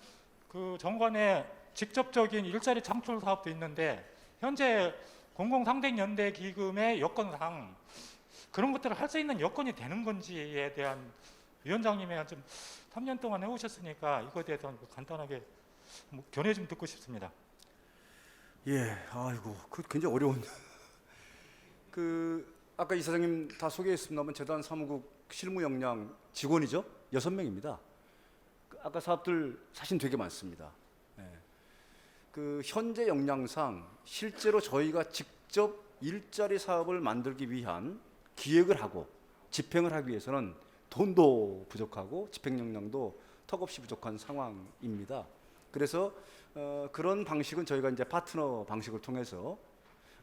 정관에 직접적인 일자리 창출 사업도 있는데 현재 공공상생연대 기금의 여건상 그런 것들을 할 수 있는 여건이 되는 건지에 대한 위원장님이 좀 3년 동안 해오셨으니까 이거에 대해서 간단하게 견해 좀 듣고 싶습니다. 예, 아이고, 굉장히 어려운. 아까 이사장님 다 소개했습니다만 재단 사무국 실무 역량 직원이죠? 6명입니다. 아까 사업들 사실 되게 많습니다. 현재 역량상 실제로 저희가 직접 일자리 사업을 만들기 위한 기획을 하고 집행을 하기 위해서는 돈도 부족하고 집행 역량도 턱없이 부족한 상황입니다. 그래서 그런 방식은 저희가 이제 파트너 방식을 통해서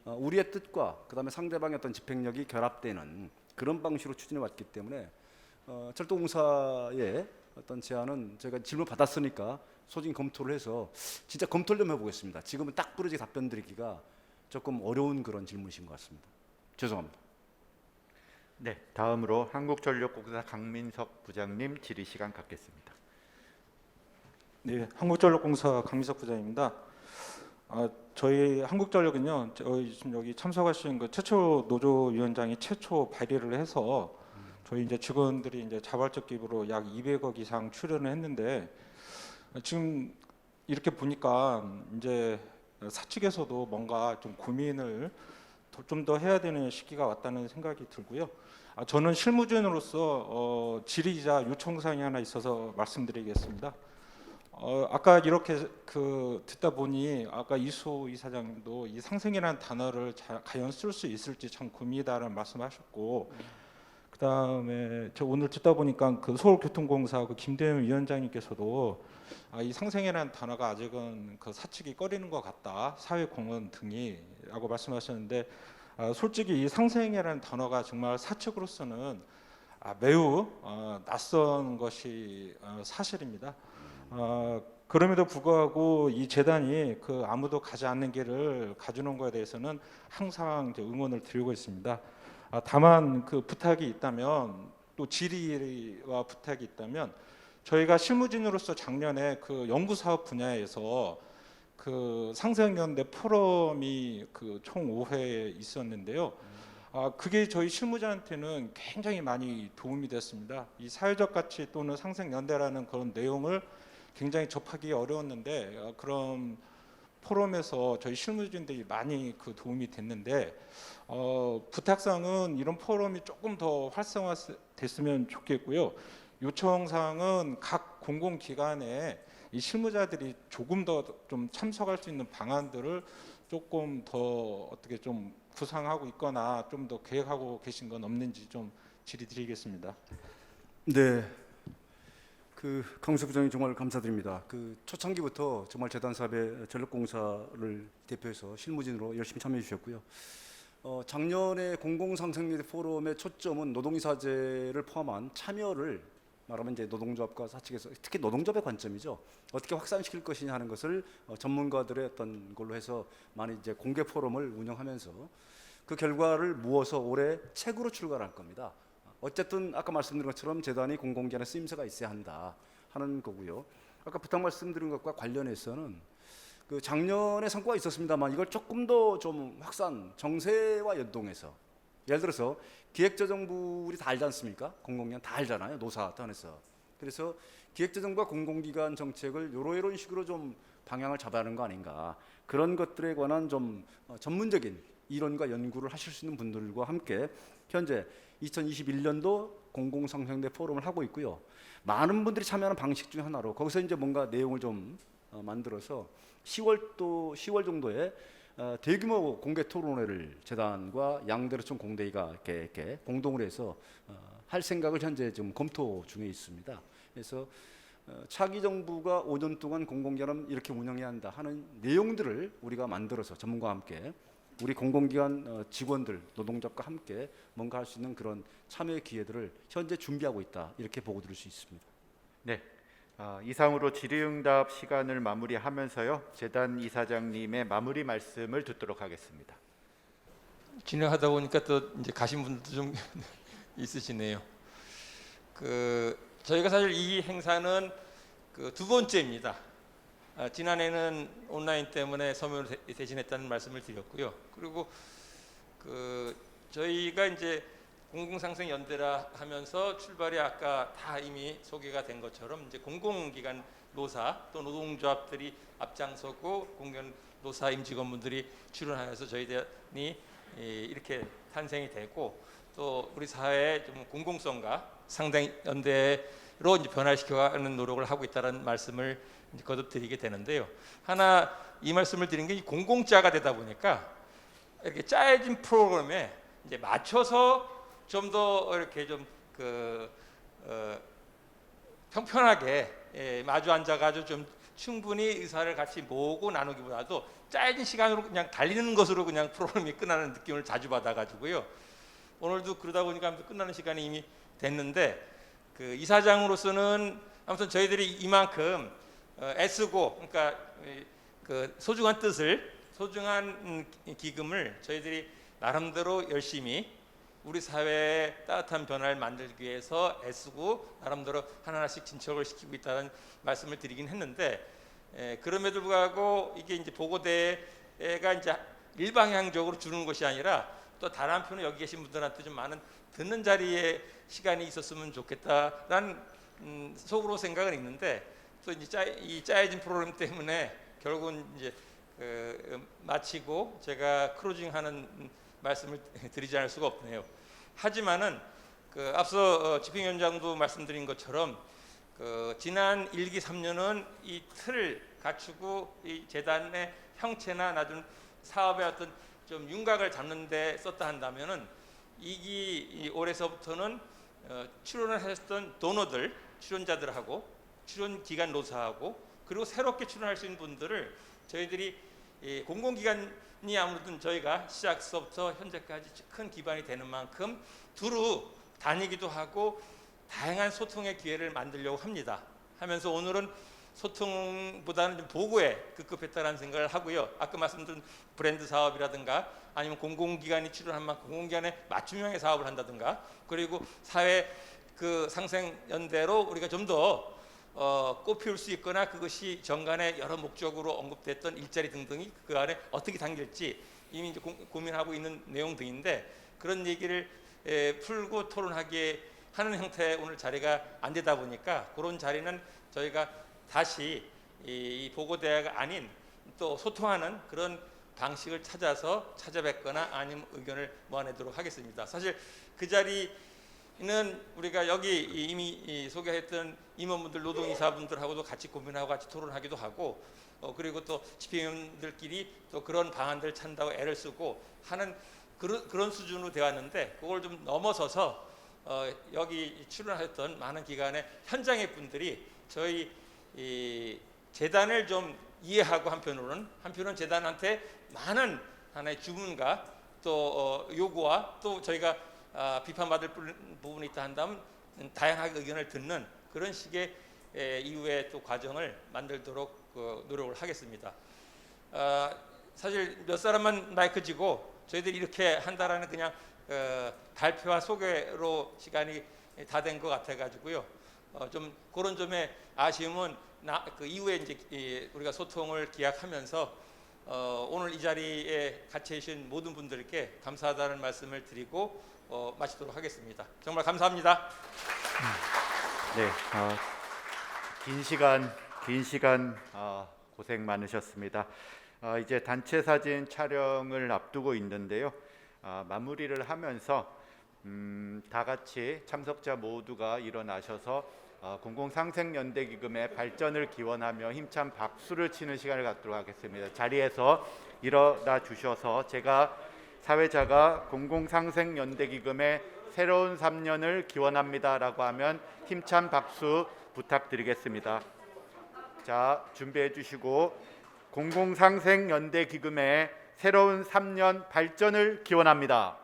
우리의 뜻과 그다음에 상대방의 어떤 집행력이 결합되는 그런 방식으로 추진해 왔기 때문에 철도공사의 어떤 제안은 저희가 질문 받았으니까 소진 검토를 해서 진짜 검토를 좀 해보겠습니다. 지금은 딱 부러지게 답변 드리기가 조금 어려운 그런 질문이신 것 같습니다. 죄송합니다. 네, 다음으로 한국전력공사 강민석 부장님 질의 시간 갖겠습니다. 네, 한국전력공사 강민석 부장입니다. 저희 한국전력은요, 지금 여기 참석하신 최초 노조위원장이 최초 발의를 해서 저희 이제 직원들이 이제 자발적 기부로 약 200억 이상 출연을 했는데 지금 이렇게 보니까 이제 사측에서도 뭔가 좀 고민을 좀 더 해야 되는 시기가 왔다는 생각이 들고요. 저는 실무진으로서 질의이자 요청사항이 하나 있어서 말씀드리겠습니다. 아까 이렇게 듣다 보니 아까 이수호 이사장님도 이 상생이라는 단어를 과연 쓸 수 있을지 참 고민이다라는 말씀하셨고 그다음에 저 오늘 듣다 보니까 그 서울교통공사 그 김대현 위원장님께서도 이 상생이라는 단어가 아직은 그 사측이 꺼리는 것 같다, 사회공헌 등이라고 말씀하셨는데 솔직히 이 상생이라는 단어가 정말 사측으로서는 매우 낯선 것이 사실입니다. 그럼에도 불구하고 이 재단이 그 아무도 가지 않는 길을 가주는 것에 대해서는 항상 이제 응원을 드리고 있습니다. 다만 그 부탁이 있다면, 또 질의와 부탁이 있다면, 저희가 실무진으로서 작년에 그 연구 사업 분야에서 그 상생연대 포럼이 그 총 5회 있었는데요. 그게 저희 실무자한테는 굉장히 많이 도움이 됐습니다. 이 사회적 가치 또는 상생연대라는 그런 내용을 굉장히 접하기 어려웠는데 그런 포럼에서 저희 실무진들이 많이 그 도움이 됐는데 부탁사항은 이런 포럼이 조금 더 활성화됐으면 좋겠고요. 요청사항은 각 공공기관에 이 실무자들이 조금 더 좀 참석할 수 있는 방안들을 조금 더 어떻게 좀 구상하고 있거나 좀 더 계획하고 계신 건 없는지 좀 질의드리겠습니다. 네, 그 강수석 부장님 정말 감사드립니다. 그 초창기부터 정말 재단 사업에 전력공사를 대표해서 실무진으로 열심히 참여해 주셨고요. 작년에 공공상생연대 포럼의 초점은 노동이사제를 포함한 참여를 말하면 이제 노동조합과 사측에서 특히 노동조합의 관점이죠. 어떻게 확산시킬 것이냐 하는 것을 전문가들의 어떤 걸로 해서 많이 이제 공개 포럼을 운영하면서 그 결과를 모아서 올해 책으로 출간할 겁니다. 어쨌든 아까 말씀드린 것처럼 재단이 공공기관에 쓰임새가 있어야 한다 하는 거고요. 아까 부탁 말씀드린 것과 관련해서는 그 작년에 성과가 있었습니다만 이걸 조금 더 좀 확산, 정세와 연동해서 예를 들어서 기획재정부 우리 다 알지 않습니까? 공공기관 다 알잖아요. 노사 단에서. 그래서 기획재정부와 공공기관 정책을 요런 식으로 좀 방향을 잡아야 하는 거 아닌가. 그런 것들에 관한 좀 전문적인 이론과 연구를 하실 수 있는 분들과 함께 현재 2021년도 공공상생연대 포럼을 하고 있고요. 많은 분들이 참여하는 방식 중에 하나로 거기서 이제 뭔가 내용을 좀 만들어서 10월 정도에 대규모 공개 토론회를 재단과 양대로청 공대위가 이렇게 공동으로 해서 할 생각을 현재 좀 검토 중에 있습니다. 그래서 차기 정부가 5년 동안 공공기관은 이렇게 운영해야 한다 하는 내용들을 우리가 만들어서 전문가와 함께 우리 공공기관 직원들, 노동조합과 함께 뭔가 할 수 있는 그런 참여 기회들을 현재 준비하고 있다. 이렇게 보고 드릴 수 있습니다. 네. 이상으로 질의응답 시간을 마무리하면서요. 재단 이사장님의 마무리 말씀을 듣도록 하겠습니다. 진행하다 보니까 또 이제 가신 분들도 좀 있으시네요. 저희가 사실 이 행사는 그 두 번째입니다. 지난해는 온라인 때문에 서면을 대신했다는 말씀을 드렸고요. 그리고 저희가 이제 공공상생연대라 하면서 출발이 아까 다 이미 소개가 된 것처럼 이제 공공기관 노사 또 노동조합들이 앞장서고 공공기관 노사 임직원분들이 출연하여서 저희들이 이렇게 탄생이 되고 또 우리 사회의 좀 공공성과 상생연대로 이제 변화시켜가는 노력을 하고 있다는 말씀을 이제 거듭드리게 되는데요. 하나 이 말씀을 드린 게 이 공공자가 되다 보니까 이렇게 짜여진 프로그램에 이제 맞춰서 좀 더 이렇게 좀 평편하게 마주 앉아가지고 좀 충분히 의사를 같이 모으고 나누기보다도 짜여진 시간으로 그냥 달리는 것으로 그냥 프로그램이 끝나는 느낌을 자주 받아가지고요. 오늘도 그러다 보니까 끝나는 시간이 이미 됐는데 이사장으로서는 아무튼 저희들이 이만큼 애쓰고 그러니까 소중한 뜻을 소중한 기금을 저희들이 나름대로 열심히 우리 사회의 따뜻한 변화를 만들기 위해서 애쓰고 나름대로 하나하나씩 진척을 시키고 있다는 말씀을 드리긴 했는데 그럼에도 불구하고 이게 이제 보고대가 이제 일방향적으로 주는 것이 아니라 또 다른 한편으로 여기 계신 분들한테 좀 많은 듣는 자리에 시간이 있었으면 좋겠다라는 속으로 생각은 있는데 또 이제 이 짜여진 프로그램 때문에 결국은 이제 마치고 제가 클로징하는 말씀을 드리지 않을 수가 없네요. 하지만은 앞서 집행위원장도 말씀드린 것처럼 지난 1기 3년은 이 틀을 갖추고 이 재단의 형체나 나중 사업의 어떤 좀 윤곽을 잡는 데 썼다 한다면은 이 올해서부터는 출연을 하셨던 도너들, 출연자들하고 출연 기간 노사하고 그리고 새롭게 출연할 수 있는 분들을 저희들이 공공기관이 아무래도 저희가 시작서부터 현재까지 큰 기반이 되는 만큼 두루 다니기도 하고 다양한 소통의 기회를 만들려고 합니다. 하면서 오늘은 소통보다는 좀 보고에 급급했다는 생각을 하고요. 아까 말씀드린 브랜드 사업이라든가 아니면 공공기관이 출연한 만큼 공공기관의 맞춤형의 사업을 한다든가 그리고 사회 그 상생연대로 우리가 좀 더 꽃피울 수 있거나 그것이 정관의 여러 목적으로 언급됐던 일자리 등등이 그 안에 어떻게 담길지 이미 이제 고민하고 있는 내용 등인데 그런 얘기를 풀고 토론하게 하는 형태의 오늘 자리가 안 되다 보니까 그런 자리는 저희가 다시 이 보고대화가 아닌 또 소통하는 그런 방식을 찾아서 찾아뵙거나 아니면 의견을 모아내도록 하겠습니다. 사실 그 자리는 우리가 여기 이미 소개했던 임원분들, 노동이사분들하고도 같이 고민하고 같이 토론하기도 하고 그리고 또 집행위원들끼리 또 그런 방안들을 찾는다고 애를 쓰고 하는 그런 수준으로 되었는데 그걸 좀 넘어서서 여기 출연하셨던 많은 기관의 현장의 분들이 저희 이 재단을 좀 이해하고 한편으로는 재단한테 많은 하나의 주문과 또 요구와 또 저희가 비판받을 부분이 있다 한다면 다양하게 의견을 듣는 그런 식의 이후의 또 과정을 만들도록 노력을 하겠습니다. 사실 몇 사람만 마이크 쥐고 저희들이 이렇게 한다라는 그냥 발표와 소개로 시간이 다 된 것 같아가지고요. 좀 그런 점의 아쉬움은 그 이후에 이제 우리가 소통을 기약하면서 오늘 이 자리에 같이 계신 모든 분들께 감사하다는 말씀을 드리고 마치도록 하겠습니다. 정말 감사합니다. 네, 긴 시간 고생 많으셨습니다. 이제 단체 사진 촬영을 앞두고 있는데요. 마무리를 하면서 다 같이 참석자 모두가 일어나셔서 공공상생연대기금의 발전을 기원하며 힘찬 박수를 치는 시간을 갖도록 하겠습니다. 자리에서 일어나 주셔서 제가 사회자가 공공상생연대기금의 새로운 3년을 기원합니다라고 하면 힘찬 박수 부탁드리겠습니다. 자, 준비해 주시고 공공상생연대기금의 새로운 3년 발전을 기원합니다.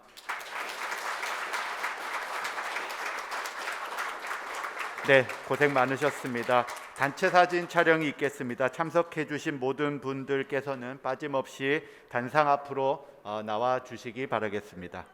네, 고생 많으셨습니다. 단체 사진 촬영이 있겠습니다. 참석해 주신 모든 분들께서는 빠짐없이 단상 앞으로 나와 주시기 바라겠습니다.